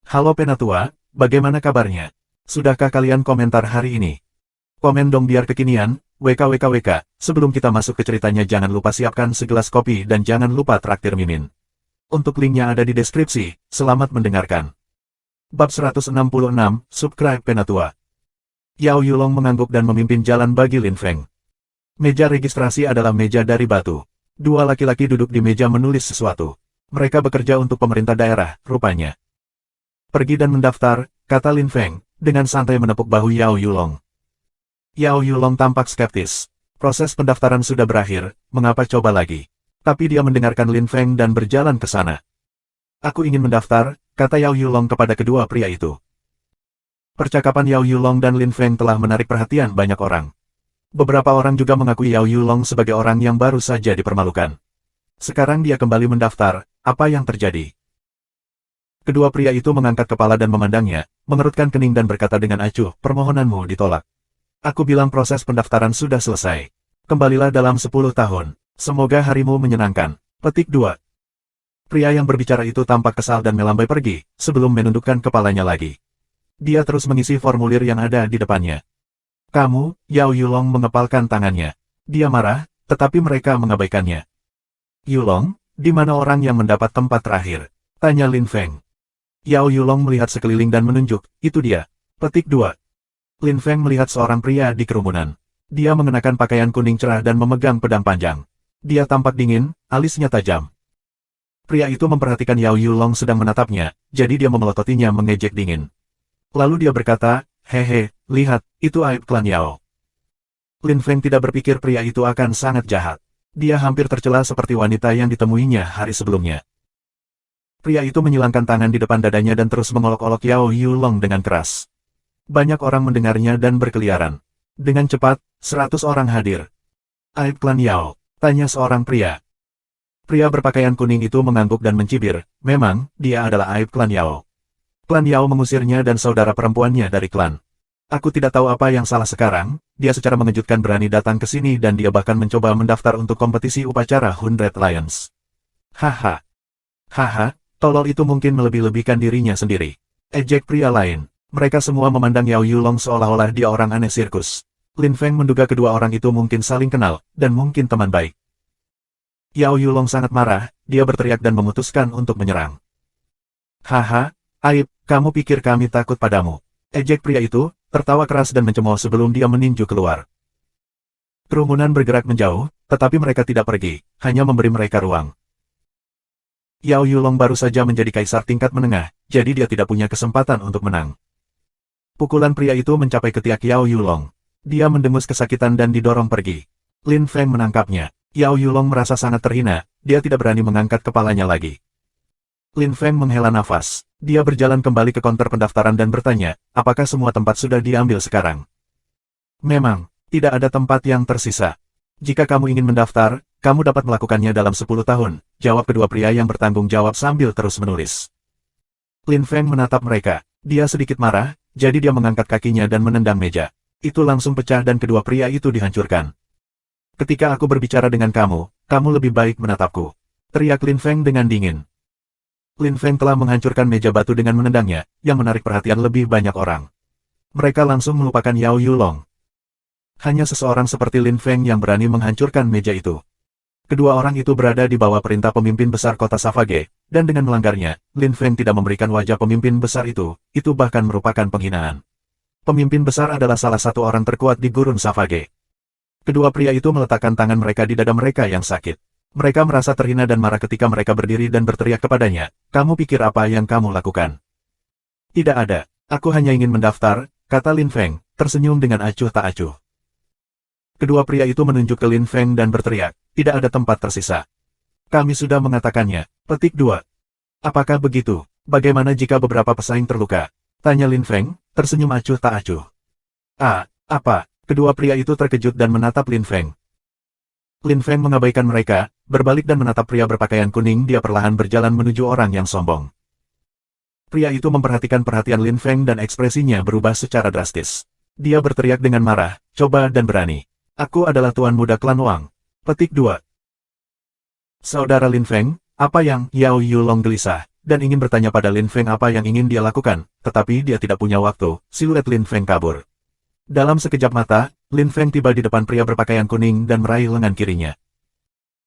Halo Penatua, bagaimana kabarnya? Sudahkah kalian komentar hari ini? Komen dong biar kekinian, WKWKWK. Sebelum kita masuk ke ceritanya jangan lupa siapkan segelas kopi dan jangan lupa traktir Mimin. Untuk linknya ada di deskripsi, selamat mendengarkan. Bab 166, Subscribe Penatua. Yao Yulong mengangguk dan memimpin jalan bagi Lin Feng. Meja registrasi adalah meja dari batu. Dua laki-laki duduk di meja menulis sesuatu. Mereka bekerja untuk pemerintah daerah, rupanya. Pergi dan mendaftar, kata Lin Feng, dengan santai menepuk bahu Yao Yulong. Yao Yulong tampak skeptis. Proses pendaftaran sudah berakhir, mengapa coba lagi? Tapi dia mendengarkan Lin Feng dan berjalan ke sana. Aku ingin mendaftar, kata Yao Yulong kepada kedua pria itu. Percakapan Yao Yulong dan Lin Feng telah menarik perhatian banyak orang. Beberapa orang juga mengakui Yao Yulong sebagai orang yang baru saja dipermalukan. Sekarang dia kembali mendaftar, apa yang terjadi? Kedua pria itu mengangkat kepala dan memandangnya, mengerutkan kening dan berkata dengan acuh, permohonanmu ditolak. Aku bilang proses pendaftaran sudah selesai. Kembalilah dalam 10 tahun. Semoga harimu menyenangkan. Petik 2. Pria yang berbicara itu tampak kesal dan melambai pergi, sebelum menundukkan kepalanya lagi. Dia terus mengisi formulir yang ada di depannya. Kamu, Yao Yulong mengepalkan tangannya. Dia marah, tetapi mereka mengabaikannya. Yulong, di mana orang yang mendapat tempat terakhir? Tanya Lin Feng. Yao Yulong melihat sekeliling dan menunjuk, itu dia. Petik 2. Lin Feng melihat seorang pria di kerumunan. Dia mengenakan pakaian kuning cerah dan memegang pedang panjang. Dia tampak dingin, alisnya tajam. Pria itu memperhatikan Yao Yulong sedang menatapnya, jadi dia memelototinya mengejek dingin. Lalu dia berkata, hehe, lihat, itu aib klan Yao. Lin Feng tidak berpikir pria itu akan sangat jahat. Dia hampir tercela seperti wanita yang ditemuinya hari sebelumnya. Pria itu menyilangkan tangan di depan dadanya dan terus mengolok-olok Yao Yulong dengan keras. Banyak orang mendengarnya dan berkeliaran. Dengan cepat, 100 orang hadir. Aib klan Yao, tanya seorang pria. Pria berpakaian kuning itu mengangguk dan mencibir, memang, dia adalah aib klan Yao. Klan Yao mengusirnya dan saudara perempuannya dari klan. Aku tidak tahu apa yang salah sekarang, dia secara mengejutkan berani datang ke sini dan dia bahkan mencoba mendaftar untuk kompetisi upacara 100 Lions. Haha. Haha, tolol itu mungkin melebih-lebihkan dirinya sendiri. Ejek pria lain. Mereka semua memandang Yao Yulong seolah-olah dia orang aneh sirkus. Lin Feng menduga kedua orang itu mungkin saling kenal, dan mungkin teman baik. Yao Yulong sangat marah, dia berteriak dan memutuskan untuk menyerang. Haha, aib, kamu pikir kami takut padamu? Ejek pria itu, tertawa keras dan mencemooh sebelum dia meninju keluar. Kerumunan bergerak menjauh, tetapi mereka tidak pergi, hanya memberi mereka ruang. Yao Yulong baru saja menjadi kaisar tingkat menengah, jadi dia tidak punya kesempatan untuk menang. Pukulan pria itu mencapai ketiak Yao Yulong. Dia mendengus kesakitan dan didorong pergi. Lin Feng menangkapnya. Yao Yulong merasa sangat terhina, dia tidak berani mengangkat kepalanya lagi. Lin Feng menghela nafas. Dia berjalan kembali ke konter pendaftaran dan bertanya, apakah semua tempat sudah diambil sekarang? Memang, tidak ada tempat yang tersisa. Jika kamu ingin mendaftar, kamu dapat melakukannya dalam 10 tahun, jawab kedua pria yang bertanggung jawab sambil terus menulis. Lin Feng menatap mereka. Dia sedikit marah, jadi dia mengangkat kakinya dan menendang meja. Itu langsung pecah dan kedua pria itu dihancurkan. Ketika aku berbicara dengan kamu, kamu lebih baik menatapku. Teriak Lin Feng dengan dingin. Lin Feng telah menghancurkan meja batu dengan menendangnya, yang menarik perhatian lebih banyak orang. Mereka langsung melupakan Yao Yulong. Hanya seseorang seperti Lin Feng yang berani menghancurkan meja itu. Kedua orang itu berada di bawah perintah pemimpin besar kota Savage, dan dengan melanggarnya, Lin Feng tidak memberikan wajah pemimpin besar itu bahkan merupakan penghinaan. Pemimpin besar adalah salah satu orang terkuat di gurun Savage. Kedua pria itu meletakkan tangan mereka di dada mereka yang sakit. Mereka merasa terhina dan marah ketika mereka berdiri dan berteriak kepadanya, kamu pikir apa yang kamu lakukan? Tidak ada, aku hanya ingin mendaftar, kata Lin Feng, tersenyum dengan acuh tak acuh. Kedua pria itu menunjuk ke Lin Feng dan berteriak, tidak ada tempat tersisa. Kami sudah mengatakannya. Petik 2. Apakah begitu? Bagaimana jika beberapa pesaing terluka? Tanya Lin Feng, tersenyum acuh tak acuh. Apa? Kedua pria itu terkejut dan menatap Lin Feng. Lin Feng mengabaikan mereka, berbalik dan menatap pria berpakaian kuning. Dia perlahan berjalan menuju orang yang sombong. Pria itu memperhatikan perhatian Lin Feng dan ekspresinya berubah secara drastis. Dia berteriak dengan marah, coba dan berani. Aku adalah tuan muda klan Wang. Petik 2. Saudara Lin Feng, apa yang? Yao Yulong gelisah. dan ingin bertanya pada Lin Feng apa yang ingin dia lakukan, tetapi dia tidak punya waktu. Siluet Lin Feng kabur. Dalam sekejap mata, Lin Feng tiba di depan pria berpakaian kuning dan meraih lengan kirinya.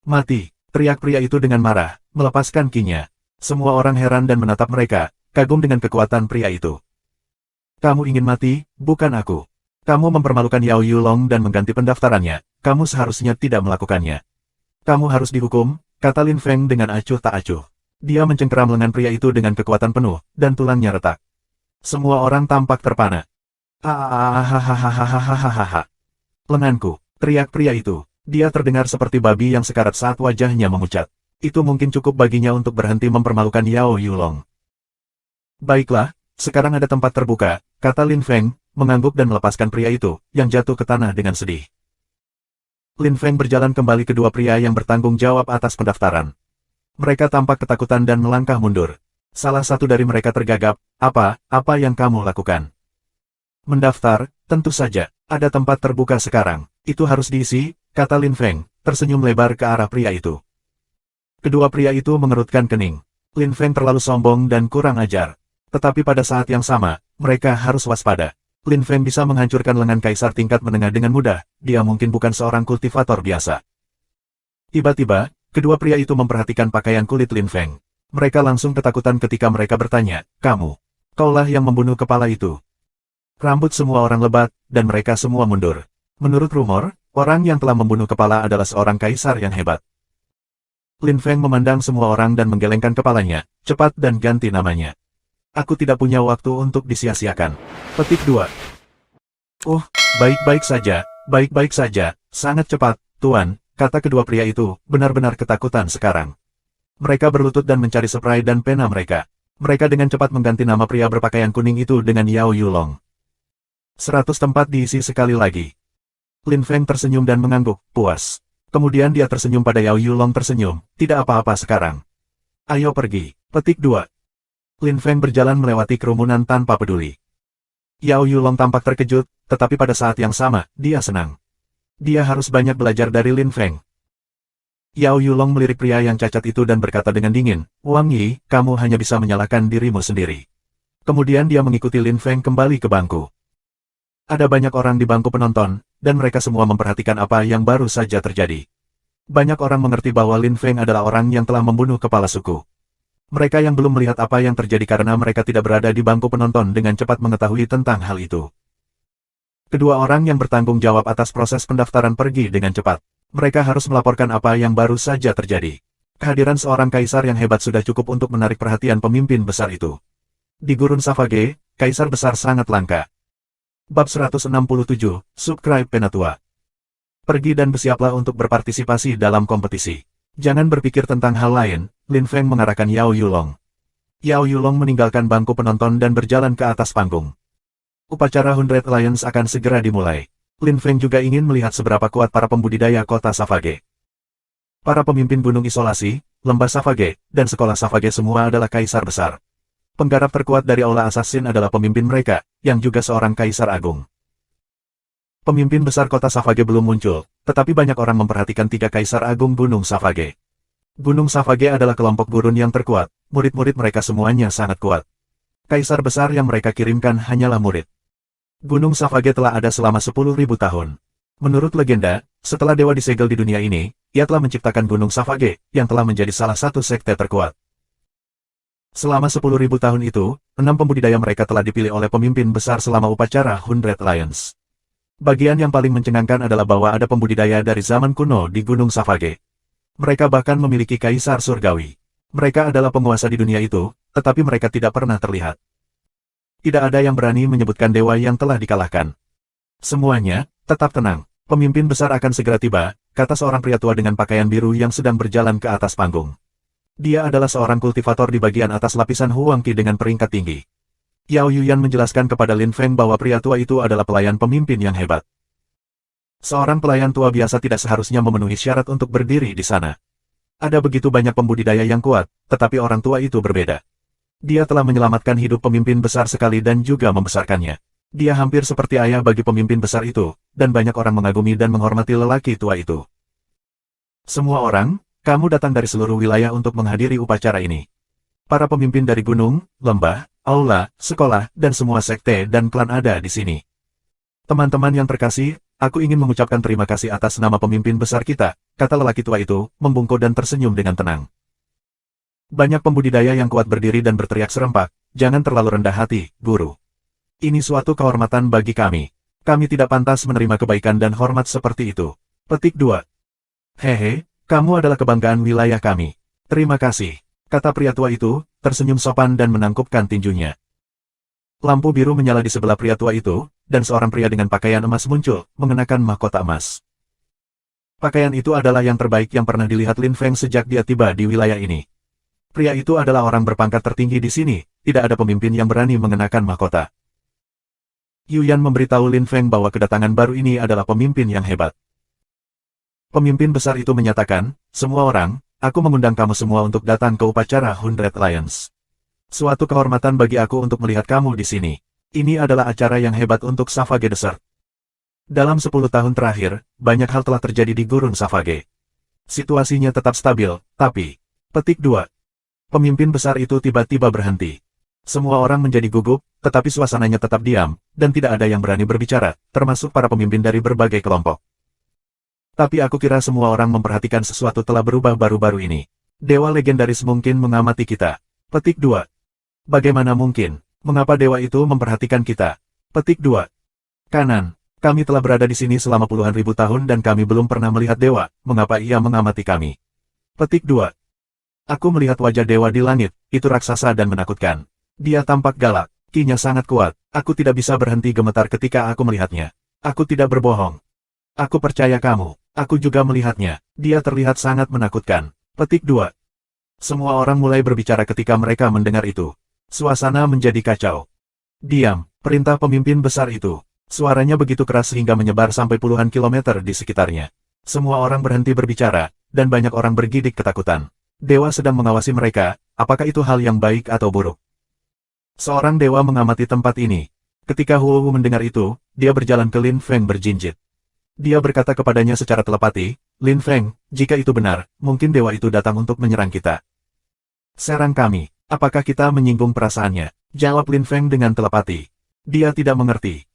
Mati, teriak pria itu dengan marah, melepaskan kinya. Semua orang heran dan menatap mereka, kagum dengan kekuatan pria itu. Kamu ingin mati, bukan aku. Kamu mempermalukan Yao Yulong dan mengganti pendaftarannya, kamu seharusnya tidak melakukannya. Kamu harus dihukum, kata Lin Feng dengan acuh tak acuh. Dia mencengkeram lengan pria itu dengan kekuatan penuh, dan tulangnya retak. Semua orang tampak terpana. Hahaha. Lenganku, teriak pria itu. Dia terdengar seperti babi yang sekarat saat wajahnya memucat. Itu mungkin cukup baginya untuk berhenti mempermalukan Yao Yulong. Baiklah, sekarang ada tempat terbuka, kata Lin Feng, mengangguk dan melepaskan pria itu, yang jatuh ke tanah dengan sedih. Lin Feng berjalan kembali kedua pria yang bertanggung jawab atas pendaftaran. Mereka tampak ketakutan dan melangkah mundur. Salah satu dari mereka tergagap, apa yang kamu lakukan? Mendaftar, tentu saja, ada tempat terbuka sekarang, itu harus diisi, kata Lin Feng, tersenyum lebar ke arah pria itu. Kedua pria itu mengerutkan kening. Lin Feng terlalu sombong dan kurang ajar. Tetapi pada saat yang sama, mereka harus waspada. Lin Feng bisa menghancurkan lengan kaisar tingkat menengah dengan mudah, dia mungkin bukan seorang kultivator biasa. Tiba-tiba, kedua pria itu memperhatikan pakaian kulit Lin Feng. Mereka langsung ketakutan ketika mereka bertanya, kaulah yang membunuh kepala itu. Rambut semua orang lebat, dan mereka semua mundur. Menurut rumor, orang yang telah membunuh kepala adalah seorang kaisar yang hebat. Lin Feng memandang semua orang dan menggelengkan kepalanya, cepat dan ganti namanya. Aku tidak punya waktu untuk disia-siakan. Petik 2. Oh, baik-baik saja, sangat cepat, Tuan, kata kedua pria itu, benar-benar ketakutan sekarang. Mereka berlutut dan mencari spray dan pena mereka. Mereka dengan cepat mengganti nama pria berpakaian kuning itu dengan Yao Yulong. 100 tempat diisi sekali lagi. Lin Feng tersenyum dan mengangguk, puas. Kemudian dia tersenyum pada Yao Yulong tersenyum, tidak apa-apa sekarang. Ayo pergi. Petik 2. Lin Feng berjalan melewati kerumunan tanpa peduli. Yao Yulong tampak terkejut, tetapi pada saat yang sama, dia senang. Dia harus banyak belajar dari Lin Feng. Yao Yulong melirik pria yang cacat itu dan berkata dengan dingin, Wang Yi, kamu hanya bisa menyalahkan dirimu sendiri. Kemudian dia mengikuti Lin Feng kembali ke bangku. Ada banyak orang di bangku penonton, dan mereka semua memperhatikan apa yang baru saja terjadi. Banyak orang mengerti bahwa Lin Feng adalah orang yang telah membunuh kepala suku. Mereka yang belum melihat apa yang terjadi karena mereka tidak berada di bangku penonton dengan cepat mengetahui tentang hal itu. Kedua orang yang bertanggung jawab atas proses pendaftaran pergi dengan cepat. Mereka harus melaporkan apa yang baru saja terjadi. Kehadiran seorang kaisar yang hebat sudah cukup untuk menarik perhatian pemimpin besar itu. Di Gurun Savage, kaisar besar sangat langka. Bab 167, Subscribe Penatua. Pergi dan bersiaplah untuk berpartisipasi dalam kompetisi. Jangan berpikir tentang hal lain, Lin Feng mengarahkan Yao Yulong. Yao Yulong meninggalkan bangku penonton dan berjalan ke atas panggung. Upacara Hundred Alliance akan segera dimulai. Lin Feng juga ingin melihat seberapa kuat para pembudidaya kota Savage. Para pemimpin gunung isolasi, lembah Savage, dan sekolah Savage semua adalah kaisar besar. Penggarap terkuat dari Aula Assassin adalah pemimpin mereka, yang juga seorang kaisar agung. Pemimpin besar kota Savage belum muncul, tetapi banyak orang memperhatikan tiga kaisar agung Gunung Savage. Gunung Savage adalah kelompok gurun yang terkuat, murid-murid mereka semuanya sangat kuat. Kaisar besar yang mereka kirimkan hanyalah murid. Gunung Savage telah ada selama 10.000 tahun. Menurut legenda, setelah dewa disegel di dunia ini, ia telah menciptakan Gunung Savage, yang telah menjadi salah satu sekte terkuat. Selama 10.000 tahun itu, 6 pembudidaya mereka telah dipilih oleh pemimpin besar selama upacara Hundred Alliance. Bagian yang paling mencengangkan adalah bahwa ada pembudidaya dari zaman kuno di Gunung Savage. Mereka bahkan memiliki kaisar surgawi. Mereka adalah penguasa di dunia itu, tetapi mereka tidak pernah terlihat. Tidak ada yang berani menyebutkan dewa yang telah dikalahkan. Semuanya, tetap tenang. Pemimpin besar akan segera tiba, kata seorang pria tua dengan pakaian biru yang sedang berjalan ke atas panggung. Dia adalah seorang kultivator di bagian atas lapisan Huangqi dengan peringkat tinggi. Yao Yuyan menjelaskan kepada Lin Feng bahwa pria tua itu adalah pelayan pemimpin yang hebat. Seorang pelayan tua biasa tidak seharusnya memenuhi syarat untuk berdiri di sana. Ada begitu banyak pembudidaya yang kuat, tetapi orang tua itu berbeda. Dia telah menyelamatkan hidup pemimpin besar sekali dan juga membesarkannya. Dia hampir seperti ayah bagi pemimpin besar itu, dan banyak orang mengagumi dan menghormati lelaki tua itu. Semua orang, kamu datang dari seluruh wilayah untuk menghadiri upacara ini. Para pemimpin dari gunung, lembah, aula, sekolah, dan semua sekte dan klan ada di sini. Teman-teman yang terkasih, aku ingin mengucapkan terima kasih atas nama pemimpin besar kita, kata lelaki tua itu, membungkuk dan tersenyum dengan tenang. Banyak pembudidaya yang kuat berdiri dan berteriak serempak, jangan terlalu rendah hati, guru. Ini suatu kehormatan bagi kami. Kami tidak pantas menerima kebaikan dan hormat seperti itu. Petik 2. Hehe, kamu adalah kebanggaan wilayah kami. Terima kasih, kata pria tua itu, tersenyum sopan dan menangkupkan tinjunya. Lampu biru menyala di sebelah pria tua itu, dan seorang pria dengan pakaian emas muncul, mengenakan mahkota emas. Pakaian itu adalah yang terbaik yang pernah dilihat Lin Feng sejak dia tiba di wilayah ini. Pria itu adalah orang berpangkat tertinggi di sini, tidak ada pemimpin yang berani mengenakan mahkota. Yu Yan memberitahu Lin Feng bahwa kedatangan baru ini adalah pemimpin yang hebat. Pemimpin besar itu menyatakan, semua orang, aku mengundang kamu semua untuk datang ke upacara Hundred Lions. Suatu kehormatan bagi aku untuk melihat kamu di sini. Ini adalah acara yang hebat untuk Savage Desert. Dalam 10 tahun terakhir, banyak hal telah terjadi di Gurun Savage. Situasinya tetap stabil, tapi... Petik 2. Pemimpin besar itu tiba-tiba berhenti. Semua orang menjadi gugup, tetapi suasananya tetap diam, dan tidak ada yang berani berbicara, termasuk para pemimpin dari berbagai kelompok. Tapi aku kira semua orang memperhatikan sesuatu telah berubah baru-baru ini. Dewa legendaris mungkin mengamati kita. Petik 2. Bagaimana mungkin? Mengapa dewa itu memperhatikan kita? Petik 2. Kanan. Kami telah berada di sini selama puluhan ribu tahun dan kami belum pernah melihat dewa, mengapa ia mengamati kami? Petik 2. Aku melihat wajah dewa di langit, itu raksasa dan menakutkan. Dia tampak galak, ki-nya sangat kuat, aku tidak bisa berhenti gemetar ketika aku melihatnya. Aku tidak berbohong. Aku percaya kamu, aku juga melihatnya, dia terlihat sangat menakutkan. Petik 2. Semua orang mulai berbicara ketika mereka mendengar itu. Suasana menjadi kacau. Diam, perintah pemimpin besar itu. Suaranya begitu keras sehingga menyebar sampai puluhan kilometer di sekitarnya. Semua orang berhenti berbicara, dan banyak orang bergidik ketakutan. Dewa sedang mengawasi mereka, apakah itu hal yang baik atau buruk? Seorang dewa mengamati tempat ini. Ketika Huo mendengar itu, dia berjalan ke Lin Feng berjinjit. Dia berkata kepadanya secara telepati, Lin Feng, jika itu benar, mungkin dewa itu datang untuk menyerang kita. Serang kami, apakah kita menyinggung perasaannya? Jawab Lin Feng dengan telepati. Dia tidak mengerti.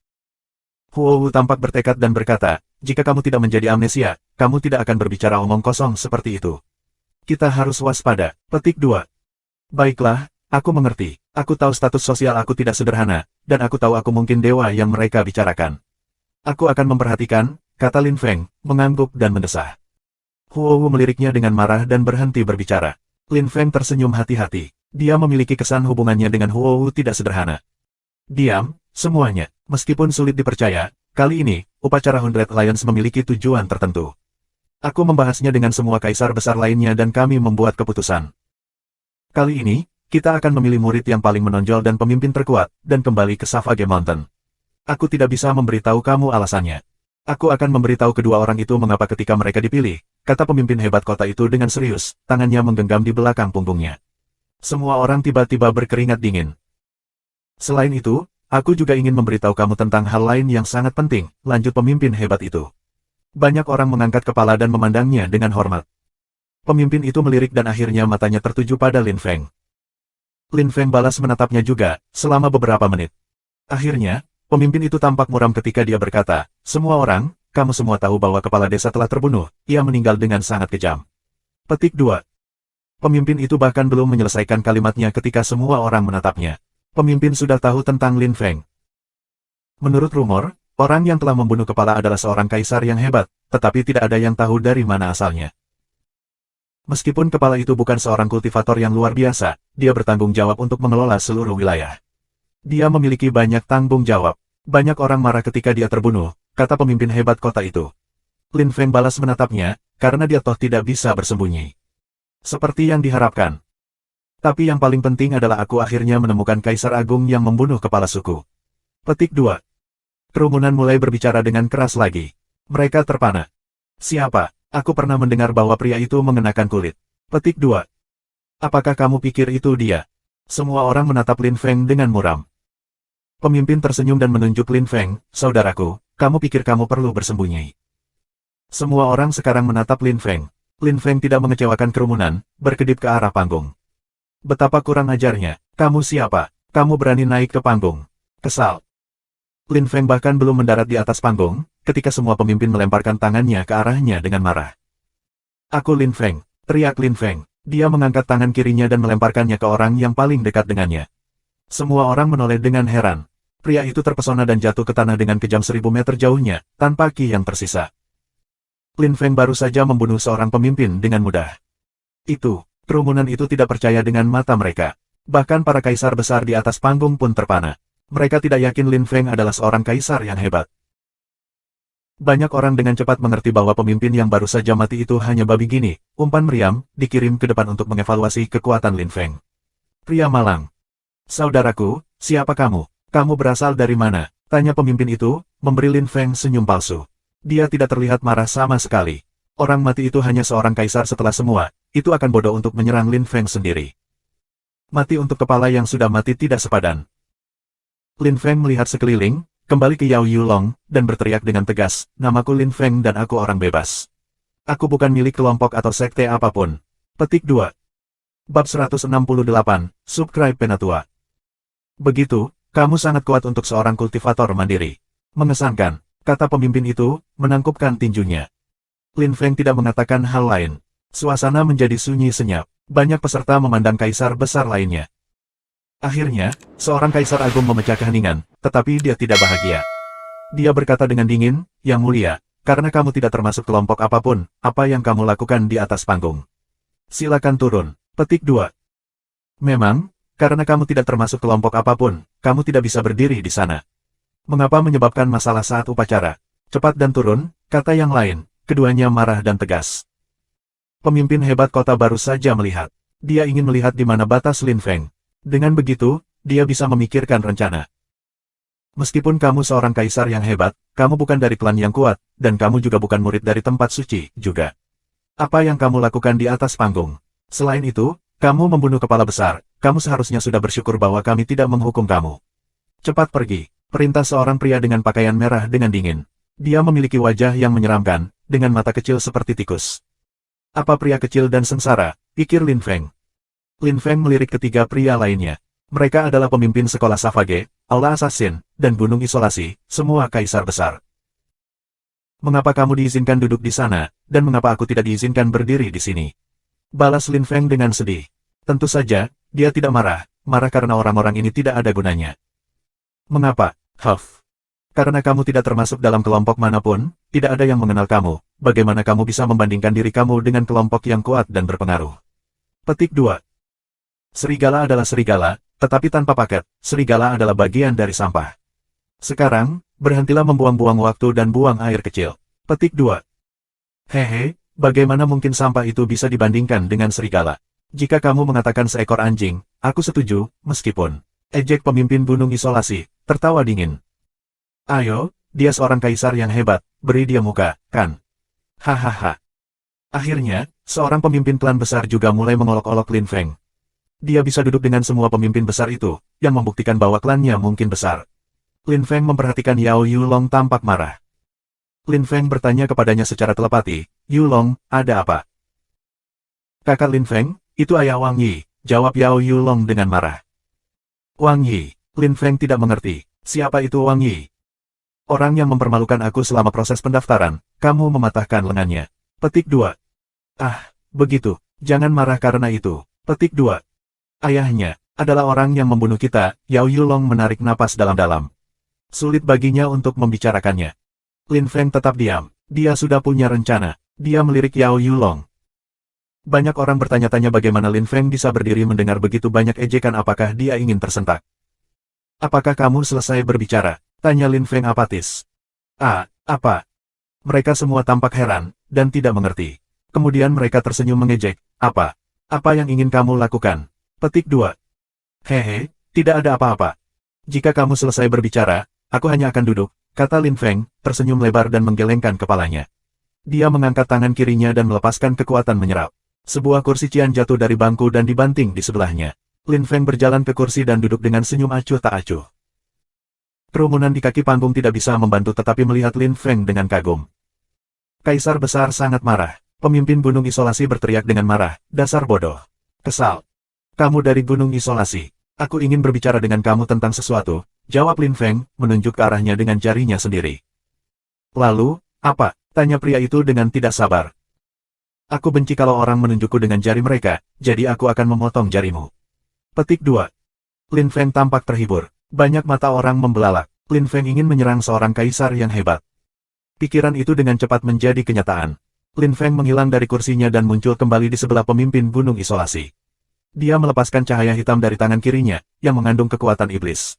Huo tampak bertekad dan berkata, jika kamu tidak menjadi amnesia, kamu tidak akan berbicara omong kosong seperti itu. Kita harus waspada. Petik 2. Baiklah, aku mengerti. Aku tahu status sosial aku tidak sederhana, dan aku tahu aku mungkin dewa yang mereka bicarakan. Aku akan memperhatikan, kata Lin Feng, mengangguk dan mendesah. Huo meliriknya dengan marah dan berhenti berbicara. Lin Feng tersenyum hati-hati. Dia memiliki kesan hubungannya dengan Huo tidak sederhana. Diam, semuanya, meskipun sulit dipercaya, kali ini, upacara Hundred Lions memiliki tujuan tertentu. Aku membahasnya dengan semua kaisar besar lainnya dan kami membuat keputusan. Kali ini, kita akan memilih murid yang paling menonjol dan pemimpin terkuat, dan kembali ke Savage Mountain. Aku tidak bisa memberitahu kamu alasannya. Aku akan memberitahu kedua orang itu mengapa ketika mereka dipilih, kata pemimpin hebat kota itu dengan serius, tangannya menggenggam di belakang punggungnya. Semua orang tiba-tiba berkeringat dingin. Selain itu, aku juga ingin memberitahu kamu tentang hal lain yang sangat penting, lanjut pemimpin hebat itu. Banyak orang mengangkat kepala dan memandangnya dengan hormat. Pemimpin itu melirik dan akhirnya matanya tertuju pada Lin Feng. Lin Feng balas menatapnya juga, selama beberapa menit. Akhirnya, pemimpin itu tampak muram ketika dia berkata, semua orang, kamu semua tahu bahwa kepala desa telah terbunuh, ia meninggal dengan sangat kejam. Petik 2. Pemimpin itu bahkan belum menyelesaikan kalimatnya ketika semua orang menatapnya. Pemimpin sudah tahu tentang Lin Feng. Menurut rumor, orang yang telah membunuh kepala adalah seorang kaisar yang hebat, tetapi tidak ada yang tahu dari mana asalnya. Meskipun kepala itu bukan seorang kultivator yang luar biasa, dia bertanggung jawab untuk mengelola seluruh wilayah. Dia memiliki banyak tanggung jawab. Banyak orang marah ketika dia terbunuh, kata pemimpin hebat kota itu. Lin Feng balas menatapnya, karena dia toh tidak bisa bersembunyi. Seperti yang diharapkan. Tapi yang paling penting adalah aku akhirnya menemukan Kaisar Agung yang membunuh kepala suku. Petik 2. Kerumunan mulai berbicara dengan keras lagi. Mereka terpana. Siapa? Aku pernah mendengar bahwa pria itu mengenakan kulit. Petik 2. Apakah kamu pikir itu dia? Semua orang menatap Lin Feng dengan muram. Pemimpin tersenyum dan menunjuk Lin Feng, saudaraku, kamu pikir kamu perlu bersembunyi. Semua orang sekarang menatap Lin Feng. Lin Feng tidak mengecewakan kerumunan, berkedip ke arah panggung. Betapa kurang ajarnya. Kamu siapa? Kamu berani naik ke panggung? Kesal. Lin Feng bahkan belum mendarat di atas panggung, ketika semua pemimpin melemparkan tangannya ke arahnya dengan marah. Aku Lin Feng, teriak Lin Feng. Dia mengangkat tangan kirinya dan melemparkannya ke orang yang paling dekat dengannya. Semua orang menoleh dengan heran. Pria itu terpesona dan jatuh ke tanah dengan kejam 1000 meter jauhnya, tanpa ki yang tersisa. Lin Feng baru saja membunuh seorang pemimpin dengan mudah. Kerumunan itu tidak percaya dengan mata mereka. Bahkan para kaisar besar di atas panggung pun terpana. Mereka tidak yakin Lin Feng adalah seorang kaisar yang hebat. Banyak orang dengan cepat mengerti bahwa pemimpin yang baru saja mati itu hanya babi gini. Umpan meriam dikirim ke depan untuk mengevaluasi kekuatan Lin Feng. Pria malang. Saudaraku, siapa kamu? Kamu berasal dari mana? Tanya pemimpin itu, memberi Lin Feng senyum palsu. Dia tidak terlihat marah sama sekali. Orang mati itu hanya seorang kaisar setelah semua. Itu akan bodoh untuk menyerang Lin Feng sendiri. Mati untuk kepala yang sudah mati tidak sepadan. Lin Feng melihat sekeliling, kembali ke Yao Yulong, dan berteriak dengan tegas, namaku Lin Feng dan aku orang bebas. Aku bukan milik kelompok atau sekte apapun. Petik 2. Bab 168, Subscribe Penatua. Begitu, kamu sangat kuat untuk seorang kultivator mandiri. Mengesankan, kata pemimpin itu, menangkupkan tinjunya. Lin Feng tidak mengatakan hal lain. Suasana menjadi sunyi senyap. Banyak peserta memandang kaisar besar lainnya. Akhirnya, seorang kaisar agung memecah keheningan, tetapi dia tidak bahagia. Dia berkata dengan dingin, Yang mulia, karena kamu tidak termasuk kelompok apapun, apa yang kamu lakukan di atas panggung? Silakan turun. Petik 2. Memang, karena kamu tidak termasuk kelompok apapun, kamu tidak bisa berdiri di sana. Mengapa menyebabkan masalah saat upacara? Cepat dan turun, kata yang lain, keduanya marah dan tegas. Pemimpin hebat kota baru saja melihat. Dia ingin melihat di mana batas Lin Feng. Dengan begitu, dia bisa memikirkan rencana. Meskipun kamu seorang kaisar yang hebat, kamu bukan dari klan yang kuat, dan kamu juga bukan murid dari tempat suci, juga. Apa yang kamu lakukan di atas panggung? Selain itu, kamu membunuh kepala besar, kamu seharusnya sudah bersyukur bahwa kami tidak menghukum kamu. Cepat pergi, perintah seorang pria dengan pakaian merah dengan dingin. Dia memiliki wajah yang menyeramkan, dengan mata kecil seperti tikus. Apa pria kecil dan sengsara, pikir Lin Feng. Lin Feng melirik ketiga pria lainnya. Mereka adalah pemimpin sekolah Savage, Aula Assassin, dan Gunung Isolasi, semua kaisar besar. Mengapa kamu diizinkan duduk di sana, dan mengapa aku tidak diizinkan berdiri di sini? Balas Lin Feng dengan sedih. Tentu saja, dia tidak marah karena orang-orang ini tidak ada gunanya. Mengapa? Huff. Karena kamu tidak termasuk dalam kelompok manapun, tidak ada yang mengenal kamu, bagaimana kamu bisa membandingkan diri kamu dengan kelompok yang kuat dan berpengaruh? Petik 2. Serigala adalah serigala, tetapi tanpa paket, serigala adalah bagian dari sampah. Sekarang, berhentilah membuang-buang waktu dan buang air kecil. Petik 2. Hehe, bagaimana mungkin sampah itu bisa dibandingkan dengan serigala? Jika kamu mengatakan seekor anjing, aku setuju, meskipun. Ejek pemimpin Gunung Isolasi, tertawa dingin. Ayo, dia seorang kaisar yang hebat, beri dia muka, kan? Hahaha. Akhirnya, seorang pemimpin klan besar juga mulai mengolok-olok Lin Feng. Dia bisa duduk dengan semua pemimpin besar itu, yang membuktikan bahwa klannya mungkin besar. Lin Feng memperhatikan Yao Yulong tampak marah. Lin Feng bertanya kepadanya secara telepati, Yulong, ada apa? Kakak Lin Feng, itu ayah Wang Yi, jawab Yao Yulong dengan marah. Wang Yi, Lin Feng tidak mengerti, siapa itu Wang Yi? Orang yang mempermalukan aku selama proses pendaftaran, kamu mematahkan lengannya. Petik 2. Ah, begitu, jangan marah karena itu. Petik 2. Ayahnya, adalah orang yang membunuh kita, Yao Yulong menarik napas dalam-dalam. Sulit baginya untuk membicarakannya. Lin Feng tetap diam, dia sudah punya rencana, dia melirik Yao Yulong. Banyak orang bertanya-tanya bagaimana Lin Feng bisa berdiri mendengar begitu banyak ejekan, apakah dia ingin tersentak. Apakah kamu selesai berbicara? Tanya Lin Feng apatis. Apa? Mereka semua tampak heran, dan tidak mengerti. Kemudian mereka tersenyum mengejek, apa yang ingin kamu lakukan? Petik 2. Hehe, tidak ada apa-apa. Jika kamu selesai berbicara, aku hanya akan duduk, kata Lin Feng, tersenyum lebar dan menggelengkan kepalanya. Dia mengangkat tangan kirinya dan melepaskan kekuatan menyerap. Sebuah kursi cian jatuh dari bangku dan dibanting di sebelahnya. Lin Feng berjalan ke kursi dan duduk dengan senyum acuh tak acuh. Kerumunan di kaki panggung tidak bisa membantu tetapi melihat Lin Feng dengan kagum. Kaisar besar sangat marah. Pemimpin Gunung Isolasi berteriak dengan marah, dasar bodoh. Kesal. Kamu dari Gunung Isolasi. Aku ingin berbicara dengan kamu tentang sesuatu, jawab Lin Feng, menunjuk ke arahnya dengan jarinya sendiri. Lalu, apa? Tanya pria itu dengan tidak sabar. Aku benci kalau orang menunjukku dengan jari mereka, jadi aku akan memotong jarimu. Petik 2. Lin Feng tampak terhibur. Banyak mata orang membelalak. Lin Feng ingin menyerang seorang kaisar yang hebat. Pikiran itu dengan cepat menjadi kenyataan. Lin Feng menghilang dari kursinya dan muncul kembali di sebelah pemimpin Gunung Isolasi. Dia melepaskan cahaya hitam dari tangan kirinya, yang mengandung kekuatan iblis.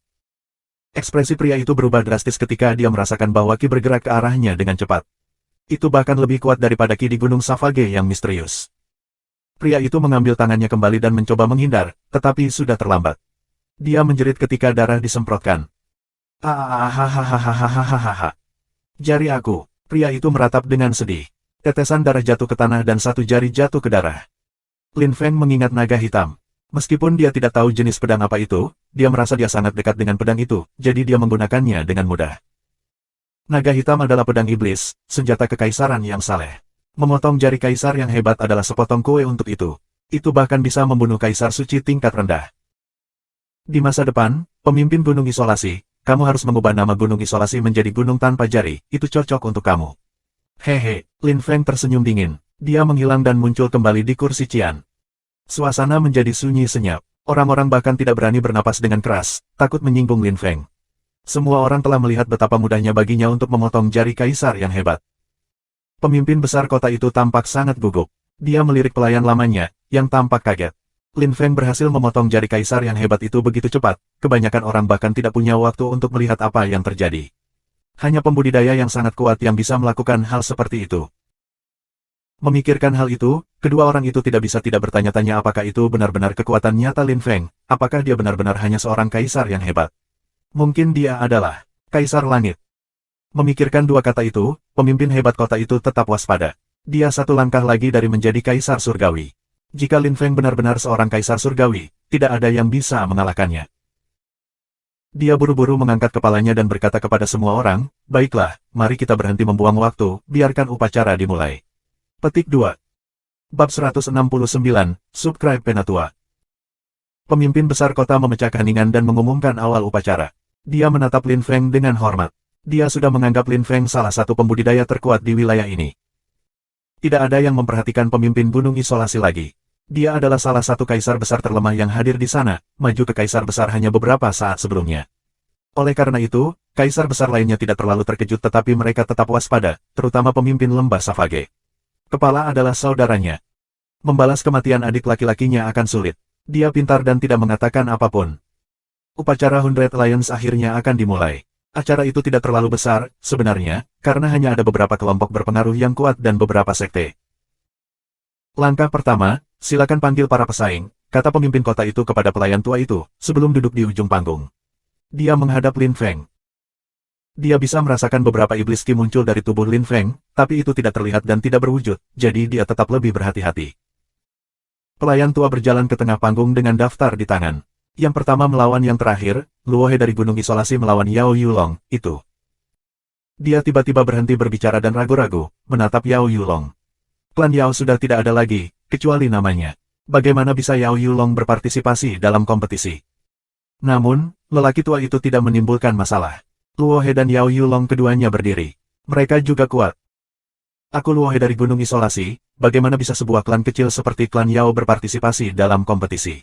Ekspresi pria itu berubah drastis ketika dia merasakan bahwa Ki bergerak ke arahnya dengan cepat. Itu bahkan lebih kuat daripada Ki di Gunung Savage yang misterius. Pria itu mengambil tangannya kembali dan mencoba menghindar, tetapi sudah terlambat. Dia menjerit ketika darah disemprotkan. Hahaha. Jari aku. Pria itu meratap dengan sedih. Tetesan darah jatuh ke tanah dan satu jari jatuh ke darah. Lin Feng mengingat naga hitam. Meskipun dia tidak tahu jenis pedang apa itu, dia merasa dia sangat dekat dengan pedang itu, jadi dia menggunakannya dengan mudah. Naga hitam adalah pedang iblis, senjata kekaisaran yang saleh. Memotong jari kaisar yang hebat adalah sepotong kue untuk itu. Itu bahkan bisa membunuh kaisar suci tingkat rendah. Di masa depan, pemimpin Gunung Isolasi, kamu harus mengubah nama Gunung Isolasi menjadi Gunung Tanpa Jari, itu cocok untuk kamu. Hehe, Lin Feng tersenyum dingin. Dia menghilang dan muncul kembali di kursi Qian. Suasana menjadi sunyi senyap. Orang-orang bahkan tidak berani bernapas dengan keras, takut menyinggung Lin Feng. Semua orang telah melihat betapa mudahnya baginya untuk memotong jari kaisar yang hebat. Pemimpin besar kota itu tampak sangat gugup. Dia melirik pelayan lamanya, yang tampak kaget. Lin Feng berhasil memotong jari kaisar yang hebat itu begitu cepat, kebanyakan orang bahkan tidak punya waktu untuk melihat apa yang terjadi. Hanya pembudidaya yang sangat kuat yang bisa melakukan hal seperti itu. Memikirkan hal itu, kedua orang itu tidak bisa tidak bertanya-tanya apakah itu benar-benar kekuatan nyata Lin Feng, apakah dia benar-benar hanya seorang kaisar yang hebat. Mungkin dia adalah Kaisar Langit. Memikirkan dua kata itu, pemimpin hebat kota itu tetap waspada. Dia satu langkah lagi dari menjadi Kaisar Surgawi. Jika Lin Feng benar-benar seorang Kaisar Surgawi, tidak ada yang bisa mengalahkannya. Dia buru-buru mengangkat kepalanya dan berkata kepada semua orang, baiklah, mari kita berhenti membuang waktu, biarkan upacara dimulai. Petik 2. Bab 169, Subscribe Penatua. Pemimpin besar kota memecah keheningan dan mengumumkan awal upacara. Dia menatap Lin Feng dengan hormat. Dia sudah menganggap Lin Feng salah satu pembudidaya terkuat di wilayah ini. Tidak ada yang memperhatikan pemimpin Gunung Isolasi lagi. Dia adalah salah satu kaisar besar terlemah yang hadir di sana, maju ke kaisar besar hanya beberapa saat sebelumnya. Oleh karena itu, kaisar besar lainnya tidak terlalu terkejut tetapi mereka tetap waspada, terutama pemimpin lembah Savage. Kepala adalah saudaranya. Membalas kematian adik laki-lakinya akan sulit. Dia pintar dan tidak mengatakan apapun. Upacara Hundred Alliance akhirnya akan dimulai. Acara itu tidak terlalu besar, sebenarnya, karena hanya ada beberapa kelompok berpengaruh yang kuat dan beberapa sekte. Langkah pertama, silakan panggil para pesaing, kata pemimpin kota itu kepada pelayan tua itu, sebelum duduk di ujung panggung. Dia menghadap Lin Feng. Dia bisa merasakan beberapa iblis ki muncul dari tubuh Lin Feng, tapi itu tidak terlihat dan tidak berwujud, jadi dia tetap lebih berhati-hati. Pelayan tua berjalan ke tengah panggung dengan daftar di tangan. Yang pertama melawan yang terakhir, Luohe dari Gunung Isolasi melawan Yao Yulong, itu. Dia tiba-tiba berhenti berbicara dan ragu-ragu, menatap Yao Yulong. Klan Yao sudah tidak ada lagi, kecuali namanya. Bagaimana bisa Yao Yulong berpartisipasi dalam kompetisi? Namun, lelaki tua itu tidak menimbulkan masalah. Luohe dan Yao Yulong keduanya berdiri. Mereka juga kuat. Aku Luohe dari Gunung Isolasi, bagaimana bisa sebuah klan kecil seperti klan Yao berpartisipasi dalam kompetisi?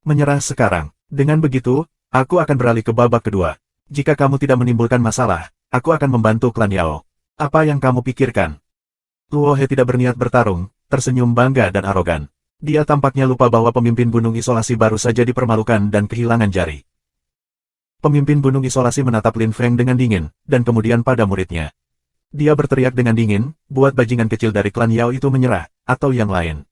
Menyerah sekarang. Dengan begitu, aku akan beralih ke babak kedua. Jika kamu tidak menimbulkan masalah, aku akan membantu klan Yao. Apa yang kamu pikirkan? Luohe tidak berniat bertarung, tersenyum bangga dan arogan. Dia tampaknya lupa bahwa pemimpin Gunung Isolasi baru saja dipermalukan dan kehilangan jari. Pemimpin Gunung Isolasi menatap Lin Feng dengan dingin, dan kemudian pada muridnya. Dia berteriak dengan dingin, buat bajingan kecil dari klan Yao itu menyerah, atau yang lain.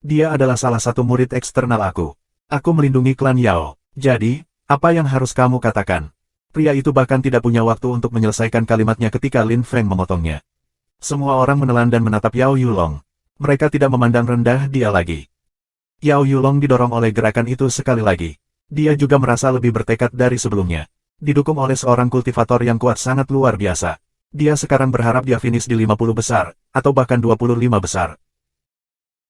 Dia adalah salah satu murid eksternal aku. Aku melindungi klan Yao. Jadi, apa yang harus kamu katakan? Pria itu bahkan tidak punya waktu untuk menyelesaikan kalimatnya ketika Lin Feng memotongnya. Semua orang menelan dan menatap Yao Yulong. Mereka tidak memandang rendah dia lagi. Yao Yulong didorong oleh gerakan itu sekali lagi. Dia juga merasa lebih bertekad dari sebelumnya. Didukung oleh seorang kultivator yang kuat sangat luar biasa. Dia sekarang berharap dia finish di 50 besar, atau bahkan 25 besar.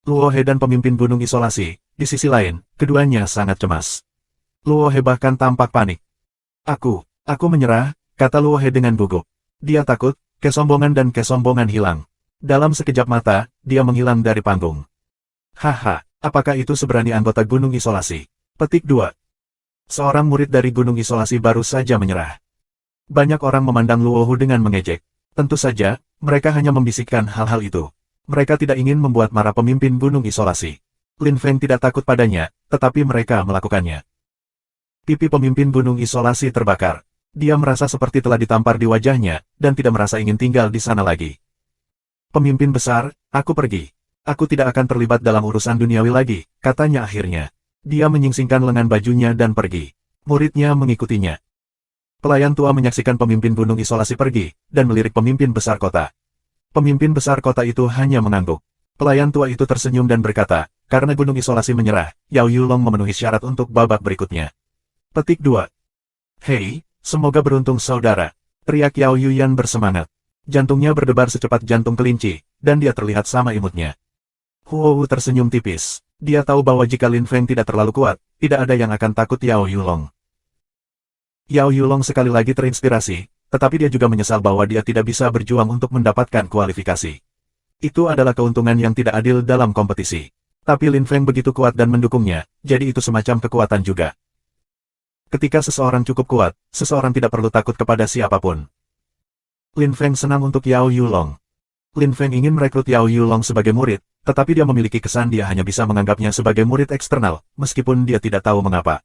Luohe dan pemimpin gunung isolasi, di sisi lain, keduanya sangat cemas. Luohe bahkan tampak panik. Aku menyerah, kata Luohe dengan gugup. Dia takut, kesombongan dan kesombongan hilang. Dalam sekejap mata, dia menghilang dari panggung. Haha, apakah itu seberani anggota gunung isolasi? Petik 2. Seorang murid dari gunung isolasi baru saja menyerah. Banyak orang memandang Luohu dengan mengejek. Tentu saja, mereka hanya membisikkan hal-hal itu. Mereka tidak ingin membuat marah pemimpin gunung isolasi. Lin Feng tidak takut padanya, tetapi mereka melakukannya. Pipi pemimpin gunung isolasi terbakar. Dia merasa seperti telah ditampar di wajahnya, dan tidak merasa ingin tinggal di sana lagi. Pemimpin besar, aku pergi. Aku tidak akan terlibat dalam urusan duniawi lagi, katanya akhirnya. Dia menyingsingkan lengan bajunya dan pergi. Muridnya mengikutinya. Pelayan tua menyaksikan pemimpin gunung isolasi pergi, dan melirik pemimpin besar kota. Pemimpin besar kota itu hanya mengangguk. Pelayan tua itu tersenyum dan berkata, karena gunung isolasi menyerah, Yao Yulong memenuhi syarat untuk babak berikutnya. Petik 2. Hei, semoga beruntung saudara. Teriak Yao Yuyan bersemangat. Jantungnya berdebar secepat jantung kelinci, dan dia terlihat sama imutnya. Huo tersenyum tipis. Dia tahu bahwa jika Lin Feng tidak terlalu kuat, tidak ada yang akan takut Yao Yulong. Yao Yulong sekali lagi terinspirasi, tetapi dia juga menyesal bahwa dia tidak bisa berjuang untuk mendapatkan kualifikasi. Itu adalah keuntungan yang tidak adil dalam kompetisi. Tapi Lin Feng begitu kuat dan mendukungnya, jadi itu semacam kekuatan juga. Ketika seseorang cukup kuat, seseorang tidak perlu takut kepada siapapun. Lin Feng senang untuk Yao Yulong. Lin Feng ingin merekrut Yao Yulong sebagai murid, tetapi dia memiliki kesan dia hanya bisa menganggapnya sebagai murid eksternal, meskipun dia tidak tahu mengapa.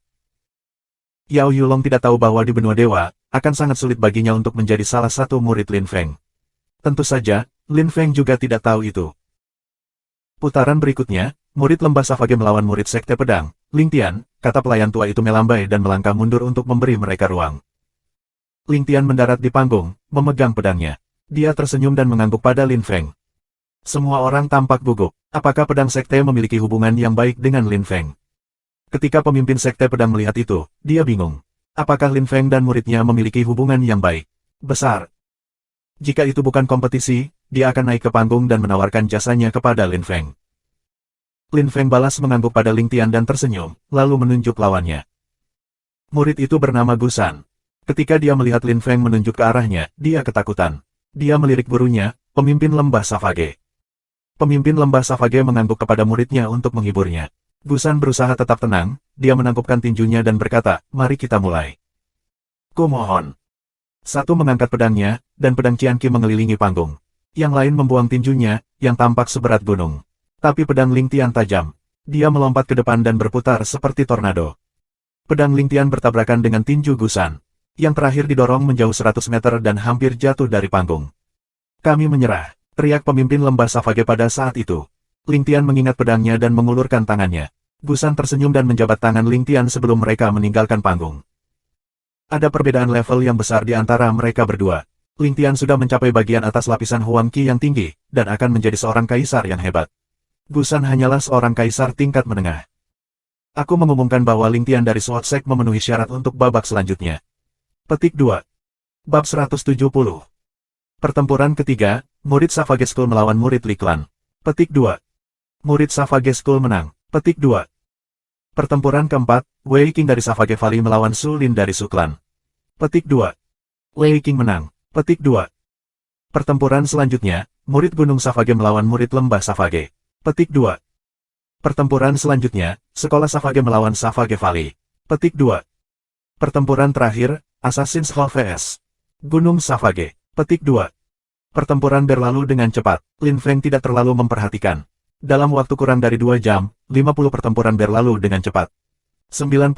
Yao Yulong tidak tahu bahwa di benua dewa, akan sangat sulit baginya untuk menjadi salah satu murid Lin Feng. Tentu saja, Lin Feng juga tidak tahu itu. Putaran berikutnya, murid lembah Savage melawan murid sekte pedang, Ling Tian, kata pelayan tua itu melambai dan melangkah mundur untuk memberi mereka ruang. Ling Tian mendarat di panggung, memegang pedangnya. Dia tersenyum dan mengangguk pada Lin Feng. Semua orang tampak gugup. Apakah pedang sekte memiliki hubungan yang baik dengan Lin Feng? Ketika pemimpin sekte pedang melihat itu, dia bingung. Apakah Lin Feng dan muridnya memiliki hubungan yang baik? Besar. Jika itu bukan kompetisi, dia akan naik ke panggung dan menawarkan jasanya kepada Lin Feng. Lin Feng balas mengangguk pada Ling Tian dan tersenyum, lalu menunjuk lawannya. Murid itu bernama Gusan. Ketika dia melihat Lin Feng menunjuk ke arahnya, dia ketakutan. Dia melirik gurunya, pemimpin lembah Savage. Pemimpin lembah Savage mengangguk kepada muridnya untuk menghiburnya. Gusan berusaha tetap tenang, dia menangkupkan tinjunya dan berkata, mari kita mulai. Kumohon. Satu mengangkat pedangnya, dan pedang Qianqi mengelilingi panggung. Yang lain membuang tinjunya, yang tampak seberat gunung. Tapi pedang Ling Tian tajam. Dia melompat ke depan dan berputar seperti tornado. Pedang Ling Tian bertabrakan dengan tinju Gusan. Yang terakhir didorong menjauh 100 meter dan hampir jatuh dari panggung. Kami menyerah, teriak pemimpin lembah Savage pada saat itu. Ling Tian mengingat pedangnya dan mengulurkan tangannya. Gusan tersenyum dan menjabat tangan Ling Tian sebelum mereka meninggalkan panggung. Ada perbedaan level yang besar di antara mereka berdua. Ling Tian sudah mencapai bagian atas lapisan Huang Qi yang tinggi, dan akan menjadi seorang kaisar yang hebat. Gusan hanyalah seorang kaisar tingkat menengah. Aku mengumumkan bahwa Ling Tian dari Sword Sect memenuhi syarat untuk babak selanjutnya. Petik 2. Bab 170. Pertempuran ketiga, murid Savage School melawan murid Li Clan. Petik 2. Murid Savage School menang. Petik 2. Pertempuran keempat, Wei Qing dari Savage Valley melawan Su Lin dari Su Clan. Petik 2. Wei Qing menang. Petik 2. Pertempuran selanjutnya, murid Gunung Savage melawan murid Lembah Savage. Petik 2. Pertempuran selanjutnya, Sekolah Savage melawan Savage Valley. Petik 2. Pertempuran terakhir, Assassin's Hall vs. Gunung Savage. Petik 2. Pertempuran berlalu dengan cepat. Lin Feng tidak terlalu memperhatikan. Dalam waktu kurang dari 2 jam, 50 pertempuran berlalu dengan cepat. 98%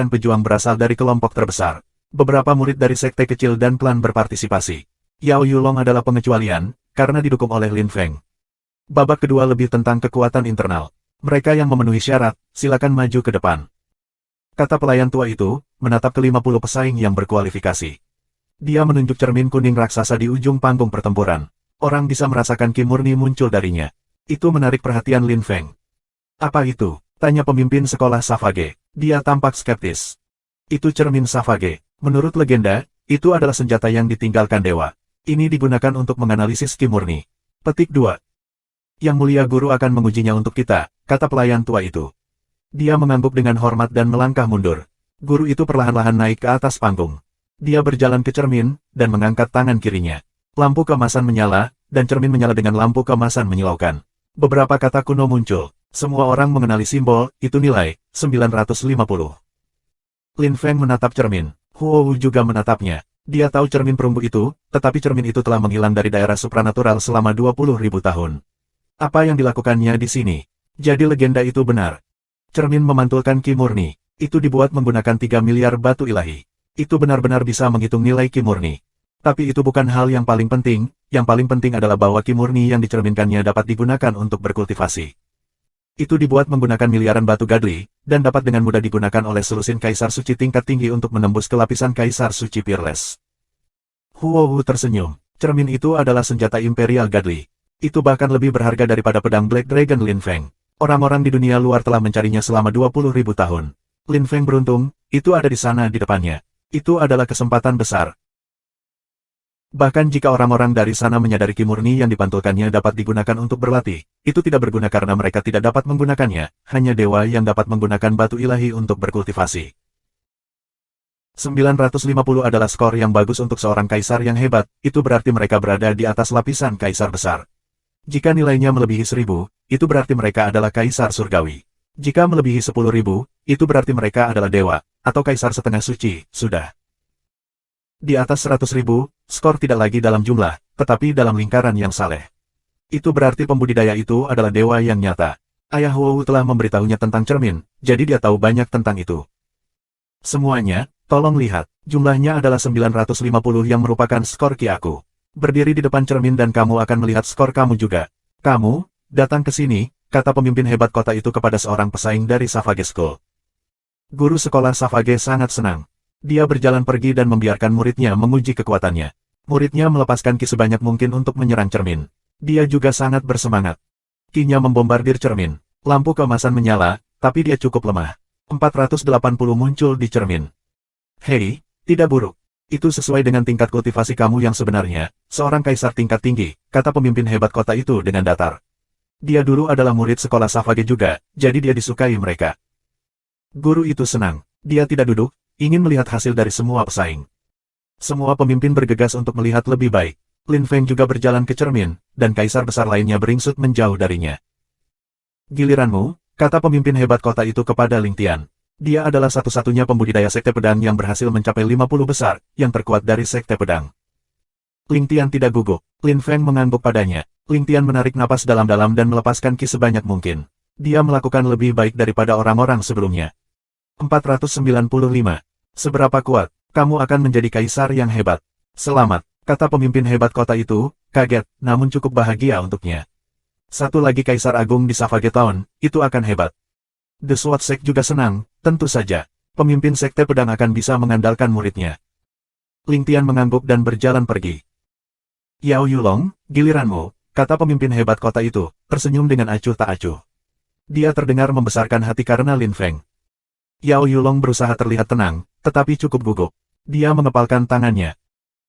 pejuang berasal dari kelompok terbesar. Beberapa murid dari sekte kecil dan klan berpartisipasi. Yao Yulong adalah pengecualian, karena didukung oleh Lin Feng. Babak kedua lebih tentang kekuatan internal. Mereka yang memenuhi syarat, silakan maju ke depan. Kata pelayan tua itu, menatap ke-50 pesaing yang berkualifikasi. Dia menunjuk cermin kuning raksasa di ujung panggung pertempuran. Orang bisa merasakan ki murni muncul darinya. Itu menarik perhatian Lin Feng. Apa itu? Tanya pemimpin sekolah Savage. Dia tampak skeptis. Itu cermin Savage. Menurut legenda, itu adalah senjata yang ditinggalkan dewa. Ini digunakan untuk menganalisis ki murni. Petik 2. Yang mulia guru akan mengujinya untuk kita, kata pelayan tua itu. Dia mengangguk dengan hormat dan melangkah mundur. Guru itu perlahan-lahan naik ke atas panggung. Dia berjalan ke cermin, dan mengangkat tangan kirinya. Lampu keemasan menyala, dan cermin menyala dengan lampu keemasan menyilaukan. Beberapa kata kuno muncul. Semua orang mengenali simbol, itu nilai, 950. Lin Feng menatap cermin. Huo juga menatapnya. Dia tahu cermin perunggu itu, tetapi cermin itu telah menghilang dari daerah supranatural selama 20.000 tahun. Apa yang dilakukannya di sini? Jadi legenda itu benar. Cermin memantulkan ki murni. Itu dibuat menggunakan 3 miliar batu ilahi. Itu benar-benar bisa menghitung nilai ki murni. Tapi itu bukan hal yang paling penting. Yang paling penting adalah bahwa ki murni yang dicerminkannya dapat digunakan untuk berkultivasi. Itu dibuat menggunakan miliaran batu gadli, dan dapat dengan mudah digunakan oleh selusin kaisar suci tingkat tinggi untuk menembus ke lapisan kaisar suci Peerless. Huo tersenyum. Cermin itu adalah senjata imperial gadli. Itu bahkan lebih berharga daripada pedang Black Dragon Lin Feng. Orang-orang di dunia luar telah mencarinya selama 20.000 tahun. Lin Feng beruntung, itu ada di sana di depannya. Itu adalah kesempatan besar. Bahkan jika orang-orang dari sana menyadari ki murni yang dipantulkannya dapat digunakan untuk berlatih, itu tidak berguna karena mereka tidak dapat menggunakannya, hanya dewa yang dapat menggunakan batu ilahi untuk berkultivasi. 950 adalah skor yang bagus untuk seorang kaisar yang hebat, itu berarti mereka berada di atas lapisan kaisar besar. Jika nilainya melebihi 1000, itu berarti mereka adalah kaisar surgawi. Jika melebihi 10.000, itu berarti mereka adalah dewa, atau kaisar setengah suci, sudah. Di atas 100.000, skor tidak lagi dalam jumlah, tetapi dalam lingkaran yang saleh. Itu berarti pembudidaya itu adalah dewa yang nyata. Ayah Huo telah memberitahunya tentang cermin, jadi dia tahu banyak tentang itu. Semuanya, tolong lihat, jumlahnya adalah 950 yang merupakan skor ki aku. Berdiri di depan cermin dan kamu akan melihat skor kamu juga. Kamu, datang ke sini, kata pemimpin hebat kota itu kepada seorang pesaing dari Savage School. Guru sekolah Savage sangat senang. Dia berjalan pergi dan membiarkan muridnya menguji kekuatannya. Muridnya melepaskan ki sebanyak mungkin untuk menyerang cermin. Dia juga sangat bersemangat. Kinya membombardir cermin. Lampu keemasan menyala, tapi dia cukup lemah. 480 muncul di cermin. Hei, tidak buruk. Itu sesuai dengan tingkat kultivasi kamu yang sebenarnya, seorang kaisar tingkat tinggi, kata pemimpin hebat kota itu dengan datar. Dia dulu adalah murid sekolah Savage juga, jadi dia disukai mereka. Guru itu senang. Dia tidak duduk, ingin melihat hasil dari semua pesaing. Semua pemimpin bergegas untuk melihat lebih baik. Lin Feng juga berjalan ke cermin, dan kaisar besar lainnya beringsut menjauh darinya. Giliranmu, kata pemimpin hebat kota itu kepada Ling Tian. Dia adalah satu-satunya pembudidaya sekte pedang yang berhasil mencapai 50 besar, yang terkuat dari sekte pedang. Ling Tian tidak gugup. Lin Feng mengangguk padanya. Ling Tian menarik napas dalam-dalam dan melepaskan ki sebanyak mungkin. Dia melakukan lebih baik daripada orang-orang sebelumnya. 495. Seberapa kuat, kamu akan menjadi kaisar yang hebat. Selamat, kata pemimpin hebat kota itu, kaget, namun cukup bahagia untuknya. Satu lagi kaisar agung di Savage Town, itu akan hebat. The Sword Sect juga senang, tentu saja. Pemimpin sekte pedang akan bisa mengandalkan muridnya. Ling Tian mengangguk dan berjalan pergi. Yao Yulong, giliranmu, kata pemimpin hebat kota itu, tersenyum dengan acuh tak acuh. Dia terdengar membesarkan hati karena Lin Feng. Yao Yulong berusaha terlihat tenang, tetapi cukup gugup. Dia mengepalkan tangannya.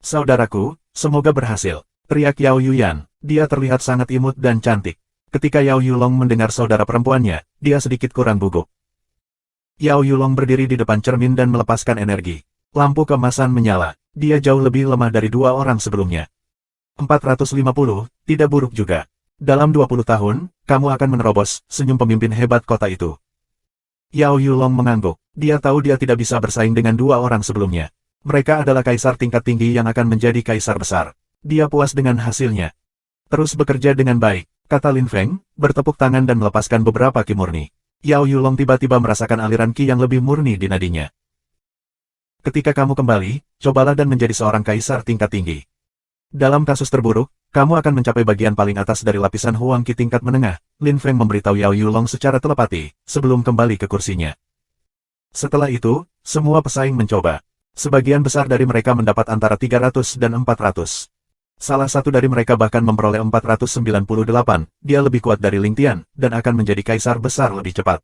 Saudaraku, semoga berhasil, teriak Yao Yuyan. Dia terlihat sangat imut dan cantik. Ketika Yao Yulong mendengar saudara perempuannya, dia sedikit kurang gugup. Yao Yulong berdiri di depan cermin dan melepaskan energi. Lampu keemasan menyala. Dia jauh lebih lemah dari dua orang sebelumnya. 450, tidak buruk juga. Dalam 20 tahun, kamu akan menerobos, senyum pemimpin hebat kota itu. Yao Yulong mengangguk. Dia tahu dia tidak bisa bersaing dengan dua orang sebelumnya. Mereka adalah kaisar tingkat tinggi yang akan menjadi kaisar besar. Dia puas dengan hasilnya. Terus bekerja dengan baik, kata Lin Feng, bertepuk tangan dan melepaskan beberapa ki murni. Yao Yulong tiba-tiba merasakan aliran ki yang lebih murni di nadinya. Ketika kamu kembali, cobalah dan menjadi seorang kaisar tingkat tinggi. Dalam kasus terburuk, kamu akan mencapai bagian paling atas dari lapisan Huang Qi tingkat menengah, Lin Feng memberitahu Yao Yulong secara telepati, sebelum kembali ke kursinya. Setelah itu, semua pesaing mencoba. Sebagian besar dari mereka mendapat antara 300 dan 400. Salah satu dari mereka bahkan memperoleh 498, dia lebih kuat dari Ling Tian, dan akan menjadi kaisar besar lebih cepat.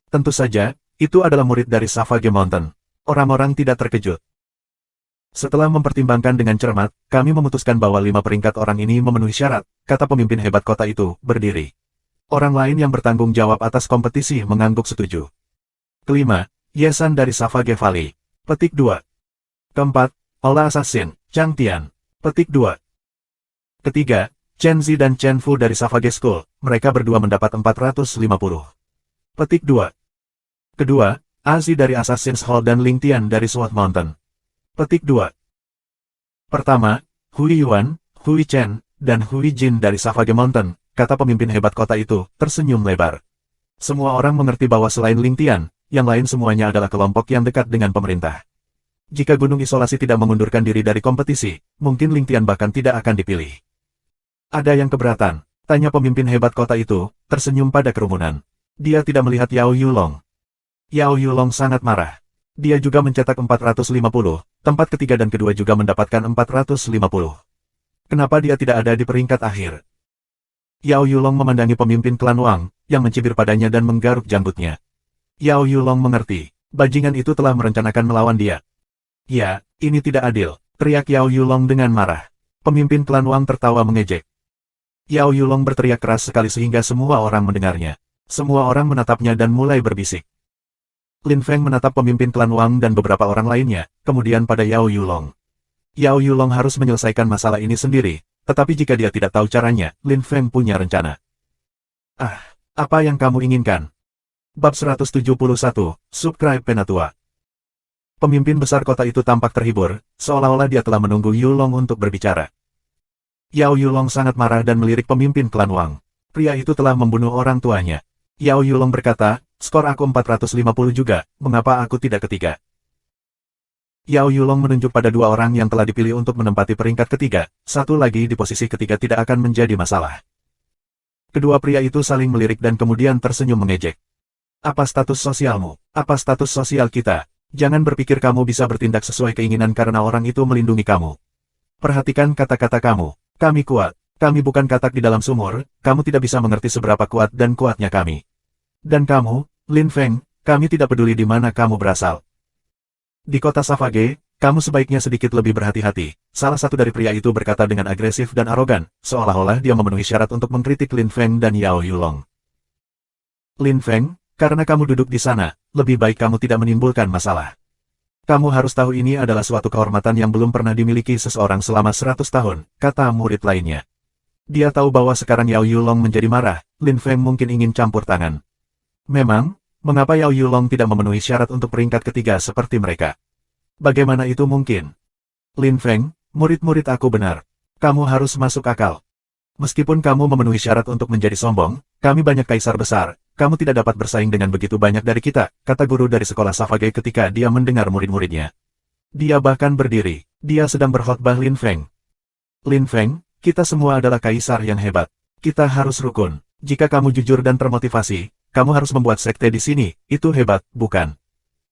Tentu saja, itu adalah murid dari Savage Mountain. Orang-orang tidak terkejut. Setelah mempertimbangkan dengan cermat, kami memutuskan bahwa 5 peringkat orang ini memenuhi syarat, kata pemimpin hebat kota itu, berdiri. Orang lain yang bertanggung jawab atas kompetisi mengangguk setuju. Kelima, Yesan dari Savage Valley. Petik 2. Keempat, Ola Assassin, Chang Tian. Petik 2. Ketiga, Chen Zi dan Chen Fu dari Savage School, mereka berdua mendapat 450. Petik 2. Kedua, Azi dari Assassin's Hall dan Ling Tian dari Sword Mountain. Petik 2. Pertama, Hui Yuan, Hui Chen, dan Hui Jin dari Savage Mountain, kata pemimpin hebat kota itu, tersenyum lebar. Semua orang mengerti bahwa selain Ling Tian, yang lain semuanya adalah kelompok yang dekat dengan pemerintah. Jika Gunung Isolasi tidak mengundurkan diri dari kompetisi, mungkin Ling Tian bahkan tidak akan dipilih. Ada yang keberatan? Tanya pemimpin hebat kota itu, tersenyum pada kerumunan. Dia tidak melihat Yao Yulong. Yao Yulong sangat marah. Dia juga mencetak 450, tempat ketiga dan kedua juga mendapatkan 450. Kenapa dia tidak ada di peringkat akhir? Yao Yulong memandangi pemimpin klan Wang, yang mencibir padanya dan menggaruk janggutnya. Yao Yulong mengerti, bajingan itu telah merencanakan melawan dia. Ya, ini tidak adil, teriak Yao Yulong dengan marah. Pemimpin klan Wang tertawa mengejek. Yao Yulong berteriak keras sekali sehingga semua orang mendengarnya. Semua orang menatapnya dan mulai berbisik. Lin Feng menatap pemimpin klan Wang dan beberapa orang lainnya, kemudian pada Yao Yulong. Yao Yulong harus menyelesaikan masalah ini sendiri, tetapi jika dia tidak tahu caranya, Lin Feng punya rencana. Ah, apa yang kamu inginkan? Bab 171, Subscribe Penatua. Pemimpin besar kota itu tampak terhibur, seolah-olah dia telah menunggu Yulong untuk berbicara. Yao Yulong sangat marah dan melirik pemimpin klan Wang. Pria itu telah membunuh orang tuanya. Yao Yulong berkata, skor aku 450 juga, mengapa aku tidak ketiga? Yao Yulong menunjuk pada dua orang yang telah dipilih untuk menempati peringkat ketiga, satu lagi di posisi ketiga tidak akan menjadi masalah. Kedua pria itu saling melirik dan kemudian tersenyum mengejek. Apa status sosialmu? Apa status sosial kita? Jangan berpikir kamu bisa bertindak sesuai keinginan karena orang itu melindungi kamu. Perhatikan kata-kata kamu. Kami kuat. Kami bukan katak di dalam sumur, kamu tidak bisa mengerti seberapa kuat dan kuatnya kami. Dan kamu, Lin Feng, kami tidak peduli di mana kamu berasal. Di kota Savage, kamu sebaiknya sedikit lebih berhati-hati. Salah satu dari pria itu berkata dengan agresif dan arogan, seolah-olah dia memenuhi syarat untuk mengkritik Lin Feng dan Yao Yulong. Lin Feng, karena kamu duduk di sana, lebih baik kamu tidak menimbulkan masalah. Kamu harus tahu ini adalah suatu kehormatan yang belum pernah dimiliki seseorang selama 100 tahun, kata murid lainnya. Dia tahu bahwa sekarang Yao Yulong menjadi marah, Lin Feng mungkin ingin campur tangan. Memang, mengapa Yao Yulong tidak memenuhi syarat untuk peringkat ketiga seperti mereka? Bagaimana itu mungkin? Lin Feng, murid-murid aku benar. Kamu harus masuk akal. Meskipun kamu memenuhi syarat untuk menjadi sombong, kami banyak kaisar besar, kamu tidak dapat bersaing dengan begitu banyak dari kita, kata guru dari sekolah Savage ketika dia mendengar murid-muridnya. Dia bahkan berdiri, dia sedang berkhotbah Lin Feng. Lin Feng, kita semua adalah kaisar yang hebat. Kita harus rukun. Jika kamu jujur dan termotivasi, kamu harus membuat sekte di sini, itu hebat, bukan?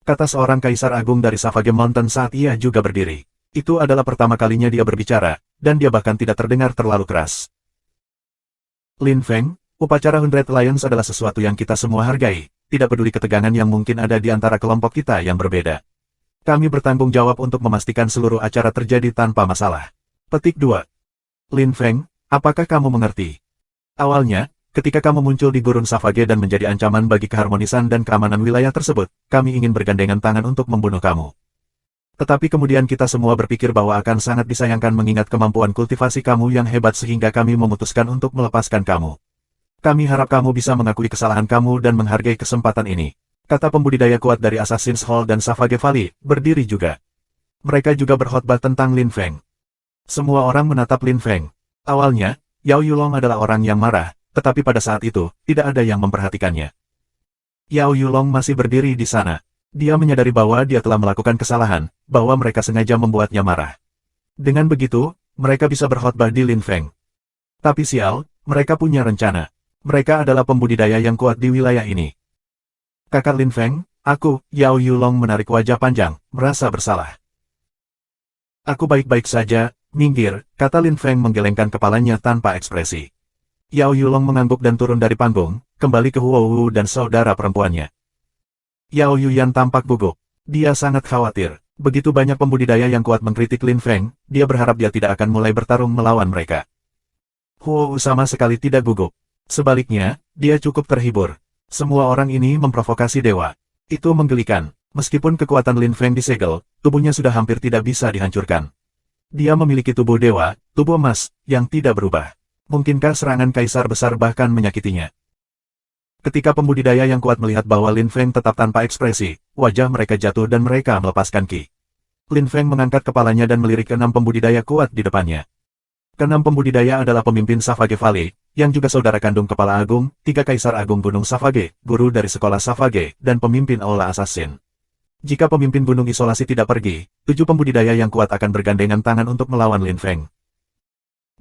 Kata seorang kaisar agung dari Savage Mountain saat ia juga berdiri. Itu adalah pertama kalinya dia berbicara, dan dia bahkan tidak terdengar terlalu keras. Lin Feng, upacara 100 Lions adalah sesuatu yang kita semua hargai, tidak peduli ketegangan yang mungkin ada di antara kelompok kita yang berbeda. Kami bertanggung jawab untuk memastikan seluruh acara terjadi tanpa masalah. Petik 2. Lin Feng, apakah kamu mengerti? Awalnya, ketika kamu muncul di Gurun Savage dan menjadi ancaman bagi keharmonisan dan keamanan wilayah tersebut, kami ingin bergandengan tangan untuk membunuh kamu. Tetapi kemudian kita semua berpikir bahwa akan sangat disayangkan mengingat kemampuan kultivasi kamu yang hebat sehingga kami memutuskan untuk melepaskan kamu. Kami harap kamu bisa mengakui kesalahan kamu dan menghargai kesempatan ini. Kata pembudidaya kuat dari Assassin's Hall dan Savage Valley, berdiri juga. Mereka juga berkhotbah tentang Lin Feng. Semua orang menatap Lin Feng. Awalnya, Yao Yulong adalah orang yang marah, tetapi pada saat itu, tidak ada yang memperhatikannya. Yao Yulong masih berdiri di sana. Dia menyadari bahwa dia telah melakukan kesalahan, bahwa mereka sengaja membuatnya marah. Dengan begitu, mereka bisa berkhotbah di Lin Feng. Tapi sial, mereka punya rencana. Mereka adalah pembudidaya yang kuat di wilayah ini. Kakak Lin Feng, aku, Yao Yulong menarik wajah panjang, merasa bersalah. Aku baik-baik saja, minggir, kata Lin Feng menggelengkan kepalanya tanpa ekspresi. Yao Yulong mengangguk dan turun dari panggung, kembali ke Huo Wu dan saudara perempuannya. Yao Yuyan tampak gugup. Dia sangat khawatir. Begitu banyak pembudidaya yang kuat mengkritik Lin Feng, dia berharap dia tidak akan mulai bertarung melawan mereka. Huo sama sekali tidak gugup. Sebaliknya, dia cukup terhibur. Semua orang ini memprovokasi dewa. Itu menggelikan. Meskipun kekuatan Lin Feng disegel, tubuhnya sudah hampir tidak bisa dihancurkan. Dia memiliki tubuh dewa, tubuh emas, yang tidak berubah. Mungkinkah serangan kaisar besar bahkan menyakitinya? Ketika pembudidaya yang kuat melihat bahwa Lin Feng tetap tanpa ekspresi, wajah mereka jatuh dan mereka melepaskan ki. Lin Feng mengangkat kepalanya dan melirik keenam pembudidaya kuat di depannya. Keenam pembudidaya adalah pemimpin Savage Valley, yang juga saudara kandung Kepala Agung, 3 Kaisar Agung Gunung Savage, guru dari sekolah Savage, dan pemimpin Aula Assassin. Jika pemimpin Gunung Isolasi tidak pergi, 7 pembudidaya yang kuat akan bergandengan tangan untuk melawan Lin Feng.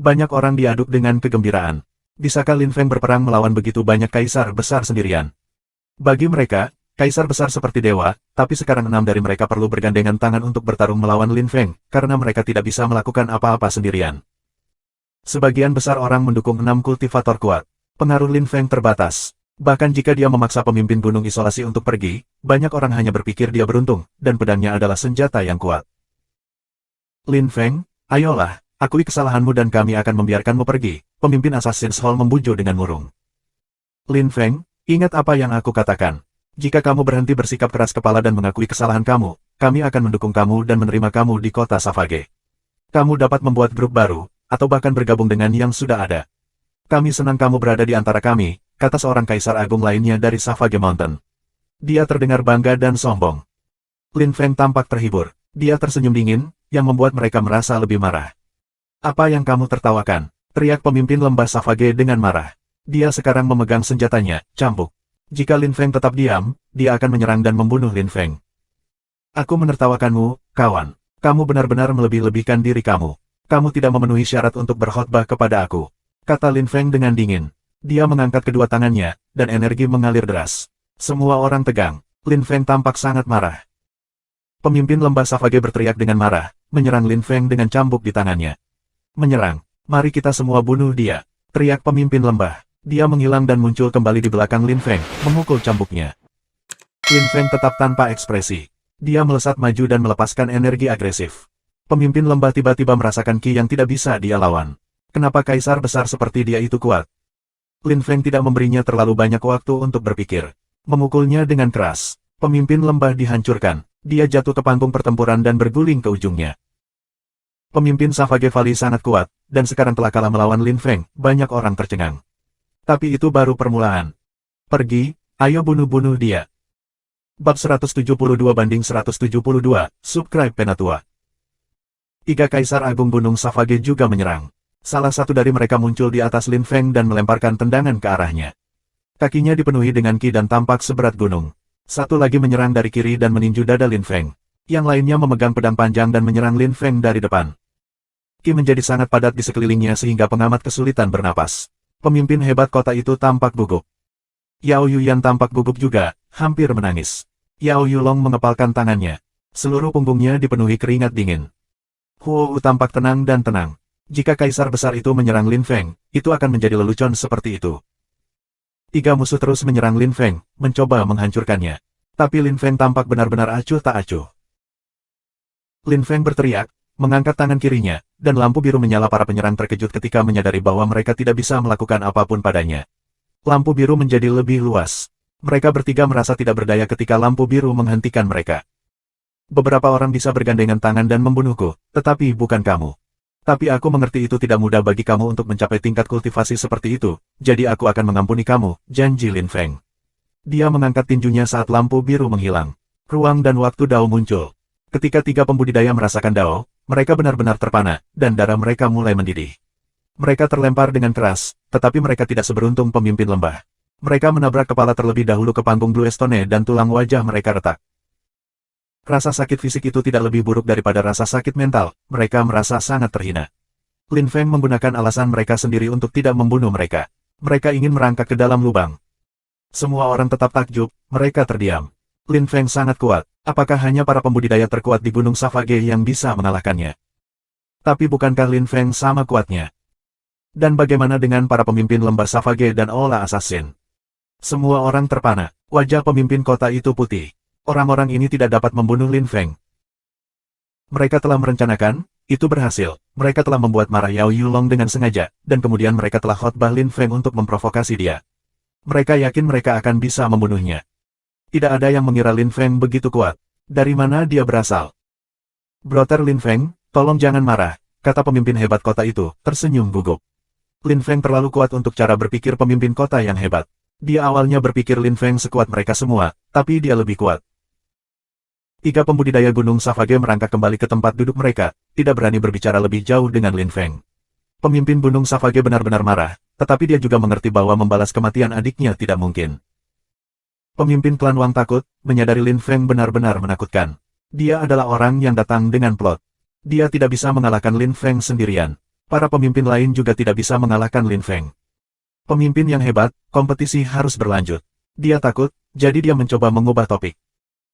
Banyak orang diaduk dengan kegembiraan. Bisakah Lin Feng berperang melawan begitu banyak kaisar besar sendirian? Bagi mereka, kaisar besar seperti dewa, tapi sekarang 6 dari mereka perlu bergandengan tangan untuk bertarung melawan Lin Feng, karena mereka tidak bisa melakukan apa-apa sendirian. Sebagian besar orang mendukung 6 kultivator kuat. Pengaruh Lin Feng terbatas. Bahkan jika dia memaksa pemimpin Gunung Isolasi untuk pergi, banyak orang hanya berpikir dia beruntung, dan pedangnya adalah senjata yang kuat. Lin Feng, ayolah. Akui kesalahanmu dan kami akan membiarkanmu pergi, pemimpin Assassin's Hall membujuk dengan murung. Lin Feng, ingat apa yang aku katakan. Jika kamu berhenti bersikap keras kepala dan mengakui kesalahan kamu, kami akan mendukung kamu dan menerima kamu di kota Savage. Kamu dapat membuat grup baru, atau bahkan bergabung dengan yang sudah ada. Kami senang kamu berada di antara kami, kata seorang kaisar agung lainnya dari Savage Mountain. Dia terdengar bangga dan sombong. Lin Feng tampak terhibur. Dia tersenyum dingin, yang membuat mereka merasa lebih marah. Apa yang kamu tertawakan? Teriak pemimpin lembah Savage dengan marah. Dia sekarang memegang senjatanya, cambuk. Jika Lin Feng tetap diam, dia akan menyerang dan membunuh Lin Feng. Aku menertawakanmu, kawan. Kamu benar-benar melebih-lebihkan diri kamu. Kamu tidak memenuhi syarat untuk berkhotbah kepada aku. Kata Lin Feng dengan dingin. Dia mengangkat kedua tangannya, dan energi mengalir deras. Semua orang tegang. Lin Feng tampak sangat marah. Pemimpin lembah Savage berteriak dengan marah, menyerang Lin Feng dengan cambuk di tangannya. Menyerang. Mari kita semua bunuh dia. Teriak pemimpin lembah. Dia menghilang dan muncul kembali di belakang Lin Feng, memukul cambuknya. Lin Feng tetap tanpa ekspresi. Dia melesat maju dan melepaskan energi agresif. Pemimpin lembah tiba-tiba merasakan ki yang tidak bisa dia lawan. Kenapa kaisar besar seperti dia itu kuat? Lin Feng tidak memberinya terlalu banyak waktu untuk berpikir. Memukulnya dengan keras. Pemimpin lembah dihancurkan. Dia jatuh ke panggung pertempuran dan berguling ke ujungnya. Pemimpin Savage Valley sangat kuat, dan sekarang telah kalah melawan Lin Feng, banyak orang tercengang. Tapi itu baru permulaan. Pergi, ayo bunuh-bunuh dia. Bab 172/172, Subscribe Penatua. 3 Kaisar Agung Gunung Savage juga menyerang. Salah satu dari mereka muncul di atas Lin Feng dan melemparkan tendangan ke arahnya. Kakinya dipenuhi dengan ki dan tampak seberat gunung. Satu lagi menyerang dari kiri dan meninju dada Lin Feng. Yang lainnya memegang pedang panjang dan menyerang Lin Feng dari depan. Ki menjadi sangat padat di sekelilingnya sehingga pengamat kesulitan bernapas. Pemimpin hebat kota itu tampak gugup. Yao Yuyan tampak gugup juga, hampir menangis. Yao Yulong mengepalkan tangannya. Seluruh punggungnya dipenuhi keringat dingin. Huo tampak tenang dan tenang. Jika kaisar besar itu menyerang Lin Feng, itu akan menjadi lelucon seperti itu. 3 musuh terus menyerang Lin Feng, mencoba menghancurkannya. Tapi Lin Feng tampak benar-benar acuh tak acuh. Lin Feng berteriak, mengangkat tangan kirinya, dan lampu biru menyala. Para penyerang terkejut ketika menyadari bahwa mereka tidak bisa melakukan apapun padanya. Lampu biru menjadi lebih luas. Mereka bertiga merasa tidak berdaya ketika lampu biru menghentikan mereka. Beberapa orang bisa bergandengan tangan dan membunuhku, tetapi bukan kamu. Tapi aku mengerti itu tidak mudah bagi kamu untuk mencapai tingkat kultivasi seperti itu, jadi aku akan mengampuni kamu, janji Lin Feng. Dia mengangkat tinjunya saat lampu biru menghilang. Ruang dan waktu Dao muncul. Ketika 3 pembudidaya merasakan Dao, mereka benar-benar terpana, dan darah mereka mulai mendidih. Mereka terlempar dengan keras, tetapi mereka tidak seberuntung pemimpin lembah. Mereka menabrak kepala terlebih dahulu ke panggung Blue Stone dan tulang wajah mereka retak. Rasa sakit fisik itu tidak lebih buruk daripada rasa sakit mental, mereka merasa sangat terhina. Lin Feng menggunakan alasan mereka sendiri untuk tidak membunuh mereka. Mereka ingin merangkak ke dalam lubang. Semua orang tetap takjub, mereka terdiam. Lin Feng sangat kuat. Apakah hanya para pembudidaya terkuat di Gunung Savage yang bisa mengalahkannya? Tapi bukankah Lin Feng sama kuatnya? Dan bagaimana dengan para pemimpin lembah Savage dan Aula Assassin? Semua orang terpana. Wajah pemimpin kota itu putih. Orang-orang ini tidak dapat membunuh Lin Feng. Mereka telah merencanakan, itu berhasil. Mereka telah membuat marah Yao Yulong dengan sengaja, dan kemudian mereka telah khotbah Lin Feng untuk memprovokasi dia. Mereka yakin mereka akan bisa membunuhnya. Tidak ada yang mengira Lin Feng begitu kuat. Dari mana dia berasal? Brother Lin Feng, tolong jangan marah, kata pemimpin hebat kota itu, tersenyum gugup. Lin Feng terlalu kuat untuk cara berpikir pemimpin kota yang hebat. Dia awalnya berpikir Lin Feng sekuat mereka semua, tapi dia lebih kuat. 3 pembudidaya Gunung Savage merangkak kembali ke tempat duduk mereka, tidak berani berbicara lebih jauh dengan Lin Feng. Pemimpin Gunung Savage benar-benar marah, tetapi dia juga mengerti bahwa membalas kematian adiknya tidak mungkin. Pemimpin klan Wang takut, menyadari Lin Feng benar-benar menakutkan. Dia adalah orang yang datang dengan plot. Dia tidak bisa mengalahkan Lin Feng sendirian. Para pemimpin lain juga tidak bisa mengalahkan Lin Feng. Pemimpin yang hebat, kompetisi harus berlanjut. Dia takut, jadi dia mencoba mengubah topik.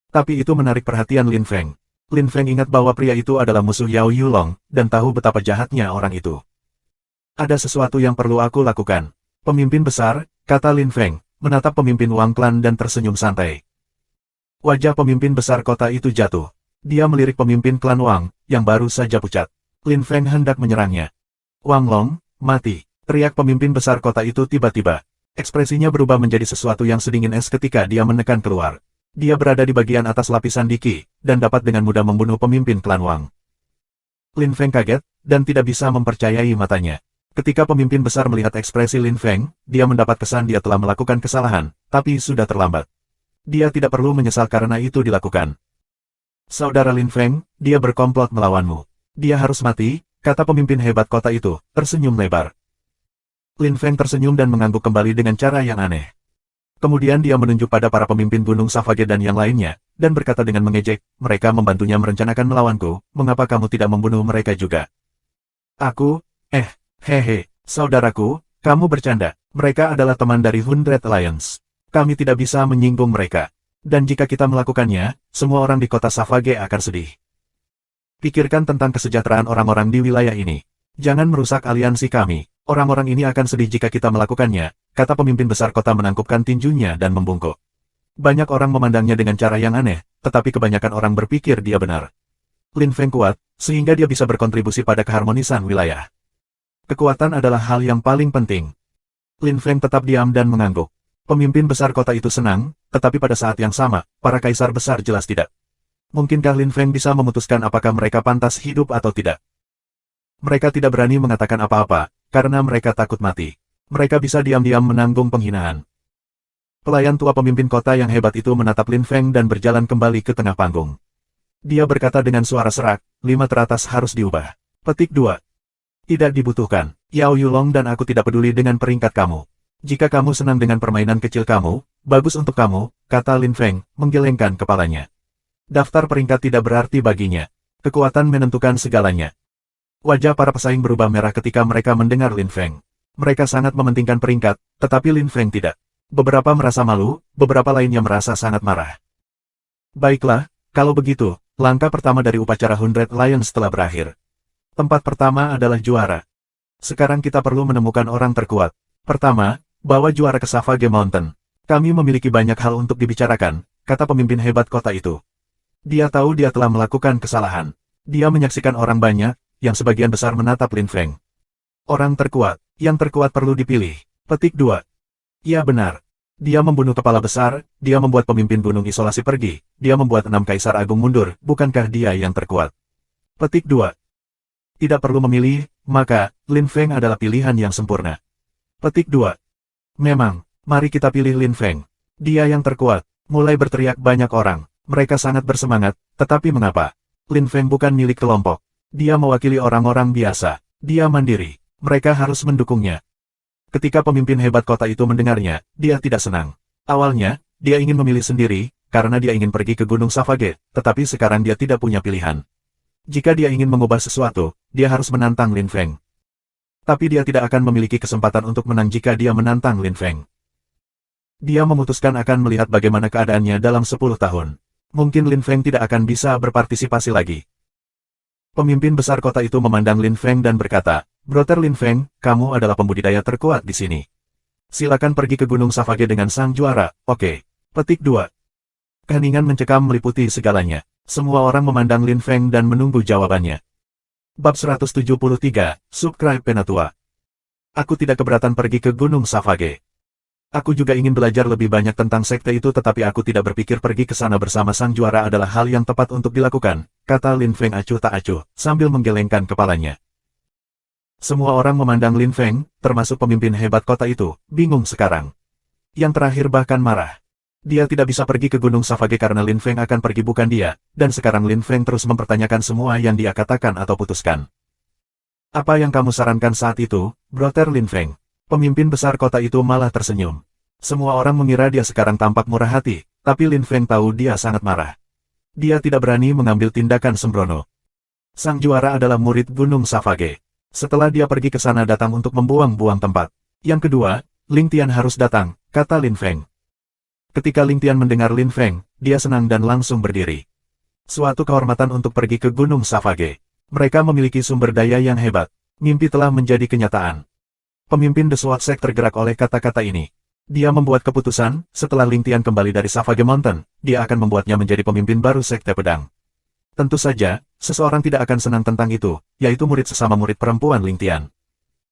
Tapi itu menarik perhatian Lin Feng. Lin Feng ingat bahwa pria itu adalah musuh Yao Yulong, dan tahu betapa jahatnya orang itu. Ada sesuatu yang perlu aku lakukan. Pemimpin besar, kata Lin Feng, menatap pemimpin Wang Clan dan tersenyum santai. Wajah pemimpin besar kota itu jatuh. Dia melirik pemimpin klan Wang, yang baru saja pucat. Lin Feng hendak menyerangnya. Wang Long, mati, teriak pemimpin besar kota itu tiba-tiba. Ekspresinya berubah menjadi sesuatu yang sedingin es ketika dia menekan keluar. Dia berada di bagian atas lapisan Diki, dan dapat dengan mudah membunuh pemimpin klan Wang. Lin Feng kaget, dan tidak bisa mempercayai matanya. Ketika pemimpin besar melihat ekspresi Lin Feng, dia mendapat kesan dia telah melakukan kesalahan, tapi sudah terlambat. Dia tidak perlu menyesal karena itu dilakukan. Saudara Lin Feng, dia berkomplot melawanmu. Dia harus mati, kata pemimpin hebat kota itu, tersenyum lebar. Lin Feng tersenyum dan mengangguk kembali dengan cara yang aneh. Kemudian dia menunjuk pada para pemimpin Gunung Savage dan yang lainnya, dan berkata dengan mengejek, mereka membantunya merencanakan melawanku, mengapa kamu tidak membunuh mereka juga? Aku, hehe, saudaraku, kamu bercanda, mereka adalah teman dari Hundred Alliance. Kami tidak bisa menyinggung mereka. Dan jika kita melakukannya, semua orang di kota Savage akan sedih. Pikirkan tentang kesejahteraan orang-orang di wilayah ini. Jangan merusak aliansi kami. Orang-orang ini akan sedih jika kita melakukannya, kata pemimpin besar kota menangkupkan tinjunya dan membungkuk. Banyak orang memandangnya dengan cara yang aneh, tetapi kebanyakan orang berpikir dia benar. Lin Feng kuat, sehingga dia bisa berkontribusi pada keharmonisan wilayah. Kekuatan adalah hal yang paling penting. Lin Feng tetap diam dan mengangguk. Pemimpin besar kota itu senang, tetapi pada saat yang sama, para kaisar besar jelas tidak. Mungkinkah Lin Feng bisa memutuskan apakah mereka pantas hidup atau tidak? Mereka tidak berani mengatakan apa-apa, karena mereka takut mati. Mereka bisa diam-diam menanggung penghinaan. Pelayan tua pemimpin kota yang hebat itu menatap Lin Feng dan berjalan kembali ke tengah panggung. Dia berkata dengan suara serak, 5 teratas harus diubah. Petik 2. Tidak dibutuhkan. Yao Yulong dan aku tidak peduli dengan peringkat kamu. Jika kamu senang dengan permainan kecil kamu, bagus untuk kamu, kata Lin Feng, menggelengkan kepalanya. Daftar peringkat tidak berarti baginya. Kekuatan menentukan segalanya. Wajah para pesaing berubah merah ketika mereka mendengar Lin Feng. Mereka sangat mementingkan peringkat, tetapi Lin Feng tidak. Beberapa merasa malu, beberapa lainnya merasa sangat marah. Baiklah, kalau begitu, langkah pertama dari upacara Hundred Alliance telah berakhir. Tempat pertama adalah juara. Sekarang kita perlu menemukan orang terkuat. Pertama, bawa juara ke Savage Mountain. Kami memiliki banyak hal untuk dibicarakan, kata pemimpin hebat kota itu. Dia tahu dia telah melakukan kesalahan. Dia menyaksikan orang banyak, yang sebagian besar menatap Lin Feng. Orang terkuat, yang terkuat perlu dipilih. Petik 2. Ya benar. Dia membunuh kepala besar, dia membuat pemimpin gunung isolasi pergi, dia membuat 6 kaisar agung mundur, bukankah dia yang terkuat? Petik 2. Tidak perlu memilih, maka, Lin Feng adalah pilihan yang sempurna. Petik 2. Memang, mari kita pilih Lin Feng. Dia yang terkuat, mulai berteriak banyak orang. Mereka sangat bersemangat, tetapi mengapa? Lin Feng bukan milik kelompok. Dia mewakili orang-orang biasa. Dia mandiri. Mereka harus mendukungnya. Ketika pemimpin hebat kota itu mendengarnya, dia tidak senang. Awalnya, dia ingin memilih sendiri, karena dia ingin pergi ke Gunung Savage, tetapi sekarang dia tidak punya pilihan. Jika dia ingin mengubah sesuatu, dia harus menantang Lin Feng. Tapi dia tidak akan memiliki kesempatan untuk menang jika dia menantang Lin Feng. Dia memutuskan akan melihat bagaimana keadaannya dalam 10 tahun. Mungkin Lin Feng tidak akan bisa berpartisipasi lagi. Pemimpin besar kota itu memandang Lin Feng dan berkata, Brother Lin Feng, kamu adalah pembudidaya terkuat di sini. Silakan pergi ke Gunung Savage dengan sang juara, oke. Petik 2. Keheningan mencekam meliputi segalanya. Semua orang memandang Lin Feng dan menunggu jawabannya. Bab 173, Subscribe Penatua. Aku tidak keberatan pergi ke Gunung Savage. Aku juga ingin belajar lebih banyak tentang sekte itu, tetapi aku tidak berpikir pergi ke sana bersama sang juara adalah hal yang tepat untuk dilakukan, kata Lin Feng acuh tak acuh, sambil menggelengkan kepalanya. Semua orang memandang Lin Feng, termasuk pemimpin hebat kota itu, bingung sekarang. Yang terakhir bahkan marah. Dia tidak bisa pergi ke Gunung Savage karena Lin Feng akan pergi bukan dia, dan sekarang Lin Feng terus mempertanyakan semua yang dia katakan atau putuskan. Apa yang kamu sarankan saat itu, Brother Lin Feng? Pemimpin besar kota itu malah tersenyum. Semua orang mengira dia sekarang tampak murah hati, tapi Lin Feng tahu dia sangat marah. Dia tidak berani mengambil tindakan sembrono. Sang juara adalah murid Gunung Savage. Setelah dia pergi ke sana datang untuk membuang-buang tempat. Yang kedua, Ling Tian harus datang, kata Lin Feng. Ketika Ling Tian mendengar Lin Feng, dia senang dan langsung berdiri. Suatu kehormatan untuk pergi ke Gunung Savage. Mereka memiliki sumber daya yang hebat. Mimpi telah menjadi kenyataan. Pemimpin The Sword Sect tergerak oleh kata-kata ini. Dia membuat keputusan, setelah Ling Tian kembali dari Savage Mountain, dia akan membuatnya menjadi pemimpin baru Sekte Pedang. Tentu saja, seseorang tidak akan senang tentang itu, yaitu murid sesama murid perempuan Ling Tian.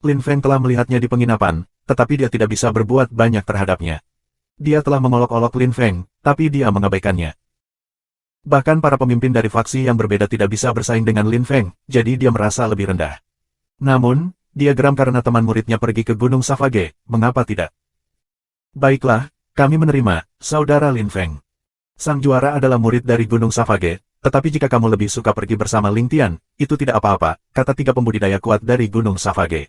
Lin Feng telah melihatnya di penginapan, tetapi dia tidak bisa berbuat banyak terhadapnya. Dia telah mengolok-olok Lin Feng, tapi dia mengabaikannya. Bahkan para pemimpin dari faksi yang berbeda tidak bisa bersaing dengan Lin Feng, jadi dia merasa lebih rendah. Namun, dia geram karena teman muridnya pergi ke Gunung Savage, mengapa tidak? Baiklah, kami menerima, Saudara Lin Feng. Sang juara adalah murid dari Gunung Savage, tetapi jika kamu lebih suka pergi bersama Ling Tian, itu tidak apa-apa, kata 3 pembudidaya kuat dari Gunung Savage.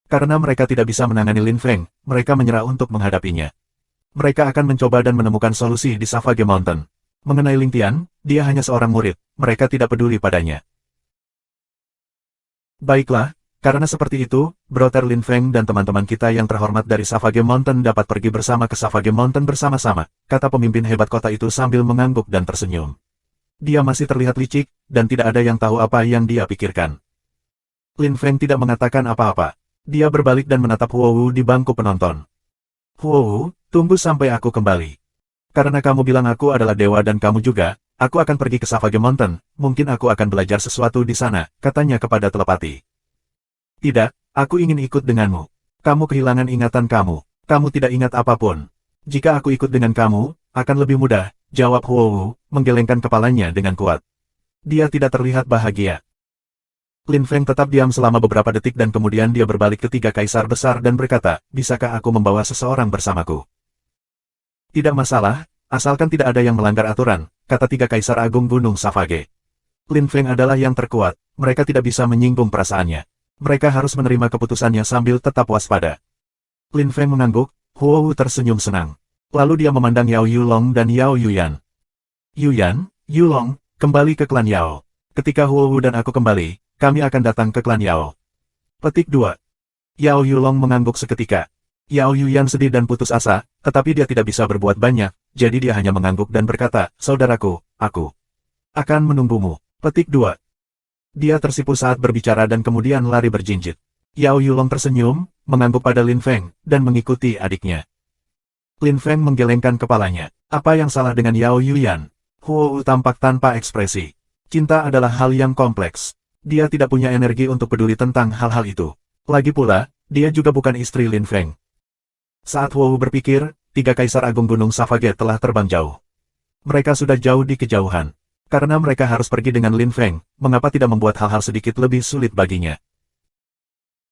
Karena mereka tidak bisa menangani Lin Feng, mereka menyerah untuk menghadapinya. Mereka akan mencoba dan menemukan solusi di Savage Mountain. Mengenai Ling Tian, dia hanya seorang murid, mereka tidak peduli padanya. Baiklah, karena seperti itu, Brother Lin Feng dan teman-teman kita yang terhormat dari Savage Mountain dapat pergi bersama ke Savage Mountain bersama-sama, kata pemimpin hebat kota itu sambil mengangguk dan tersenyum. Dia masih terlihat licik, dan tidak ada yang tahu apa yang dia pikirkan. Lin Feng tidak mengatakan apa-apa. Dia berbalik dan menatap Huo Wu di bangku penonton. Huo Wu, tunggu sampai aku kembali. Karena kamu bilang aku adalah dewa dan kamu juga, aku akan pergi ke Savage Mountain, mungkin aku akan belajar sesuatu di sana, katanya kepada telepati. Tidak, aku ingin ikut denganmu. Kamu kehilangan ingatan kamu. Kamu tidak ingat apapun. Jika aku ikut dengan kamu, akan lebih mudah, jawab Huo Wu, menggelengkan kepalanya dengan kuat. Dia tidak terlihat bahagia. Lin Feng tetap diam selama beberapa detik dan kemudian dia berbalik ke 3 kaisar besar dan berkata, bisakah aku membawa seseorang bersamaku? Tidak masalah, asalkan tidak ada yang melanggar aturan, kata 3 kaisar agung Gunung Savage. Lin Feng adalah yang terkuat, mereka tidak bisa menyinggung perasaannya. Mereka harus menerima keputusannya sambil tetap waspada. Lin Feng mengangguk, Huo Wu tersenyum senang. Lalu dia memandang Yao Yulong dan Yao Yuyan. Yuyan, Yulong, kembali ke klan Yao. Ketika Huo Wu dan aku kembali, kami akan datang ke klan Yao. Petik 2. Yao Yulong mengangguk seketika. Yao Yuyan sedih dan putus asa, tetapi dia tidak bisa berbuat banyak, jadi dia hanya mengangguk dan berkata, saudaraku, aku akan menunggumu. Petik 2. Dia tersipu saat berbicara dan kemudian lari berjinjit. Yao Yulong tersenyum, mengangguk pada Lin Feng, dan mengikuti adiknya. Lin Feng menggelengkan kepalanya. Apa yang salah dengan Yao Yuyan? Huo Wu tampak tanpa ekspresi. Cinta adalah hal yang kompleks. Dia tidak punya energi untuk peduli tentang hal-hal itu. Lagi pula, dia juga bukan istri Lin Feng. Saat Huo Wu berpikir, 3 kaisar agung Gunung Savage telah terbang jauh. Mereka sudah jauh di kejauhan. Karena mereka harus pergi dengan Lin Feng, mengapa tidak membuat hal-hal sedikit lebih sulit baginya?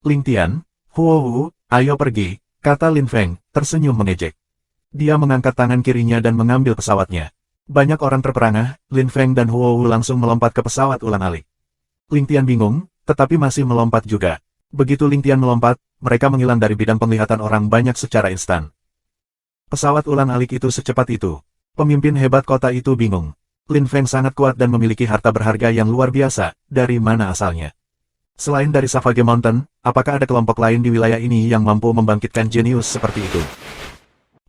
Ling Tian, Huo Wu, ayo pergi, kata Lin Feng, tersenyum mengejek. Dia mengangkat tangan kirinya dan mengambil pesawatnya. Banyak orang terperangah, Lin Feng dan Huo Wu langsung melompat ke pesawat ulang-alik. Ling Tian bingung, tetapi masih melompat juga. Begitu Ling Tian melompat, mereka menghilang dari bidang penglihatan orang banyak secara instan. Pesawat ulang-alik itu secepat itu. Pemimpin hebat kota itu bingung. Lin Feng sangat kuat dan memiliki harta berharga yang luar biasa, dari mana asalnya? Selain dari Savage Mountain, apakah ada kelompok lain di wilayah ini yang mampu membangkitkan jenius seperti itu?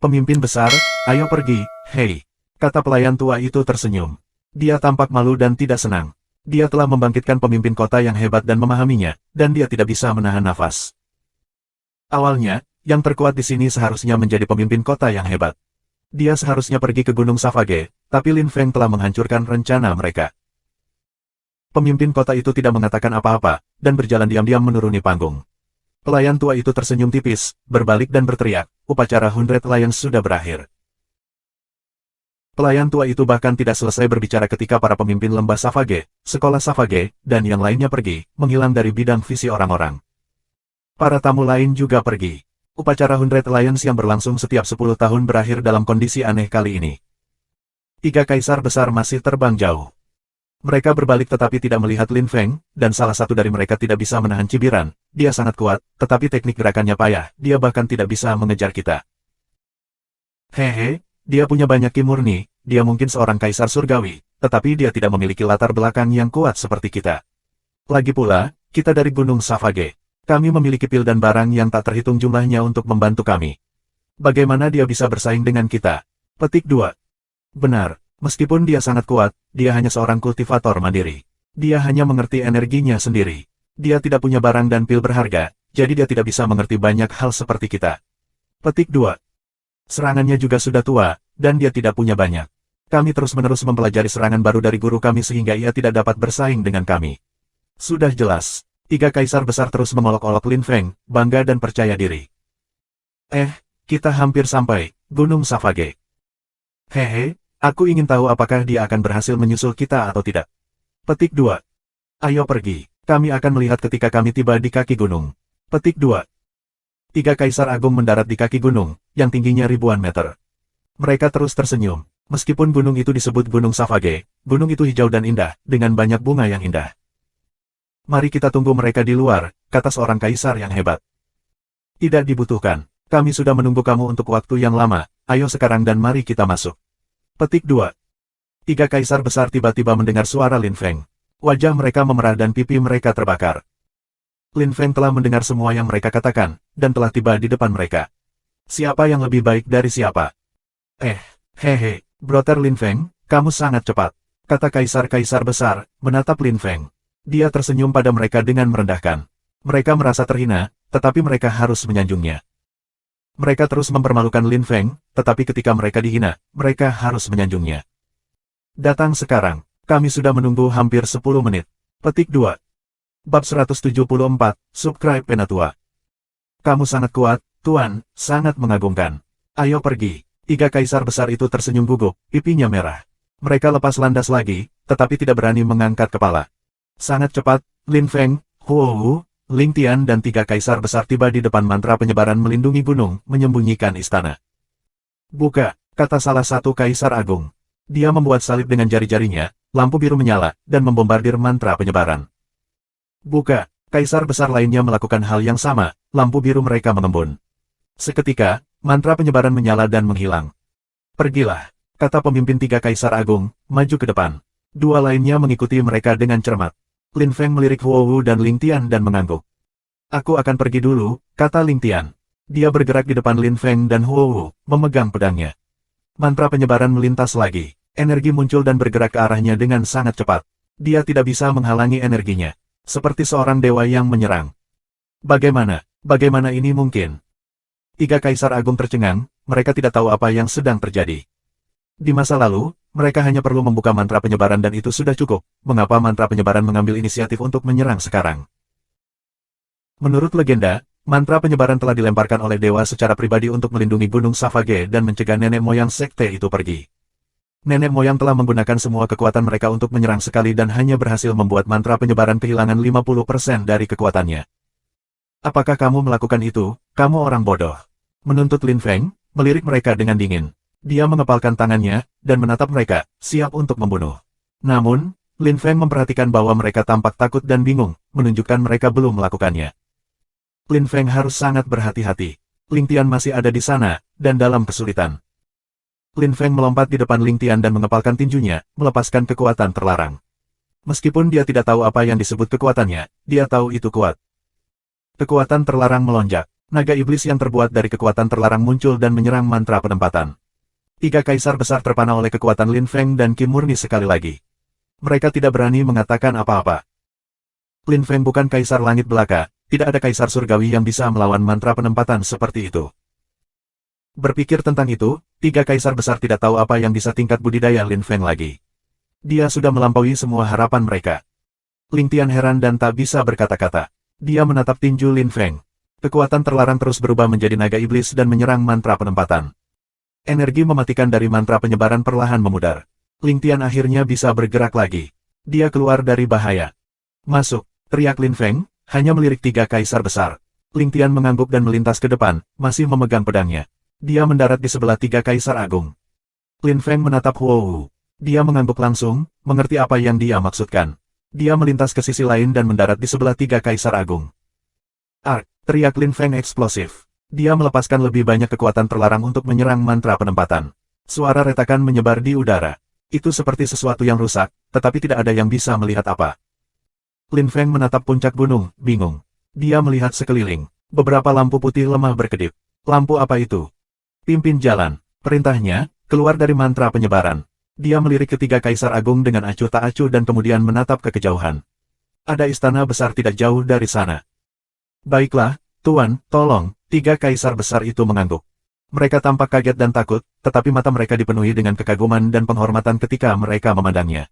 Pemimpin besar, ayo pergi, hei. Kata pelayan tua itu tersenyum. Dia tampak malu dan tidak senang. Dia telah membangkitkan pemimpin kota yang hebat dan memahaminya, dan dia tidak bisa menahan nafas. Awalnya, yang terkuat di sini seharusnya menjadi pemimpin kota yang hebat. Dia seharusnya pergi ke Gunung Savage, Tapi Lin Feng telah menghancurkan rencana mereka. Pemimpin kota itu tidak mengatakan apa-apa, dan berjalan diam-diam menuruni panggung. Pelayan tua itu tersenyum tipis, berbalik dan berteriak, upacara Hundred Lions sudah berakhir. Pelayan tua itu bahkan tidak selesai berbicara ketika para pemimpin lembah Savage, sekolah Savage, dan yang lainnya pergi, menghilang dari bidang visi orang-orang. Para tamu lain juga pergi. Upacara Hundred Lions yang berlangsung setiap 10 tahun berakhir dalam kondisi aneh kali ini. 3 kaisar besar masih terbang jauh. Mereka berbalik tetapi tidak melihat Lin Feng, dan salah satu dari mereka tidak bisa menahan cibiran. Dia sangat kuat, tetapi teknik gerakannya payah, dia bahkan tidak bisa mengejar kita. Hehe. Dia punya banyak ki murni, dia mungkin seorang kaisar surgawi, tetapi dia tidak memiliki latar belakang yang kuat seperti kita. Lagi pula, kita dari Gunung Savage. Kami memiliki pil dan barang yang tak terhitung jumlahnya untuk membantu kami. Bagaimana dia bisa bersaing dengan kita? Petik 2. Benar, meskipun dia sangat kuat, dia hanya seorang kultivator mandiri. Dia hanya mengerti energinya sendiri. Dia tidak punya barang dan pil berharga, jadi dia tidak bisa mengerti banyak hal seperti kita. Petik 2. Serangannya juga sudah tua, dan dia tidak punya banyak. Kami terus-menerus mempelajari serangan baru dari guru kami sehingga ia tidak dapat bersaing dengan kami. Sudah jelas, 3 kaisar besar terus mengolok-olok Lin Feng, bangga dan percaya diri. Kita hampir sampai, Gunung Savage. Hehe, aku ingin tahu apakah dia akan berhasil menyusul kita atau tidak. Petik 2. Ayo pergi, kami akan melihat ketika kami tiba di kaki gunung. Petik 2. 3 kaisar agung mendarat di kaki gunung, yang tingginya ribuan meter. Mereka terus tersenyum. Meskipun gunung itu disebut Gunung Savage, gunung itu hijau dan indah, dengan banyak bunga yang indah. Mari kita tunggu mereka di luar, kata seorang kaisar yang hebat. Tidak dibutuhkan. Kami sudah menunggu kamu untuk waktu yang lama, ayo sekarang dan mari kita masuk. Petik 2. 3 kaisar besar tiba-tiba mendengar suara Lin Feng. Wajah mereka memerah dan pipi mereka terbakar. Lin Feng telah mendengar semua yang mereka katakan, dan telah tiba di depan mereka. Siapa yang lebih baik dari siapa? Hehe, Brother Lin Feng, kamu sangat cepat, kata kaisar-kaisar besar, menatap Lin Feng. Dia tersenyum pada mereka dengan merendahkan. Mereka merasa terhina, tetapi mereka harus menyanjungnya. Mereka terus mempermalukan Lin Feng, tetapi ketika mereka dihina, mereka harus menyanjungnya. Datang sekarang, kami sudah menunggu hampir 10 menit. Petik 2. Bab 174, Subscribe Penatua. Kamu sangat kuat, Tuan, sangat mengagumkan. Ayo pergi. 3 kaisar besar itu tersenyum gugup, pipinya merah. Mereka lepas landas lagi, tetapi tidak berani mengangkat kepala. Sangat cepat, Lin Feng, Huo, Ling Tian dan 3 kaisar besar tiba di depan mantra penyebaran melindungi gunung, menyembunyikan istana. Buka, kata salah satu kaisar agung. Dia membuat salib dengan jari-jarinya, lampu biru menyala, dan membombardir mantra penyebaran. Buka, kaisar besar lainnya melakukan hal yang sama, lampu biru mereka mengembun. Seketika, mantra penyebaran menyala dan menghilang. Pergilah, kata pemimpin 3 kaisar agung, maju ke depan. 2 lainnya mengikuti mereka dengan cermat. Lin Feng melirik Huo dan Ling Tian dan mengangguk. Aku akan pergi dulu, kata Ling Tian. Dia bergerak di depan Lin Feng dan Huo, memegang pedangnya. Mantra penyebaran melintas lagi. Energi muncul dan bergerak ke arahnya dengan sangat cepat. Dia tidak bisa menghalangi energinya. Seperti seorang dewa yang menyerang. Bagaimana ini mungkin? 3 kaisar agung tercengang, mereka tidak tahu apa yang sedang terjadi. Di masa lalu, mereka hanya perlu membuka mantra penyebaran dan itu sudah cukup. Mengapa mantra penyebaran mengambil inisiatif untuk menyerang sekarang? Menurut legenda, mantra penyebaran telah dilemparkan oleh dewa secara pribadi untuk melindungi Gunung Savage dan mencegah nenek moyang sekte itu pergi. Nenek moyang telah menggunakan semua kekuatan mereka untuk menyerang sekali dan hanya berhasil membuat mantra penyebaran kehilangan 50% dari kekuatannya. Apakah kamu melakukan itu? Kamu orang bodoh. Menuntut Lin Feng, melirik mereka dengan dingin. Dia mengepalkan tangannya, dan menatap mereka, siap untuk membunuh. Namun, Lin Feng memperhatikan bahwa mereka tampak takut dan bingung, menunjukkan mereka belum melakukannya. Lin Feng harus sangat berhati-hati. Ling Tian masih ada di sana, dan dalam kesulitan. Lin Feng melompat di depan Ling Tian dan mengepalkan tinjunya, melepaskan kekuatan terlarang. Meskipun dia tidak tahu apa yang disebut kekuatannya, dia tahu itu kuat. Kekuatan terlarang melonjak. Naga iblis yang terbuat dari kekuatan terlarang muncul dan menyerang mantra penempatan. 3 kaisar besar terpana oleh kekuatan Lin Feng dan Ki murni sekali lagi. Mereka tidak berani mengatakan apa-apa. Lin Feng bukan kaisar langit belaka, tidak ada kaisar surgawi yang bisa melawan mantra penempatan seperti itu. Berpikir tentang itu, tiga kaisar besar tidak tahu apa yang bisa tingkat budidaya Lin Feng lagi. Dia sudah melampaui semua harapan mereka. Ling Tian heran dan tak bisa berkata-kata. Dia menatap tinju Lin Feng. Kekuatan terlarang terus berubah menjadi naga iblis dan menyerang mantra penempatan. Energi mematikan dari mantra penyebaran perlahan memudar. Ling Tian akhirnya bisa bergerak lagi. Dia keluar dari bahaya. Masuk, teriak Lin Feng, hanya melirik tiga kaisar besar. Ling Tian mengangguk dan melintas ke depan, masih memegang pedangnya. Dia mendarat di sebelah tiga kaisar agung. Lin Feng menatap Huo Wu. Dia mengangguk langsung, mengerti apa yang dia maksudkan. Dia melintas ke sisi lain dan mendarat di sebelah tiga kaisar agung. Ark, teriak Lin Feng eksplosif. Dia melepaskan lebih banyak kekuatan terlarang untuk menyerang mantra penempatan. Suara retakan menyebar di udara. Itu seperti sesuatu yang rusak, tetapi tidak ada yang bisa melihat apa. Lin Feng menatap puncak gunung, bingung. Dia melihat sekeliling. Beberapa lampu putih lemah berkedip. Lampu apa itu? Pimpin jalan. Perintahnya, keluar dari mantra penyebaran. Dia melirik ketiga kaisar agung dengan acuh tak acuh dan kemudian menatap ke kejauhan. Ada istana besar tidak jauh dari sana. Baiklah, Tuan, tolong, tiga kaisar besar itu mengangguk. Mereka tampak kaget dan takut, tetapi mata mereka dipenuhi dengan kekaguman dan penghormatan ketika mereka memandangnya.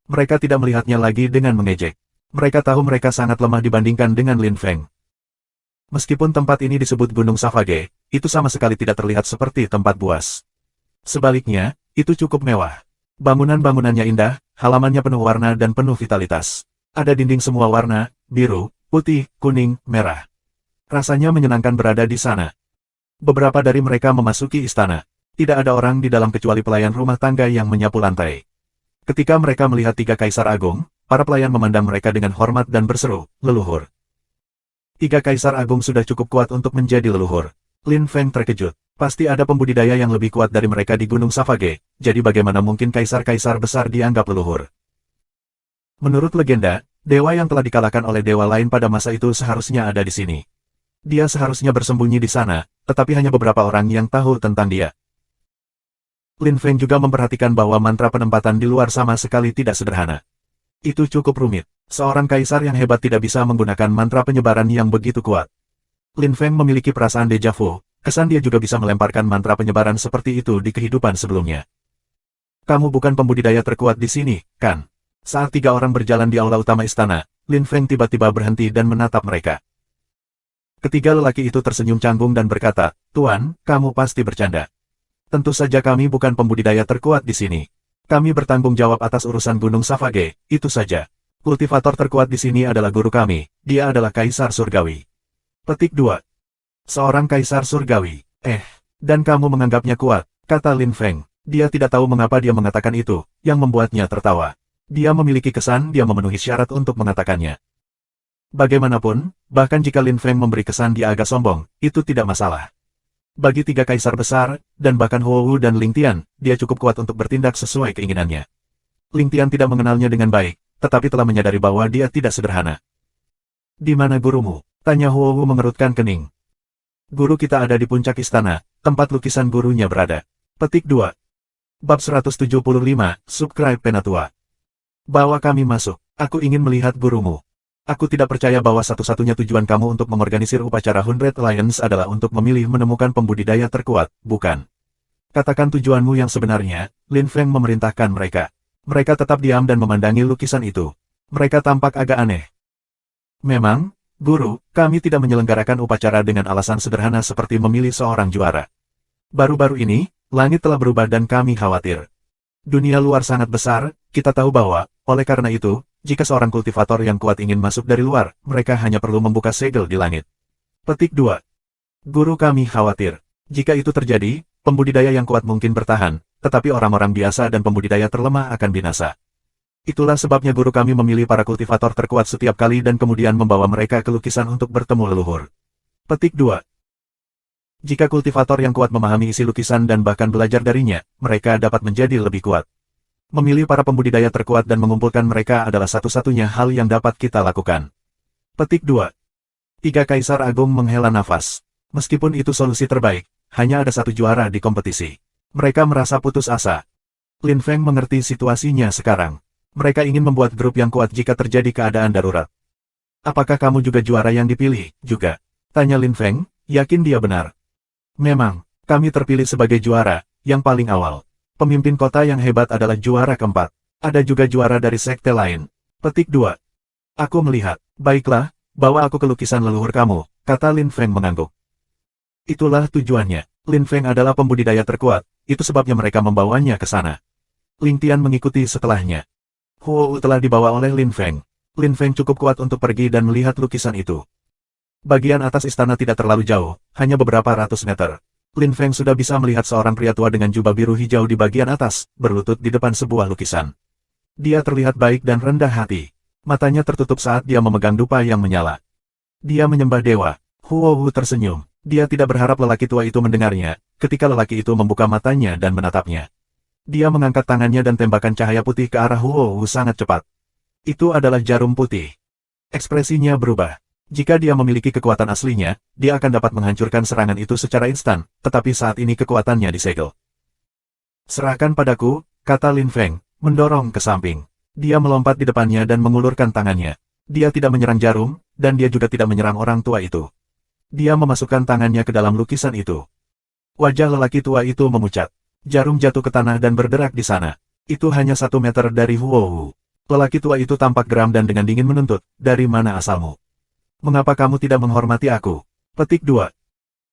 Mereka tidak melihatnya lagi dengan mengejek. Mereka tahu mereka sangat lemah dibandingkan dengan Lin Feng. Meskipun tempat ini disebut Gunung Savage, itu sama sekali tidak terlihat seperti tempat buas. Sebaliknya, itu cukup mewah. Bangunan-bangunannya indah, halamannya penuh warna dan penuh vitalitas. Ada dinding semua warna, biru, putih, kuning, merah. Rasanya menyenangkan berada di sana. Beberapa dari mereka memasuki istana. Tidak ada orang di dalam kecuali pelayan rumah tangga yang menyapu lantai. Ketika mereka melihat tiga kaisar agung, para pelayan memandang mereka dengan hormat dan berseru, leluhur. Tiga kaisar agung sudah cukup kuat untuk menjadi leluhur. Lin Feng terkejut. Pasti ada pembudidaya yang lebih kuat dari mereka di Gunung Savage, jadi bagaimana mungkin kaisar-kaisar besar dianggap leluhur? Menurut legenda, dewa yang telah dikalahkan oleh dewa lain pada masa itu seharusnya ada di sini. Dia seharusnya bersembunyi di sana, tetapi hanya beberapa orang yang tahu tentang dia. Lin Feng juga memperhatikan bahwa mantra penempatan di luar sama sekali tidak sederhana. Itu cukup rumit. Seorang kaisar yang hebat tidak bisa menggunakan mantra penyebaran yang begitu kuat. Lin Feng memiliki perasaan deja vu. Kesan dia juga bisa melemparkan mantra penyebaran seperti itu di kehidupan sebelumnya. Kamu bukan pembudidaya terkuat di sini, kan? Saat tiga orang berjalan di aula utama istana, Lin Feng tiba-tiba berhenti dan menatap mereka. Ketiga lelaki itu tersenyum canggung dan berkata, Tuan, kamu pasti bercanda. Tentu saja kami bukan pembudidaya terkuat di sini. Kami bertanggung jawab atas urusan Gunung Savage, itu saja. Kultivator terkuat di sini adalah guru kami, dia adalah Kaisar Surgawi. Petik 2. Seorang kaisar surgawi. Dan kamu menganggapnya kuat, kata Lin Feng. Dia tidak tahu mengapa dia mengatakan itu, yang membuatnya tertawa. Dia memiliki kesan dia memenuhi syarat untuk mengatakannya. Bagaimanapun, bahkan jika Lin Feng memberi kesan dia agak sombong, itu tidak masalah. Bagi tiga kaisar besar, dan bahkan Huo Wu dan Ling Tian, dia cukup kuat untuk bertindak sesuai keinginannya. Ling Tian tidak mengenalnya dengan baik, tetapi telah menyadari bahwa dia tidak sederhana. Di mana gurumu? Tanya Huo Wu mengerutkan kening. Guru kita ada di puncak istana, tempat lukisan gurunya berada. Petik 2. Bab 175, Subscribe Penatua. Bawa kami masuk, aku ingin melihat gurumu. Aku tidak percaya bahwa satu-satunya tujuan kamu untuk mengorganisir upacara Hundred Alliance adalah untuk memilih menemukan pembudidaya terkuat, bukan? Katakan tujuanmu yang sebenarnya, Lin Feng memerintahkan mereka. Mereka tetap diam dan memandangi lukisan itu. Mereka tampak agak aneh. Memang, Guru, kami tidak menyelenggarakan upacara dengan alasan sederhana seperti memilih seorang juara. Baru-baru ini, langit telah berubah dan kami khawatir. Dunia luar sangat besar, kita tahu bahwa, oleh karena itu, jika seorang kultivator yang kuat ingin masuk dari luar, mereka hanya perlu membuka segel di langit. Petik 2. Guru kami khawatir. Jika itu terjadi, pembudidaya yang kuat mungkin bertahan, tetapi orang-orang biasa dan pembudidaya terlemah akan binasa. Itulah sebabnya guru kami memilih para kultivator terkuat setiap kali dan kemudian membawa mereka ke lukisan untuk bertemu leluhur. Petik 2. Jika kultivator yang kuat memahami isi lukisan dan bahkan belajar darinya, mereka dapat menjadi lebih kuat. Memilih para pembudidaya terkuat dan mengumpulkan mereka adalah satu-satunya hal yang dapat kita lakukan. Petik 2. Tiga kaisar agung menghela nafas. Meskipun itu solusi terbaik, hanya ada satu juara di kompetisi. Mereka merasa putus asa. Lin Feng mengerti situasinya sekarang. Mereka ingin membuat grup yang kuat jika terjadi keadaan darurat. Apakah kamu juga juara yang dipilih, juga? Tanya Lin Feng, yakin dia benar. Memang, Kami terpilih sebagai juara, yang paling awal. Pemimpin kota yang hebat adalah juara keempat. Ada juga juara dari sekte lain. Petik 2. Aku melihat. Baiklah, bawa aku ke lukisan leluhur kamu, kata Lin Feng mengangguk. Itulah tujuannya. Lin Feng adalah pembudidaya terkuat, itu sebabnya mereka membawanya ke sana. Ling Tian mengikuti setelahnya. Huo telah dibawa oleh Lin Feng. Lin Feng cukup kuat untuk pergi dan melihat lukisan itu. Bagian atas istana tidak terlalu jauh, hanya beberapa ratus meter. Lin Feng sudah bisa melihat seorang pria tua dengan jubah biru hijau di bagian atas, berlutut di depan sebuah lukisan. Dia terlihat baik dan rendah hati. Matanya tertutup saat dia memegang dupa yang menyala. Dia menyembah dewa. Huo tersenyum. Dia tidak berharap lelaki tua itu mendengarnya, ketika lelaki itu membuka matanya dan menatapnya. Dia mengangkat tangannya dan tembakan cahaya putih ke arah Huo sangat cepat. Itu adalah jarum putih. Ekspresinya berubah. Jika dia memiliki kekuatan aslinya, dia akan dapat menghancurkan serangan itu secara instan, tetapi saat ini kekuatannya disegel. Serahkan padaku, kata Lin Feng, mendorong ke samping. Dia melompat di depannya dan mengulurkan tangannya. Dia tidak menyerang jarum, dan dia juga tidak menyerang orang tua itu. Dia memasukkan tangannya ke dalam lukisan itu. Wajah lelaki tua itu memucat. Jarum jatuh ke tanah dan berderak di sana. Itu hanya 1 meter dari Huo. Lelaki tua itu tampak geram dan dengan dingin menuntut, dari mana asalmu? Mengapa kamu tidak menghormati aku? Petik 2.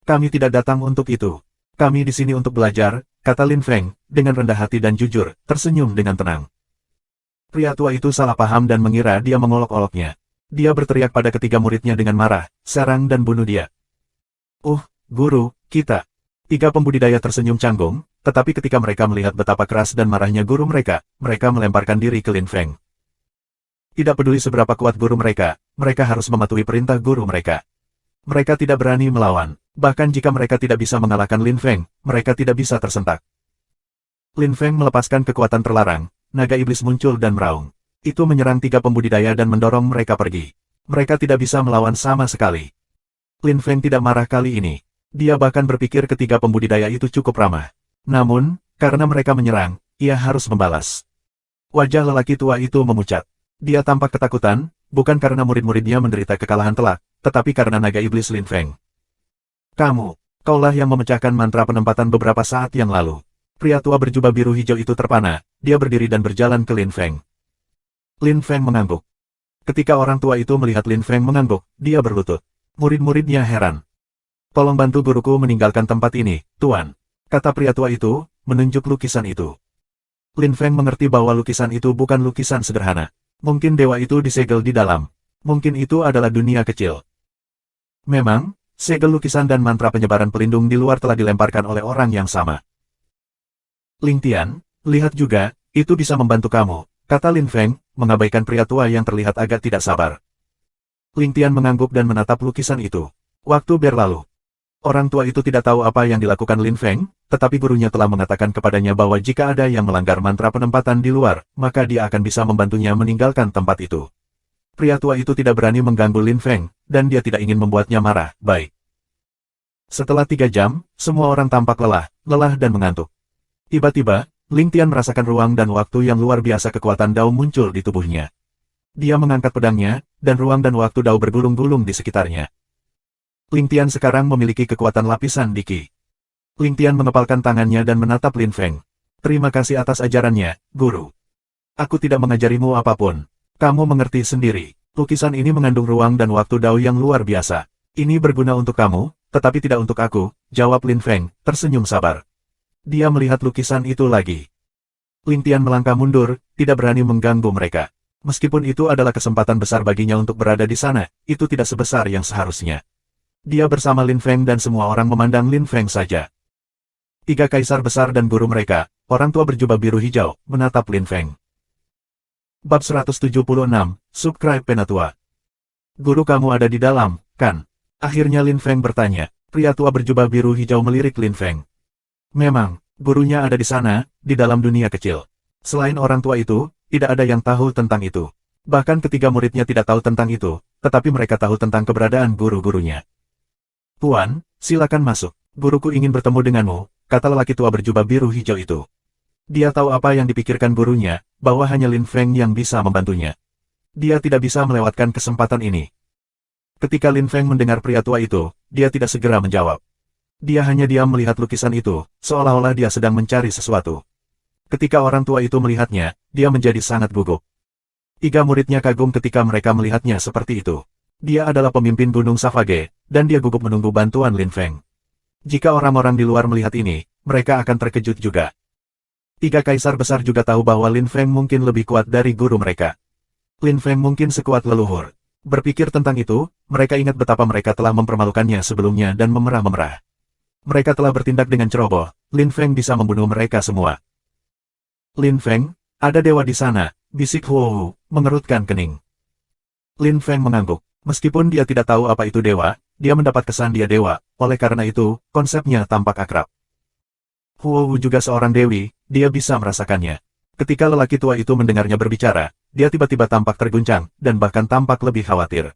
Kami tidak datang untuk itu. Kami di sini untuk belajar, kata Lin Feng, dengan rendah hati dan jujur, tersenyum dengan tenang. Pria tua itu salah paham dan mengira dia mengolok-oloknya. Dia berteriak pada ketiga muridnya dengan marah, serang dan bunuh dia. Guru, kita. 3 pembudidaya tersenyum canggung, tetapi ketika mereka melihat betapa keras dan marahnya guru mereka melemparkan diri ke Lin Feng. Tidak peduli seberapa kuat guru mereka harus mematuhi perintah guru mereka. Mereka tidak berani melawan, bahkan jika mereka tidak bisa mengalahkan Lin Feng, mereka tidak bisa tersentak. Lin Feng melepaskan kekuatan terlarang, naga iblis muncul dan meraung. Itu menyerang 3 pembudidaya dan mendorong mereka pergi. Mereka tidak bisa melawan sama sekali. Lin Feng tidak marah kali ini. Dia bahkan berpikir ketiga pembudidaya itu cukup ramah. Namun, karena mereka menyerang, ia harus membalas. Wajah lelaki tua itu memucat. Dia tampak ketakutan, bukan karena murid-muridnya menderita kekalahan telak, tetapi karena naga iblis Lin Feng. Kaulah yang memecahkan mantra penempatan beberapa saat yang lalu. Pria tua berjubah biru hijau itu terpana, dia berdiri dan berjalan ke Lin Feng. Lin Feng mengangguk. Ketika orang tua itu melihat Lin Feng mengangguk, dia berlutut. Murid-muridnya heran. Tolong bantu guruku meninggalkan tempat ini, Tuan. Kata pria tua itu, menunjuk lukisan itu. Lin Feng mengerti bahwa lukisan itu bukan lukisan sederhana. Mungkin dewa itu disegel di dalam. Mungkin itu adalah dunia kecil. Memang, segel lukisan dan mantra penyebaran pelindung di luar telah dilemparkan oleh orang yang sama. Ling Tian, lihat juga, itu bisa membantu kamu, kata Lin Feng, mengabaikan pria tua yang terlihat agak tidak sabar. Ling Tian mengangguk dan menatap lukisan itu. Waktu berlalu. Orang tua itu tidak tahu apa yang dilakukan Lin Feng, tetapi gurunya telah mengatakan kepadanya bahwa jika ada yang melanggar mantra penempatan di luar, maka dia akan bisa membantunya meninggalkan tempat itu. Pria tua itu tidak berani mengganggu Lin Feng, dan dia tidak ingin membuatnya marah. Baik. Setelah 3 jam, semua orang tampak lelah dan mengantuk. Tiba-tiba, Ling Tian merasakan ruang dan waktu yang luar biasa. Kekuatan Dao muncul di tubuhnya. Dia mengangkat pedangnya, dan ruang dan waktu Dao bergulung-gulung di sekitarnya. Ling Tian sekarang memiliki kekuatan lapisan di Qi. Ling Tian mengepalkan tangannya dan menatap Lin Feng. Terima kasih atas ajarannya, guru. Aku tidak mengajarimu apapun. Kamu mengerti sendiri. Lukisan ini mengandung ruang dan waktu Dao yang luar biasa. Ini berguna untuk kamu, tetapi tidak untuk aku, jawab Lin Feng, tersenyum sabar. Dia melihat lukisan itu lagi. Ling Tian melangkah mundur, tidak berani mengganggu mereka. Meskipun itu adalah kesempatan besar baginya untuk berada di sana, itu tidak sebesar yang seharusnya. Dia bersama Lin Feng dan semua orang memandang Lin Feng saja. 3 kaisar besar dan guru mereka, orang tua berjubah biru hijau, menatap Lin Feng. Bab 176, Subscribe Penatua. Guru kamu ada di dalam, kan? Akhirnya Lin Feng bertanya. Pria tua berjubah biru hijau melirik Lin Feng. Memang, gurunya ada di sana, di dalam dunia kecil. Selain orang tua itu, tidak ada yang tahu tentang itu. Bahkan ketiga muridnya tidak tahu tentang itu, tetapi mereka tahu tentang keberadaan guru-gurunya. Tuan, silakan masuk. Guruku ingin bertemu denganmu, kata lelaki tua berjubah biru hijau itu. Dia tahu apa yang dipikirkan gurunya, bahwa hanya Lin Feng yang bisa membantunya. Dia tidak bisa melewatkan kesempatan ini. Ketika Lin Feng mendengar pria tua itu, dia tidak segera menjawab. Dia hanya diam melihat lukisan itu, seolah-olah dia sedang mencari sesuatu. Ketika orang tua itu melihatnya, dia menjadi sangat gugup. 3 muridnya kagum ketika mereka melihatnya seperti itu. Dia adalah pemimpin Gunung Savage, dan dia gugup menunggu bantuan Lin Feng. Jika orang-orang di luar melihat ini, mereka akan terkejut juga. 3 kaisar besar juga tahu bahwa Lin Feng mungkin lebih kuat dari guru mereka. Lin Feng mungkin sekuat leluhur. Berpikir tentang itu, mereka ingat betapa mereka telah mempermalukannya sebelumnya dan memerah-memerah. Mereka telah bertindak dengan ceroboh, Lin Feng bisa membunuh mereka semua. Lin Feng, ada dewa di sana, bisik Huo, mengerutkan kening. Lin Feng mengangguk. Meskipun dia tidak tahu apa itu dewa, dia mendapat kesan dia dewa, oleh karena itu, konsepnya tampak akrab. Huo juga seorang dewi, dia bisa merasakannya. Ketika lelaki tua itu mendengarnya berbicara, dia tiba-tiba tampak terguncang, dan bahkan tampak lebih khawatir.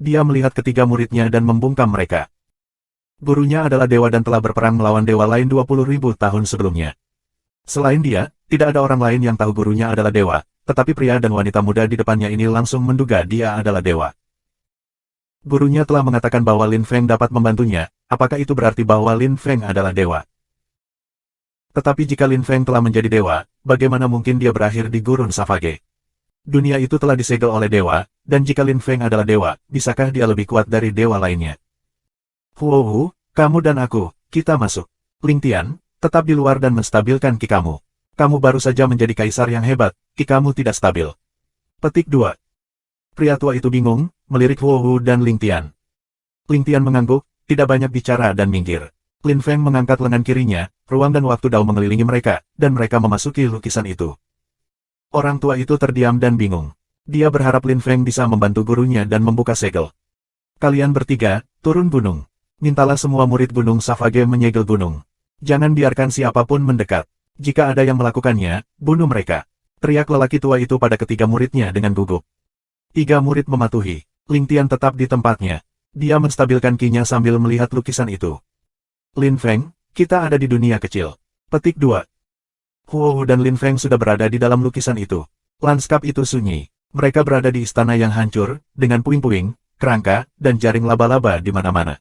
Dia melihat ketiga muridnya dan membungkam mereka. Gurunya adalah dewa dan telah berperang melawan dewa lain 20.000 tahun sebelumnya. Selain dia, tidak ada orang lain yang tahu gurunya adalah dewa, tetapi pria dan wanita muda di depannya ini langsung menduga dia adalah dewa. Gurunya telah mengatakan bahwa Lin Feng dapat membantunya, apakah itu berarti bahwa Lin Feng adalah dewa? Tetapi jika Lin Feng telah menjadi dewa, bagaimana mungkin dia berakhir di Gurun Savage? Dunia itu telah disegel oleh dewa, dan jika Lin Feng adalah dewa, bisakah dia lebih kuat dari dewa lainnya? Huo, kamu dan aku, kita masuk. Ling Tian, tetap di luar dan menstabilkan ki kamu. Kamu baru saja menjadi kaisar yang hebat, ki kamu tidak stabil. Petik 2. Pria tua itu bingung, melirik Huo dan Ling Tian. Ling Tian mengangguk, tidak banyak bicara dan minggir. Lin Feng mengangkat lengan kirinya, ruang dan waktu dao mengelilingi mereka, dan mereka memasuki lukisan itu. Orang tua itu terdiam dan bingung. Dia berharap Lin Feng bisa membantu gurunya dan membuka segel. Kalian bertiga, turun gunung. Mintalah semua murid Gunung Savage menyegel gunung. Jangan biarkan siapapun mendekat. Jika ada yang melakukannya, bunuh mereka. Teriak lelaki tua itu pada ketiga muridnya dengan gugup. 3 murid mematuhi. Ling Tian tetap di tempatnya. Dia menstabilkan ki-nya sambil melihat lukisan itu. Lin Feng, kita ada di dunia kecil. Petik 2. Huo dan Lin Feng sudah berada di dalam lukisan itu. Lanskap itu sunyi. Mereka berada di istana yang hancur, dengan puing-puing, kerangka, dan jaring laba-laba di mana-mana.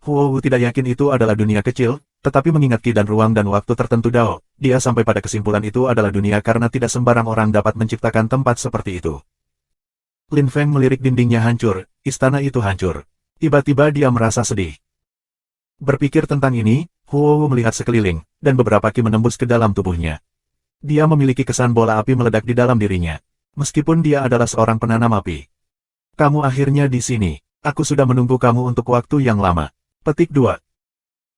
Huo tidak yakin itu adalah dunia kecil, tetapi mengingat ki dan ruang dan waktu tertentu dao, dia sampai pada kesimpulan itu adalah dunia karena tidak sembarang orang dapat menciptakan tempat seperti itu. Lin Feng melirik dindingnya hancur, istana itu hancur. Tiba-tiba dia merasa sedih. Berpikir tentang ini, Huo melihat sekeliling, dan beberapa ki menembus ke dalam tubuhnya. Dia memiliki kesan bola api meledak di dalam dirinya. Meskipun dia adalah seorang penanam api. Kamu akhirnya di sini. Aku sudah menunggu kamu untuk waktu yang lama. Petik 2.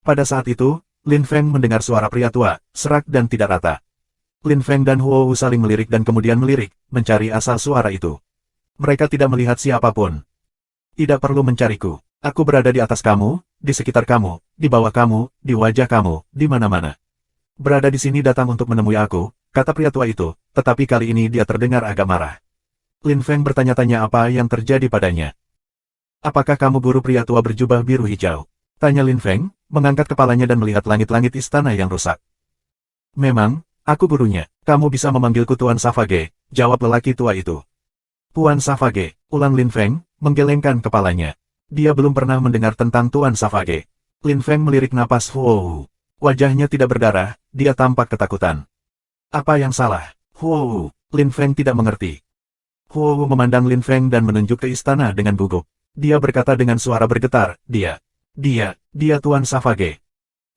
Pada saat itu, Lin Feng mendengar suara pria tua, serak dan tidak rata. Lin Feng dan Huo saling melirik dan kemudian melirik, mencari asal suara itu. Mereka tidak melihat siapapun. Tidak perlu mencariku. Aku berada di atas kamu, di sekitar kamu, di bawah kamu, di wajah kamu, di mana-mana. Berada di sini datang untuk menemui aku, kata pria tua itu, tetapi kali ini dia terdengar agak marah. Lin Feng bertanya-tanya apa yang terjadi padanya. Apakah kamu guru pria tua berjubah biru hijau? Tanya Lin Feng, mengangkat kepalanya dan melihat langit-langit istana yang rusak. Memang, aku gurunya. Kamu bisa memanggilku Tuan Savage, jawab lelaki tua itu. Tuan Savage, ulang Lin Feng, menggelengkan kepalanya. Dia belum pernah mendengar tentang Tuan Savage. Lin Feng melirik napas Huo. Wajahnya tidak berdarah, dia tampak ketakutan. Apa yang salah? Huo, Lin Feng tidak mengerti. Huo memandang Lin Feng dan menunjuk ke istana dengan gugup. Dia berkata dengan suara bergetar, dia Tuan Savage.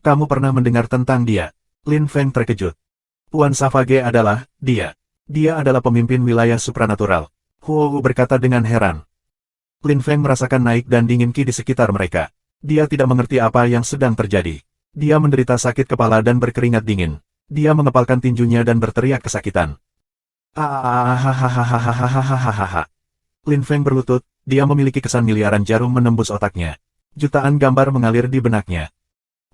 Kamu pernah mendengar tentang dia? Lin Feng terkejut. Tuan Savage adalah, dia adalah pemimpin wilayah supranatural. Huo berkata dengan heran. Lin Feng merasakan naik dan dingin ki di sekitar mereka. Dia tidak mengerti apa yang sedang terjadi. Dia menderita sakit kepala dan berkeringat dingin. Dia mengepalkan tinjunya dan berteriak kesakitan. Lin Feng berlutut, dia memiliki kesan miliaran jarum menembus otaknya. Jutaan gambar mengalir di benaknya.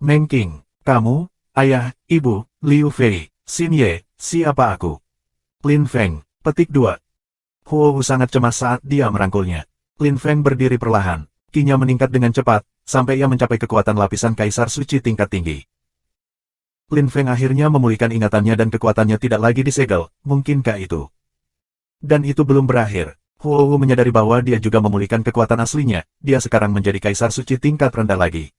Meng Qing, kamu, ayah, ibu, Liu Fei, Xin Ye, siapa aku? Lin Feng, petik 2. Huo sangat cemas saat dia merangkulnya. Lin Feng berdiri perlahan, ki-nya meningkat dengan cepat, sampai ia mencapai kekuatan lapisan kaisar suci tingkat tinggi. Lin Feng akhirnya memulihkan ingatannya dan kekuatannya tidak lagi disegel, mungkinkah itu? Dan itu belum berakhir. Huo menyadari bahwa dia juga memulihkan kekuatan aslinya, dia sekarang menjadi kaisar suci tingkat rendah lagi.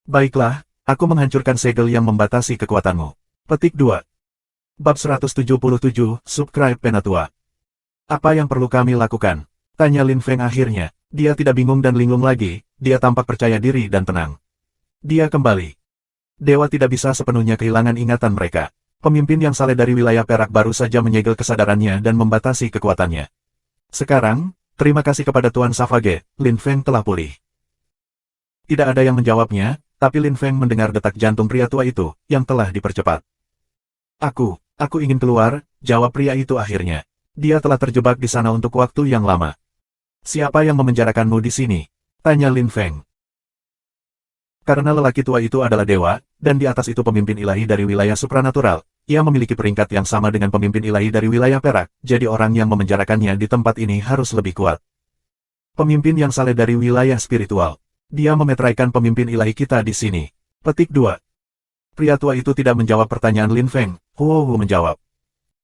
Baiklah, aku menghancurkan segel yang membatasi kekuatanmu. Petik 2. Bab 177, Subscribe Penatua. Apa yang perlu kami lakukan? Tanya Lin Feng akhirnya. Dia tidak bingung dan linglung lagi, dia tampak percaya diri dan tenang. Dia kembali. Dewa tidak bisa sepenuhnya kehilangan ingatan mereka. Pemimpin yang saleh dari wilayah perak baru saja menyegel kesadarannya dan membatasi kekuatannya. Sekarang, terima kasih kepada Tuan Savage, Lin Feng telah pulih. Tidak ada yang menjawabnya, tapi Lin Feng mendengar detak jantung pria tua itu, yang telah dipercepat. Aku ingin keluar, jawab pria itu akhirnya. Dia telah terjebak di sana untuk waktu yang lama. Siapa yang memenjarakanmu di sini? Tanya Lin Feng. Karena lelaki tua itu adalah dewa, dan di atas itu pemimpin ilahi dari wilayah supranatural, ia memiliki peringkat yang sama dengan pemimpin ilahi dari wilayah perak, jadi orang yang memenjarakannya di tempat ini harus lebih kuat. Pemimpin yang saleh dari wilayah spiritual. Dia memeteraikan pemimpin ilahi kita di sini. Petik 2. Pria tua itu tidak menjawab pertanyaan Lin Feng, Huo menjawab.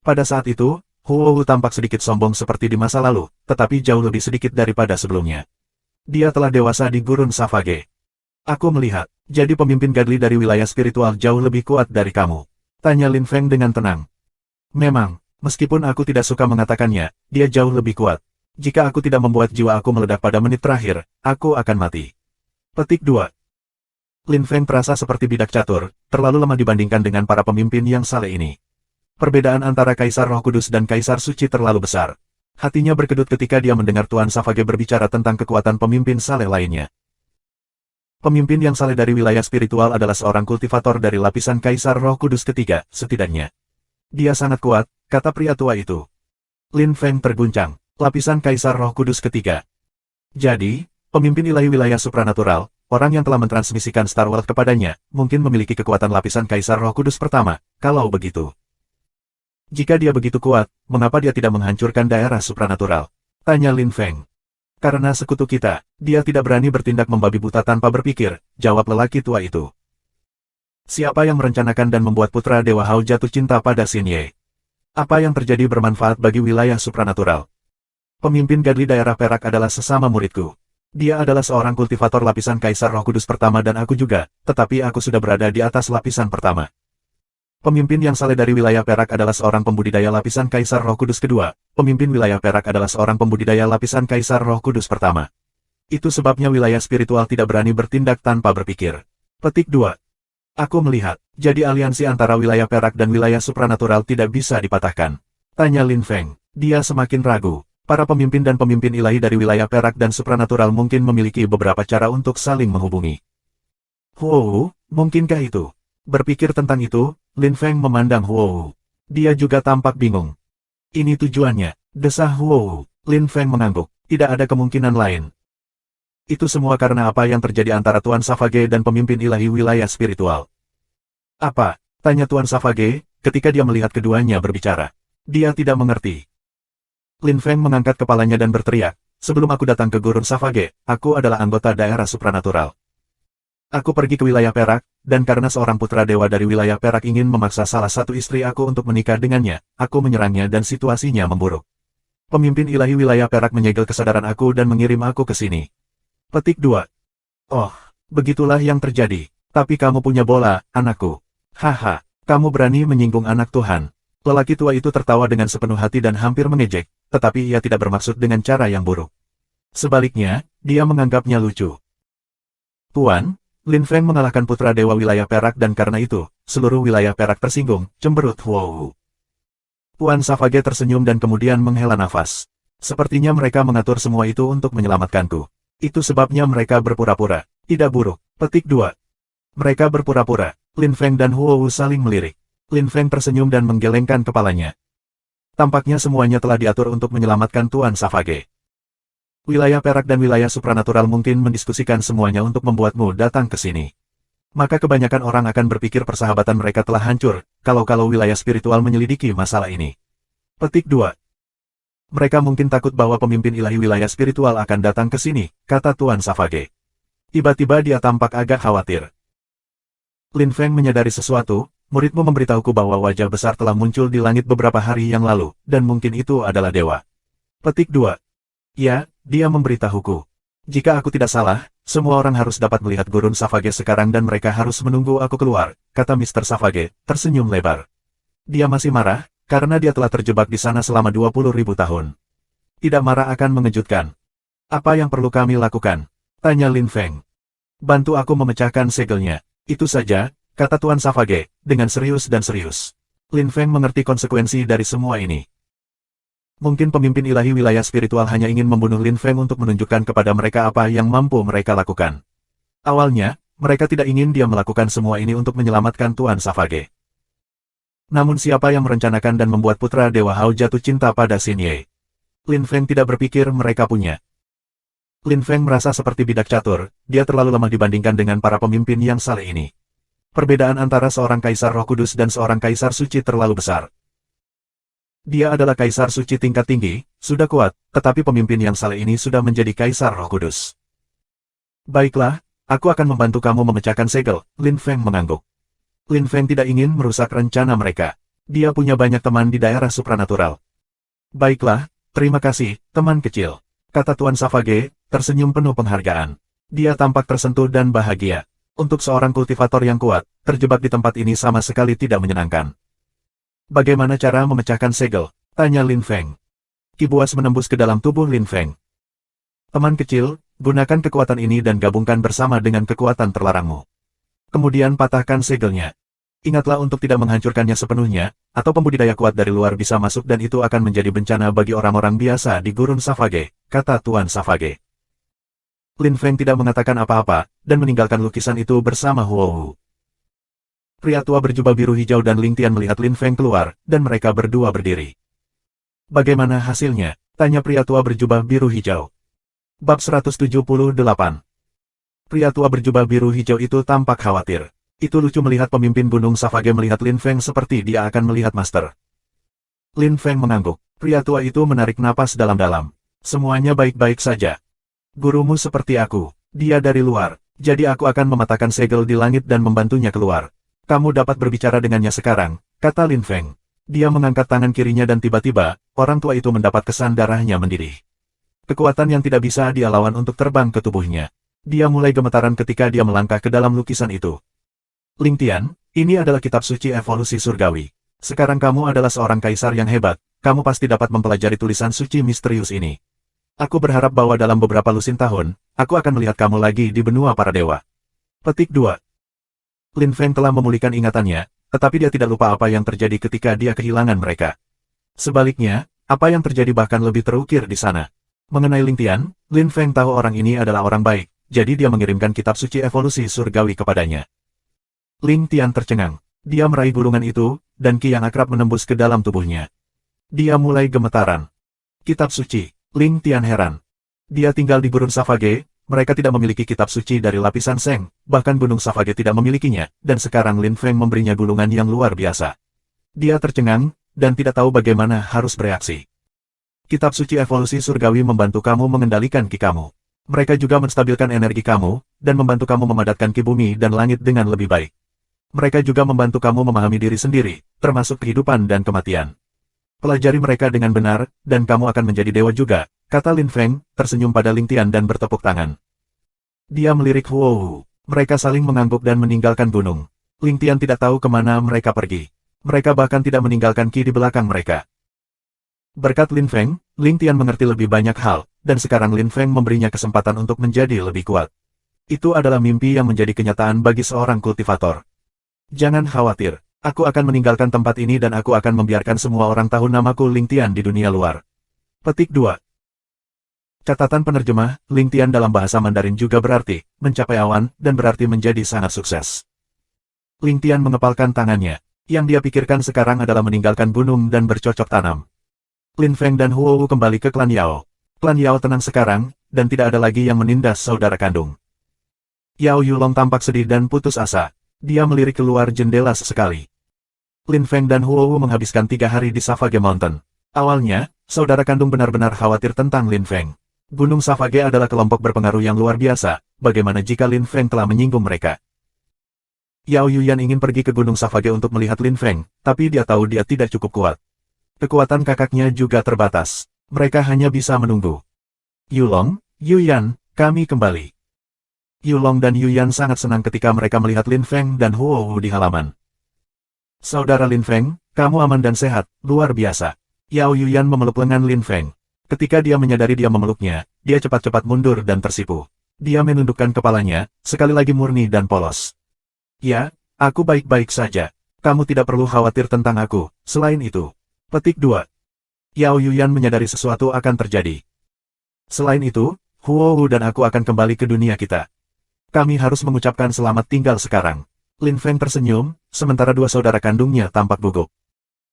Pada saat itu, Huo tampak sedikit sombong seperti di masa lalu, tetapi jauh lebih sedikit daripada sebelumnya. Dia telah dewasa di gurun Savage. Aku melihat, jadi pemimpin Gadli dari wilayah spiritual jauh lebih kuat dari kamu. Tanya Lin Feng dengan tenang. Memang, meskipun aku tidak suka mengatakannya, dia jauh lebih kuat. Jika aku tidak membuat jiwa aku meledak pada menit terakhir, aku akan mati. Petik 2. Lin Feng terasa seperti bidak catur, terlalu lemah dibandingkan dengan para pemimpin yang saleh ini. Perbedaan antara Kaisar Roh Kudus dan Kaisar Suci terlalu besar. Hatinya berkedut ketika dia mendengar Tuan Savage berbicara tentang kekuatan pemimpin saleh lainnya. Pemimpin yang saleh dari wilayah spiritual adalah seorang kultivator dari lapisan Kaisar Roh Kudus ketiga, setidaknya. Dia sangat kuat, kata pria tua itu. Lin Feng terguncang, lapisan Kaisar Roh Kudus ketiga. Jadi, pemimpin ilahi wilayah supranatural, orang yang telah mentransmisikan Star World kepadanya, mungkin memiliki kekuatan lapisan Kaisar Roh Kudus pertama, kalau begitu. Jika dia begitu kuat, mengapa dia tidak menghancurkan daerah supranatural? Tanya Lin Feng. Karena sekutu kita, dia tidak berani bertindak membabi buta tanpa berpikir, jawab lelaki tua itu. Siapa yang merencanakan dan membuat putra Dewa Hao jatuh cinta pada Xin Ye? Apa yang terjadi bermanfaat bagi wilayah supranatural? Pemimpin Gadli daerah perak adalah sesama muridku. Dia adalah seorang kultivator lapisan Kaisar Roh Kudus pertama dan aku juga, tetapi aku sudah berada di atas lapisan pertama. Pemimpin yang saleh dari wilayah perak adalah seorang pembudidaya lapisan Kaisar Roh Kudus kedua. Pemimpin wilayah perak adalah seorang pembudidaya lapisan Kaisar Roh Kudus pertama. Itu sebabnya wilayah spiritual tidak berani bertindak tanpa berpikir. Petik 2. Aku melihat, jadi aliansi antara wilayah perak dan wilayah supranatural tidak bisa dipatahkan. Tanya Lin Feng. Dia semakin ragu. Para pemimpin dan pemimpin ilahi dari wilayah perak dan supranatural mungkin memiliki beberapa cara untuk saling menghubungi. Huo, mungkinkah itu? Berpikir tentang itu, Lin Feng memandang Huo. Dia juga tampak bingung. Ini tujuannya, desah Huo. Lin Feng mengangguk, tidak ada kemungkinan lain. Itu semua karena apa yang terjadi antara Tuan Savage dan pemimpin ilahi wilayah spiritual. Apa? Tanya Tuan Savage, ketika dia melihat keduanya berbicara. Dia tidak mengerti. Lin Feng mengangkat kepalanya dan berteriak, sebelum aku datang ke gurun Savage, aku adalah anggota daerah supranatural. Aku pergi ke wilayah perak, dan karena seorang putra dewa dari wilayah perak ingin memaksa salah satu istri aku untuk menikah dengannya, aku menyerangnya dan situasinya memburuk. Pemimpin ilahi wilayah perak menyegel kesadaran aku dan mengirim aku ke sini. Petik 2. Oh, begitulah yang terjadi. Tapi kamu punya bola, anakku. Haha, kamu berani menyinggung anak Tuhan. Lelaki tua itu tertawa dengan sepenuh hati dan hampir mengejek, tetapi ia tidak bermaksud dengan cara yang buruk. Sebaliknya, dia menganggapnya lucu. Tuan, Lin Feng mengalahkan putra dewa wilayah perak dan karena itu, seluruh wilayah perak tersinggung, cemberut Huo. Tuan Savage tersenyum dan kemudian menghela nafas. Sepertinya mereka mengatur semua itu untuk menyelamatkanku. Itu sebabnya mereka berpura-pura. Tidak buruk. Petik 2. Mereka berpura-pura. Lin Feng dan Huo saling melirik. Lin Feng tersenyum dan menggelengkan kepalanya. Tampaknya semuanya telah diatur untuk menyelamatkan Tuan Savage. Wilayah perak dan wilayah supranatural mungkin mendiskusikan semuanya untuk membuatmu datang ke sini. Maka kebanyakan orang akan berpikir persahabatan mereka telah hancur, kalau wilayah spiritual menyelidiki masalah ini. Petik 2. Mereka mungkin takut bahwa pemimpin ilahi wilayah spiritual akan datang ke sini, kata Tuan Savage. Tiba-tiba dia tampak agak khawatir. Lin Feng menyadari sesuatu. Muridmu memberitahuku bahwa wajah besar telah muncul di langit beberapa hari yang lalu, dan mungkin itu adalah dewa. Petik 2. Ya, dia memberitahuku. Jika aku tidak salah, semua orang harus dapat melihat Gurun Savage sekarang dan mereka harus menunggu aku keluar, kata Mr. Savage, tersenyum lebar. Dia masih marah, karena dia telah terjebak di sana selama 20.000 tahun. Tidak marah akan mengejutkan. Apa yang perlu kami lakukan? Tanya Lin Feng. Bantu aku memecahkan segelnya. Itu saja, kata Tuan Savage, dengan serius dan serius. Lin Feng mengerti konsekuensi dari semua ini. Mungkin pemimpin ilahi wilayah spiritual hanya ingin membunuh Lin Feng untuk menunjukkan kepada mereka apa yang mampu mereka lakukan. Awalnya, mereka tidak ingin dia melakukan semua ini untuk menyelamatkan Tuan Savage. Namun siapa yang merencanakan dan membuat putra Dewa Hao jatuh cinta pada Xin Ye? Lin Feng tidak berpikir mereka punya. Lin Feng merasa seperti bidak catur, dia terlalu lemah dibandingkan dengan para pemimpin yang saleh ini. Perbedaan antara seorang kaisar roh kudus dan seorang kaisar suci terlalu besar. Dia adalah kaisar suci tingkat tinggi, sudah kuat, tetapi pemimpin yang saleh ini sudah menjadi kaisar roh kudus. Baiklah, aku akan membantu kamu memecahkan segel, Lin Feng mengangguk. Lin Feng tidak ingin merusak rencana mereka. Dia punya banyak teman di daerah supranatural. Baiklah, terima kasih, teman kecil, kata Tuan Savage, tersenyum penuh penghargaan. Dia tampak tersentuh dan bahagia. Untuk seorang kultivator yang kuat, terjebak di tempat ini sama sekali tidak menyenangkan. Bagaimana cara memecahkan segel? Tanya Lin Feng. Ki buas menembus ke dalam tubuh Lin Feng. Teman kecil, gunakan kekuatan ini dan gabungkan bersama dengan kekuatan terlarangmu. Kemudian patahkan segelnya. Ingatlah untuk tidak menghancurkannya sepenuhnya, atau pembudidaya kuat dari luar bisa masuk dan itu akan menjadi bencana bagi orang-orang biasa di Gurun Savage, kata Tuan Savage. Lin Feng tidak mengatakan apa-apa, dan meninggalkan lukisan itu bersama Huo. Pria tua berjubah biru hijau dan Ling Tian melihat Lin Feng keluar, dan mereka berdua berdiri. Bagaimana hasilnya? Tanya pria tua berjubah biru hijau. Bab 178. Pria tua berjubah biru hijau itu tampak khawatir. Itu lucu melihat pemimpin Gunung Savage melihat Lin Feng seperti dia akan melihat master. Lin Feng mengangguk. Pria tua itu menarik napas dalam-dalam. Semuanya baik-baik saja. Gurumu seperti aku. Dia dari luar. Jadi aku akan mematahkan segel di langit dan membantunya keluar. Kamu dapat berbicara dengannya sekarang, kata Lin Feng. Dia mengangkat tangan kirinya dan tiba-tiba, orang tua itu mendapat kesan darahnya mendidih. Kekuatan yang tidak bisa dia lawan untuk terbang ke tubuhnya. Dia mulai gemetaran ketika dia melangkah ke dalam lukisan itu. Ling Tian, ini adalah kitab suci evolusi surgawi. Sekarang kamu adalah seorang kaisar yang hebat, kamu pasti dapat mempelajari tulisan suci misterius ini. Aku berharap bahwa dalam beberapa lusin tahun, aku akan melihat kamu lagi di benua para dewa. Petik 2. Lin Feng telah memulihkan ingatannya, tetapi dia tidak lupa apa yang terjadi ketika dia kehilangan mereka. Sebaliknya, apa yang terjadi bahkan lebih terukir di sana. Mengenai Ling Tian, Lin Feng tahu orang ini adalah orang baik, jadi dia mengirimkan kitab suci evolusi surgawi kepadanya. Ling Tian tercengang. Dia meraih gulungan itu, dan ki yang akrab menembus ke dalam tubuhnya. Dia mulai gemetaran. Kitab suci. Ling Tian heran. Dia tinggal di Gurun Savage. Mereka tidak memiliki kitab suci dari lapisan Seng, bahkan Gunung Savage tidak memilikinya, dan sekarang Lin Feng memberinya gulungan yang luar biasa. Dia tercengang, dan tidak tahu bagaimana harus bereaksi. Kitab suci evolusi surgawi membantu kamu mengendalikan ki kamu. Mereka juga menstabilkan energi kamu, dan membantu kamu memadatkan ki bumi dan langit dengan lebih baik. Mereka juga membantu kamu memahami diri sendiri, termasuk kehidupan dan kematian. Pelajari mereka dengan benar, dan kamu akan menjadi dewa juga, kata Lin Feng, tersenyum pada Ling Tian dan bertepuk tangan. Dia melirik Huo. Mereka saling mengangguk dan meninggalkan gunung. Ling Tian tidak tahu kemana mereka pergi. Mereka bahkan tidak meninggalkan ki di belakang mereka. Berkat Lin Feng, Ling Tian mengerti lebih banyak hal, dan sekarang Lin Feng memberinya kesempatan untuk menjadi lebih kuat. Itu adalah mimpi yang menjadi kenyataan bagi seorang kultivator. Jangan khawatir, aku akan meninggalkan tempat ini dan aku akan membiarkan semua orang tahu namaku Ling Tian di dunia luar. Petik 2. Catatan penerjemah, Ling Tian dalam bahasa Mandarin juga berarti, mencapai awan, dan berarti menjadi sangat sukses. Ling Tian mengepalkan tangannya. Yang dia pikirkan sekarang adalah meninggalkan gunung dan bercocok tanam. Lin Feng dan Huo kembali ke klan Yao. Klan Yao tenang sekarang, dan tidak ada lagi yang menindas saudara kandung. Yao Yulong tampak sedih dan putus asa. Dia melirik keluar jendela sesekali. Lin Feng dan Huo menghabiskan 3 hari di Savage Mountain. Awalnya, saudara kandung benar-benar khawatir tentang Lin Feng. Gunung Savage adalah kelompok berpengaruh yang luar biasa, bagaimana jika Lin Feng telah menyinggung mereka? Yao Yuyan ingin pergi ke Gunung Savage untuk melihat Lin Feng, tapi dia tahu dia tidak cukup kuat. Kekuatan kakaknya juga terbatas. Mereka hanya bisa menunggu. Yulong, Yuyan, kami kembali. Yulong dan Yuyan sangat senang ketika mereka melihat Lin Feng dan Huo Wu di halaman. Saudara Lin Feng, kamu aman dan sehat, luar biasa. Yao Yuyan memeluk lengan Lin Feng. Ketika dia menyadari dia memeluknya, dia cepat-cepat mundur dan tersipu. Dia menundukkan kepalanya, sekali lagi murni dan polos. Ya, aku baik-baik saja. Kamu tidak perlu khawatir tentang aku, selain itu. Petik 2. Yao Yuyan menyadari sesuatu akan terjadi. Selain itu, Huo Wu dan aku akan kembali ke dunia kita. Kami harus mengucapkan selamat tinggal sekarang. Lin Feng tersenyum, sementara dua saudara kandungnya tampak gugup.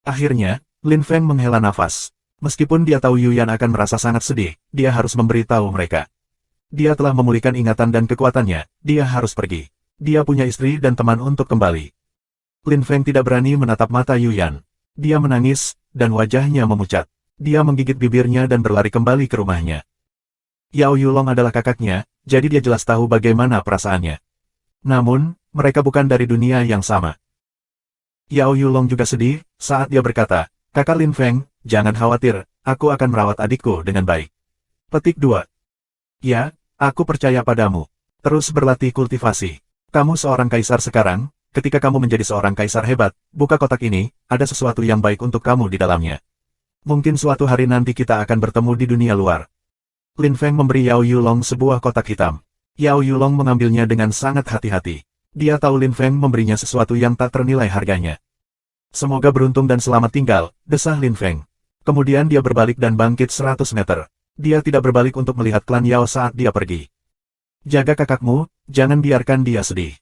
Akhirnya, Lin Feng menghela nafas. Meskipun dia tahu Yuyan akan merasa sangat sedih, dia harus memberitahu mereka. Dia telah memulihkan ingatan dan kekuatannya, dia harus pergi. Dia punya istri dan teman untuk kembali. Lin Feng tidak berani menatap mata Yuyan. Dia menangis, dan wajahnya memucat. Dia menggigit bibirnya dan berlari kembali ke rumahnya. Yao Yulong adalah kakaknya, jadi dia jelas tahu bagaimana perasaannya. Namun, mereka bukan dari dunia yang sama. Yao Yulong juga sedih, saat dia berkata, Kakak Lin Feng, jangan khawatir, aku akan merawat adikku dengan baik. Petik 2. Ya, aku percaya padamu. Terus berlatih kultivasi. Kamu seorang kaisar sekarang, ketika kamu menjadi seorang kaisar hebat, buka kotak ini, ada sesuatu yang baik untuk kamu di dalamnya. Mungkin suatu hari nanti kita akan bertemu di dunia luar. Lin Feng memberi Yao Yulong sebuah kotak hitam. Yao Yulong mengambilnya dengan sangat hati-hati. Dia tahu Lin Feng memberinya sesuatu yang tak ternilai harganya. Semoga beruntung dan selamat tinggal, desah Lin Feng. Kemudian dia berbalik dan bangkit 100 meter. Dia tidak berbalik untuk melihat klan Yao saat dia pergi. Jaga kakakmu, jangan biarkan dia sedih.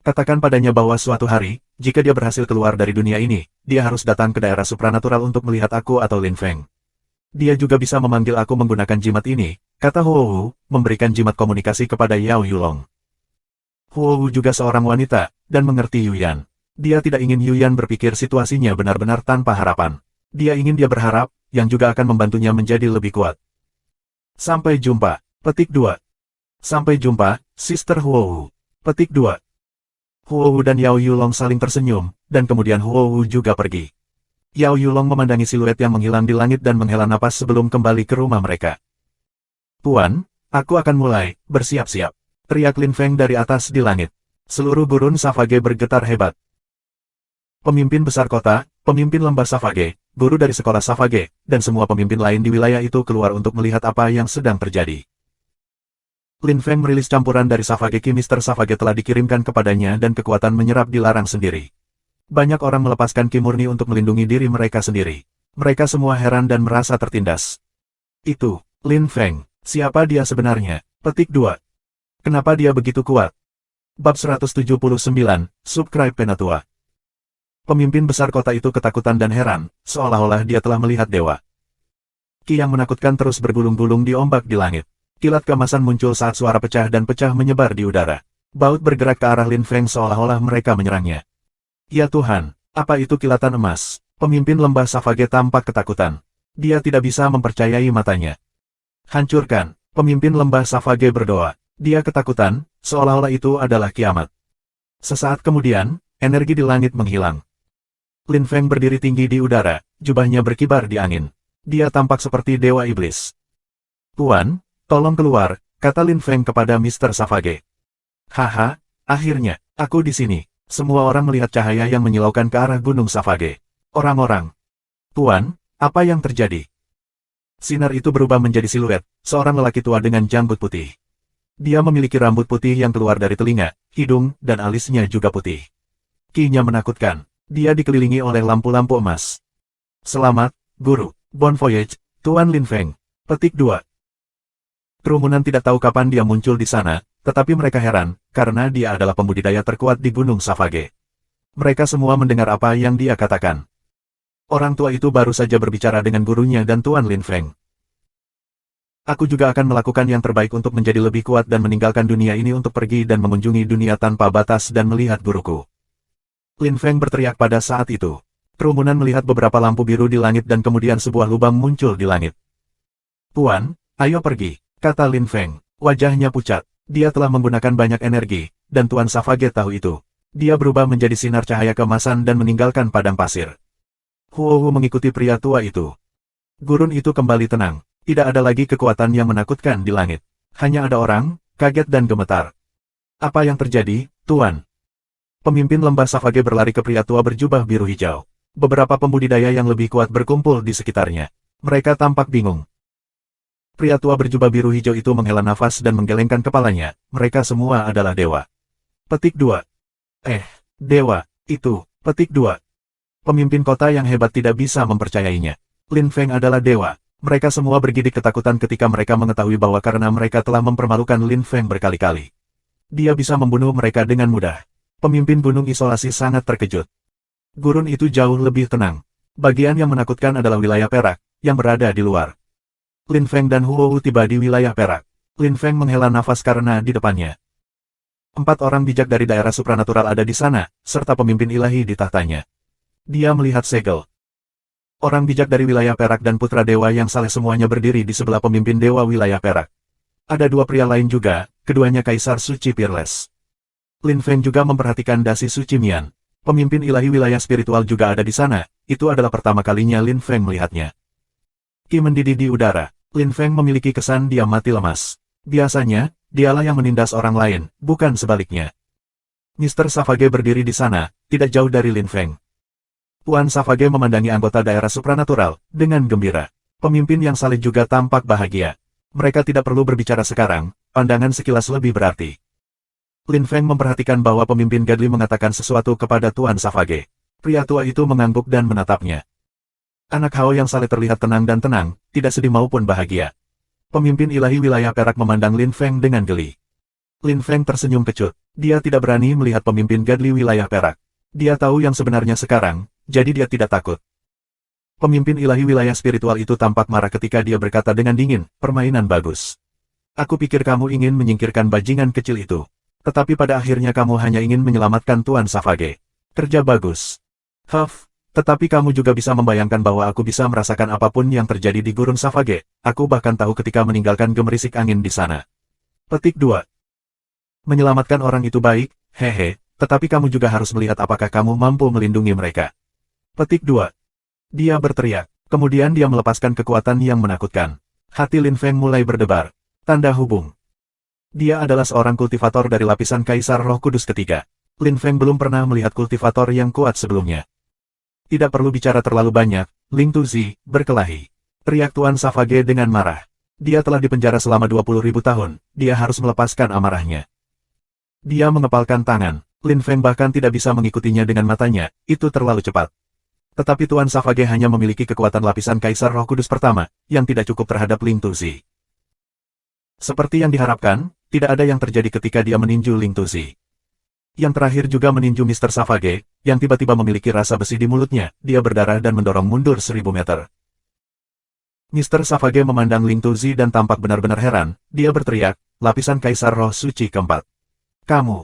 Katakan padanya bahwa suatu hari, jika dia berhasil keluar dari dunia ini, dia harus datang ke daerah supranatural untuk melihat aku atau Lin Feng. Dia juga bisa memanggil aku menggunakan jimat ini, kata Huo Wu, memberikan jimat komunikasi kepada Yao Yulong. Huo Wu juga seorang wanita, dan mengerti Yuyan. Dia tidak ingin Yuyan berpikir situasinya benar-benar tanpa harapan. Dia ingin dia berharap, yang juga akan membantunya menjadi lebih kuat. Sampai jumpa. Petik 2. Sampai jumpa, Sister Huo Wu. Petik 2. Huo Wu dan Yao Yulong saling tersenyum, dan kemudian Huo Wu juga pergi. Yao Yulong memandangi siluet yang menghilang di langit dan menghela napas sebelum kembali ke rumah mereka. Tuan, aku akan mulai, bersiap-siap. Teriak Lin Feng dari atas di langit. Seluruh gurun Savage bergetar hebat. Pemimpin besar kota, pemimpin lembah Savage, guru dari sekolah Savage, dan semua pemimpin lain di wilayah itu keluar untuk melihat apa yang sedang terjadi. Lin Feng merilis campuran dari Savage Ki Mr. Savage telah dikirimkan kepadanya dan kekuatan menyerap dilarang sendiri. Banyak orang melepaskan ki murni untuk melindungi diri mereka sendiri. Mereka semua heran dan merasa tertindas. Itu, Lin Feng, siapa dia sebenarnya? Petik 2. Kenapa dia begitu kuat? Bab 179, Subscribe Penatua. Pemimpin besar kota itu ketakutan dan heran, seolah-olah dia telah melihat dewa. Ki yang menakutkan terus bergulung-gulung di ombak di langit. Kilat keemasan muncul saat suara pecah dan pecah menyebar di udara. Baut bergerak ke arah Lin Feng seolah-olah mereka menyerangnya. Ya Tuhan, apa itu kilatan emas? Pemimpin lembah Savage tampak ketakutan. Dia tidak bisa mempercayai matanya. Hancurkan, pemimpin lembah Savage berdoa. Dia ketakutan, seolah-olah itu adalah kiamat. Sesaat kemudian, energi di langit menghilang. Lin Feng berdiri tinggi di udara, jubahnya berkibar di angin. Dia tampak seperti dewa iblis. Tuan, tolong keluar, kata Lin Feng kepada Mr. Savage. Haha, akhirnya, aku di sini. Semua orang melihat cahaya yang menyilaukan ke arah gunung Savage. Orang-orang. Tuan, apa yang terjadi? Sinar itu berubah menjadi siluet, seorang lelaki tua dengan janggut putih. Dia memiliki rambut putih yang keluar dari telinga, hidung, dan alisnya juga putih. Ki-nya menakutkan. Dia dikelilingi oleh lampu-lampu emas. Selamat, Guru. Bon voyage, Tuan Lin Feng. Petik 2. Kerumunan tidak tahu kapan dia muncul di sana, tetapi mereka heran, karena dia adalah pembudidaya terkuat di Gunung Savage. Mereka semua mendengar apa yang dia katakan. Orang tua itu baru saja berbicara dengan gurunya dan Tuan Lin Feng. Aku juga akan melakukan yang terbaik untuk menjadi lebih kuat dan meninggalkan dunia ini untuk pergi dan mengunjungi dunia tanpa batas dan melihat guruku. Lin Feng berteriak pada saat itu. Kerumunan melihat beberapa lampu biru di langit dan kemudian sebuah lubang muncul di langit. Tuan, ayo pergi, kata Lin Feng. Wajahnya pucat. Dia telah menggunakan banyak energi, dan Tuan Savage tahu itu. Dia berubah menjadi sinar cahaya keemasan dan meninggalkan padang pasir. Huo Wu mengikuti pria tua itu. Gurun itu kembali tenang. Tidak ada lagi kekuatan yang menakutkan di langit. Hanya ada orang, kaget dan gemetar. Apa yang terjadi, Tuan? Pemimpin lembah Savage berlari ke pria tua berjubah biru hijau. Beberapa pembudidaya yang lebih kuat berkumpul di sekitarnya. Mereka tampak bingung. Pria tua berjubah biru hijau itu menghela nafas dan menggelengkan kepalanya. Mereka semua adalah dewa. Petik 2. Dewa, itu, petik 2. Pemimpin kota yang hebat tidak bisa mempercayainya. Lin Feng adalah dewa. Mereka semua bergidik ketakutan ketika mereka mengetahui bahwa karena mereka telah mempermalukan Lin Feng berkali-kali. Dia bisa membunuh mereka dengan mudah. Pemimpin Gunung Isolasi sangat terkejut. Gurun itu jauh lebih tenang. Bagian yang menakutkan adalah wilayah perak, yang berada di luar. Lin Feng dan Huo Wu tiba di wilayah perak. Lin Feng menghela nafas karena di depannya 4 orang bijak dari daerah supranatural ada di sana, serta pemimpin ilahi di tahtanya. Dia melihat segel. Orang bijak dari wilayah perak dan putra dewa yang saleh semuanya berdiri di sebelah pemimpin dewa wilayah perak. Ada 2 pria lain juga, keduanya Kaisar Suci Peerless. Lin Feng juga memperhatikan dasi Suci Mian. Pemimpin ilahi wilayah spiritual juga ada di sana. Itu adalah pertama kalinya Lin Feng melihatnya. Qi mendidih di udara. Lin Feng memiliki kesan dia mati lemas. Biasanya, dialah yang menindas orang lain, bukan sebaliknya. Mr. Savage berdiri di sana, tidak jauh dari Lin Feng. Tuan Savage memandangi anggota daerah supranatural, dengan gembira. Pemimpin yang saleh juga tampak bahagia. Mereka tidak perlu berbicara sekarang, pandangan sekilas lebih berarti. Lin Feng memperhatikan bahwa pemimpin Gadli mengatakan sesuatu kepada Tuan Savage. Pria tua itu mengangguk dan menatapnya. Anak Hao yang saleh terlihat tenang dan tenang, tidak sedih maupun bahagia. Pemimpin ilahi wilayah perak memandang Lin Feng dengan geli. Lin Feng tersenyum kecut. Dia tidak berani melihat pemimpin Gadli wilayah perak. Dia tahu yang sebenarnya sekarang, jadi dia tidak takut. Pemimpin ilahi wilayah spiritual itu tampak marah ketika dia berkata dengan dingin, permainan bagus. Aku pikir kamu ingin menyingkirkan bajingan kecil itu. Tetapi pada akhirnya kamu hanya ingin menyelamatkan Tuan Savage. Kerja bagus. Tetapi kamu juga bisa membayangkan bahwa aku bisa merasakan apapun yang terjadi di Gurun Savage. Aku bahkan tahu ketika meninggalkan gemerisik angin di sana. Petik 2. Menyelamatkan orang itu baik, hehe, tetapi kamu juga harus melihat apakah kamu mampu melindungi mereka. Petik 2. Dia berteriak. Kemudian dia melepaskan kekuatan yang menakutkan. Hati Lin Feng mulai berdebar. Tanda hubung. Dia adalah seorang kultivator dari lapisan Kaisar Roh Kudus ketiga. Lin Feng belum pernah melihat kultivator yang kuat sebelumnya. Tidak perlu bicara terlalu banyak, Ling Tuzi, berkelahi. Teriak Tuan Savage dengan marah. Dia telah dipenjara selama 20.000 tahun, dia harus melepaskan amarahnya. Dia mengepalkan tangan. Lin Feng bahkan tidak bisa mengikutinya dengan matanya, itu terlalu cepat. Tetapi Tuan Savage hanya memiliki kekuatan lapisan Kaisar Roh Kudus pertama, yang tidak cukup terhadap Ling Tuzi. Seperti yang diharapkan, tidak ada yang terjadi ketika dia meninju Ling Tuzi. Yang terakhir juga meninju Mr. Savage, yang tiba-tiba memiliki rasa besi di mulutnya, dia berdarah dan mendorong mundur 1000 meter. Mr. Savage memandang Ling Tuzi dan tampak benar-benar heran, dia berteriak, lapisan Kaisar Roh Suci keempat. Kamu.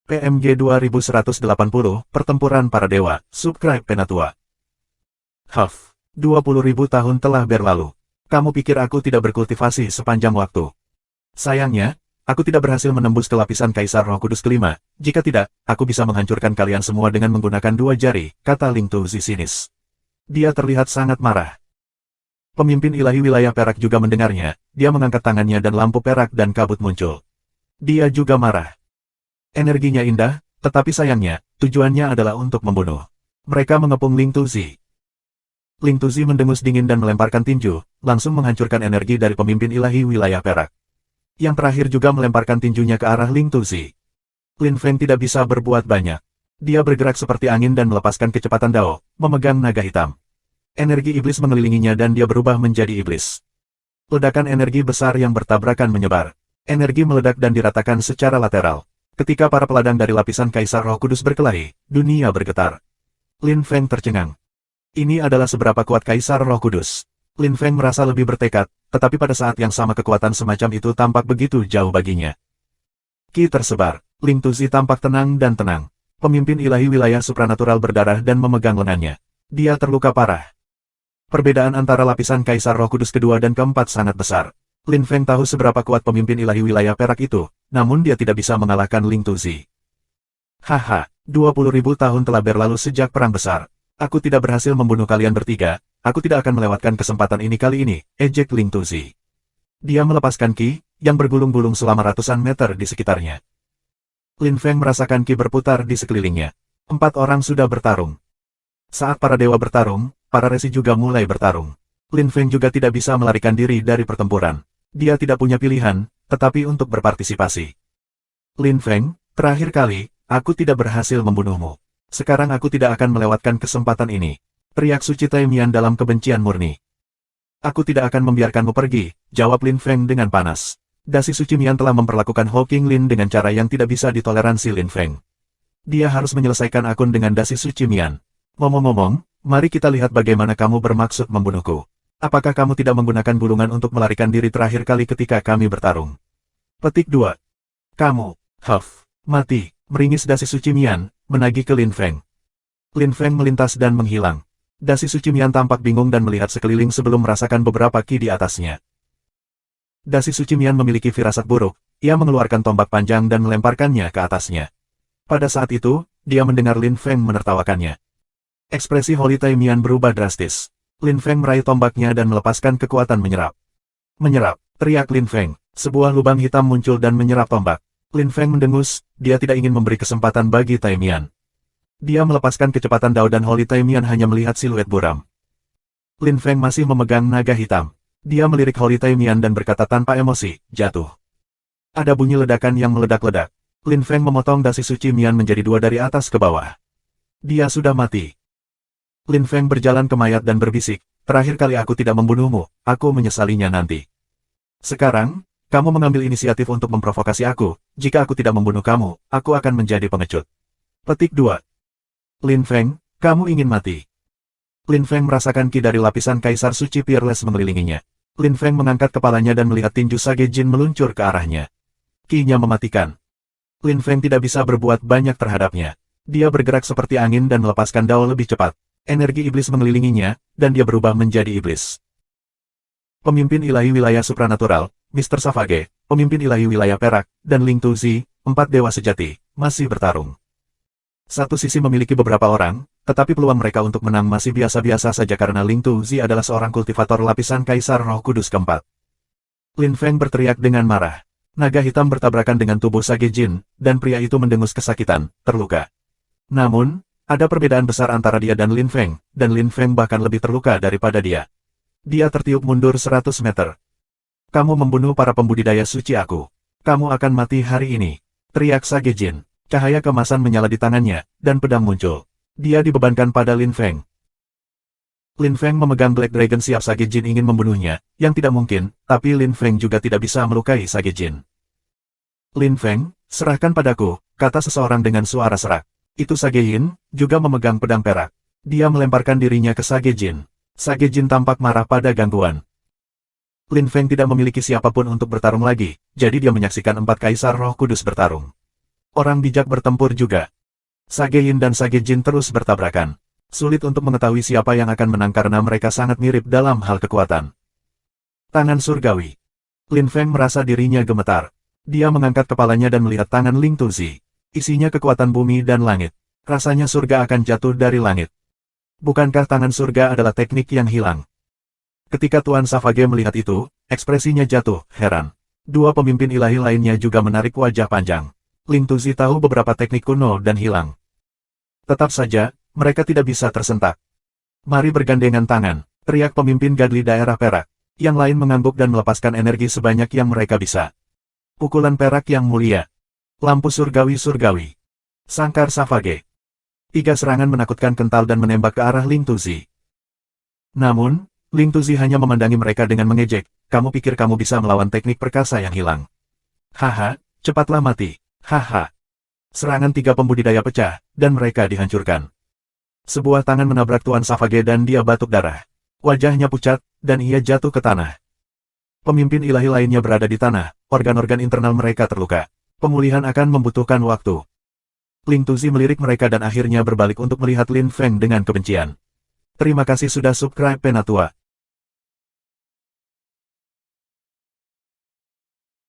PMG 2180, Pertempuran Para Dewa, Subscribe Penatua. 20.000 tahun telah berlalu. Kamu pikir aku tidak berkultivasi sepanjang waktu? Sayangnya, aku tidak berhasil menembus ke lapisan Kaisar Roh Kudus kelima. Jika tidak, aku bisa menghancurkan kalian semua dengan menggunakan 2 jari, kata Ling Tuzi sinis. Dia terlihat sangat marah. Pemimpin ilahi wilayah perak juga mendengarnya, dia mengangkat tangannya dan lampu perak dan kabut muncul. Dia juga marah. Energinya indah, tetapi sayangnya, tujuannya adalah untuk membunuh. Mereka mengepung Ling Tuzi. Ling Tuzi mendengus dingin dan melemparkan tinju, langsung menghancurkan energi dari pemimpin ilahi wilayah perak. Yang terakhir juga melemparkan tinjunya ke arah Ling Tuzi. Lin Feng tidak bisa berbuat banyak. Dia bergerak seperti angin dan melepaskan kecepatan Dao, memegang naga hitam. Energi iblis mengelilinginya dan dia berubah menjadi iblis. Ledakan energi besar yang bertabrakan menyebar. Energi meledak dan diratakan secara lateral. Ketika para peladang dari lapisan Kaisar Roh Kudus berkelahi, dunia bergetar. Lin Feng tercengang. Ini adalah seberapa kuat Kaisar Roh Kudus. Lin Feng merasa lebih bertekad, tetapi pada saat yang sama kekuatan semacam itu tampak begitu jauh baginya. Qi tersebar. Ling Tuzi tampak tenang dan tenang. Pemimpin ilahi wilayah supranatural berdarah dan memegang lengannya. Dia terluka parah. Perbedaan antara lapisan Kaisar Roh Kudus kedua dan keempat sangat besar. Lin Feng tahu seberapa kuat pemimpin ilahi wilayah perak itu, namun dia tidak bisa mengalahkan Ling Tuzi. 20.000 tahun telah berlalu sejak perang besar. Aku tidak berhasil membunuh kalian bertiga, aku tidak akan melewatkan kesempatan ini kali ini, ejek Ling Tuzi. Dia melepaskan Qi, yang bergulung-gulung selama ratusan meter di sekitarnya. Lin Feng merasakan ki berputar di sekelilingnya. 4 orang sudah bertarung. Saat para dewa bertarung, para resi juga mulai bertarung. Lin Feng juga tidak bisa melarikan diri dari pertempuran. Dia tidak punya pilihan, tetapi untuk berpartisipasi. Lin Feng, terakhir kali, aku tidak berhasil membunuhmu. Sekarang aku tidak akan melewatkan kesempatan ini. Teriak Suci Taimian dalam kebencian murni. Aku tidak akan membiarkanmu pergi, jawab Lin Feng dengan panas. Dasi Suci Mian telah memperlakukan Ho King Lin dengan cara yang tidak bisa ditoleransi Lin Feng. Dia harus menyelesaikan akun dengan Dasi Suci Mian. Ngomong-ngomong, mari kita lihat bagaimana kamu bermaksud membunuhku. Apakah kamu tidak menggunakan bulungan untuk melarikan diri terakhir kali ketika kami bertarung? Petik 2. Kamu, mati, meringis Dasi Suci Mian, menagih ke Lin Feng. Lin Feng melintas dan menghilang. Dasi Suci Mian tampak bingung dan melihat sekeliling sebelum merasakan beberapa ki di atasnya. Dasi Suci Mian memiliki firasat buruk, ia mengeluarkan tombak panjang dan melemparkannya ke atasnya. Pada saat itu, dia mendengar Lin Feng menertawakannya. Ekspresi Holy Taimian berubah drastis. Lin Feng meraih tombaknya dan melepaskan kekuatan menyerap. Menyerap, teriak Lin Feng. Sebuah lubang hitam muncul dan menyerap tombak. Lin Feng mendengus, dia tidak ingin memberi kesempatan bagi Taimian. Dia melepaskan kecepatan Dao dan Holy Taimian hanya melihat siluet buram. Lin Feng masih memegang naga hitam. Dia melirik Holy Taimian dan berkata tanpa emosi, jatuh. Ada bunyi ledakan yang meledak-ledak. Lin Feng memotong Dasi Suci Mian menjadi 2 dari atas ke bawah. Dia sudah mati. Lin Feng berjalan ke mayat dan berbisik, terakhir kali aku tidak membunuhmu, aku menyesalinya nanti. Sekarang, kamu mengambil inisiatif untuk memprovokasi aku, jika aku tidak membunuh kamu, aku akan menjadi pengecut. Petik 2. Lin Feng, kamu ingin mati. Lin Feng merasakan ki dari lapisan Kaisar Suci Peerless mengelilinginya. Lin Feng mengangkat kepalanya dan melihat tinju Sage Jin meluncur ke arahnya. Ki-nya mematikan. Lin Feng tidak bisa berbuat banyak terhadapnya. Dia bergerak seperti angin dan melepaskan Dao lebih cepat. Energi iblis mengelilinginya, dan dia berubah menjadi iblis. Pemimpin ilahi wilayah supranatural, Mr. Savage, pemimpin ilahi wilayah perak, dan Ling Tuzi, 4 dewa sejati, masih bertarung. Satu sisi memiliki beberapa orang, tetapi peluang mereka untuk menang masih biasa-biasa saja karena Ling Tuzi adalah seorang kultivator lapisan Kaisar Roh Kudus keempat. Lin Feng berteriak dengan marah. Naga hitam bertabrakan dengan tubuh Sage Jin, dan pria itu mendengus kesakitan, terluka. Namun, ada perbedaan besar antara dia dan Lin Feng bahkan lebih terluka daripada dia. Dia tertiup mundur 100 meter. Kamu membunuh para pembudidaya suci aku. Kamu akan mati hari ini. Teriak Sage Jin. Cahaya kemasan menyala di tangannya, dan pedang muncul. Dia dibebankan pada Lin Feng. Lin Feng memegang Black Dragon siap Sage Jin ingin membunuhnya, yang tidak mungkin, tapi Lin Feng juga tidak bisa melukai Sage Jin. Lin Feng, serahkan padaku, kata seseorang dengan suara serak. Itu Sage Yin, juga memegang pedang perak. Dia melemparkan dirinya ke Sage Jin. Sage Jin tampak marah pada gangguan. Lin Feng tidak memiliki siapapun untuk bertarung lagi, jadi dia menyaksikan 4 Kaisar Roh Kudus bertarung. Orang bijak bertempur juga. Sage Yin dan Sage Jin terus bertabrakan. Sulit untuk mengetahui siapa yang akan menang karena mereka sangat mirip dalam hal kekuatan. Tangan surgawi. Lin Feng merasa dirinya gemetar. Dia mengangkat kepalanya dan melihat tangan Ling Tuzi. Isinya kekuatan bumi dan langit. Rasanya surga akan jatuh dari langit. Bukankah tangan surga adalah teknik yang hilang? Ketika Tuan Savage melihat itu, ekspresinya jatuh, heran. 2 pemimpin ilahi lainnya juga menarik wajah panjang. Ling Tuzi tahu beberapa teknik kuno dan hilang. Tetap saja, mereka tidak bisa tersentak. Mari bergandengan tangan, teriak pemimpin Gadli daerah perak. Yang lain mengangguk dan melepaskan energi sebanyak yang mereka bisa. Pukulan perak yang mulia. Lampu surgawi-surgawi. Sangkar Savage. 3 serangan menakutkan kental dan menembak ke arah Ling Tuzi. Namun, Ling Tuzi hanya memandangi mereka dengan mengejek. Kamu pikir kamu bisa melawan teknik perkasa yang hilang? Haha, cepatlah mati. Haha. Serangan 3 pembudidaya pecah, dan mereka dihancurkan. Sebuah tangan menabrak Tuan Savage dan dia batuk darah. Wajahnya pucat, dan ia jatuh ke tanah. Pemimpin ilahi lainnya berada di tanah, organ-organ internal mereka terluka. Pemulihan akan membutuhkan waktu. Ling Tuzi melirik mereka dan akhirnya berbalik untuk melihat Lin Feng dengan kebencian. Terima kasih sudah subscribe Penatua.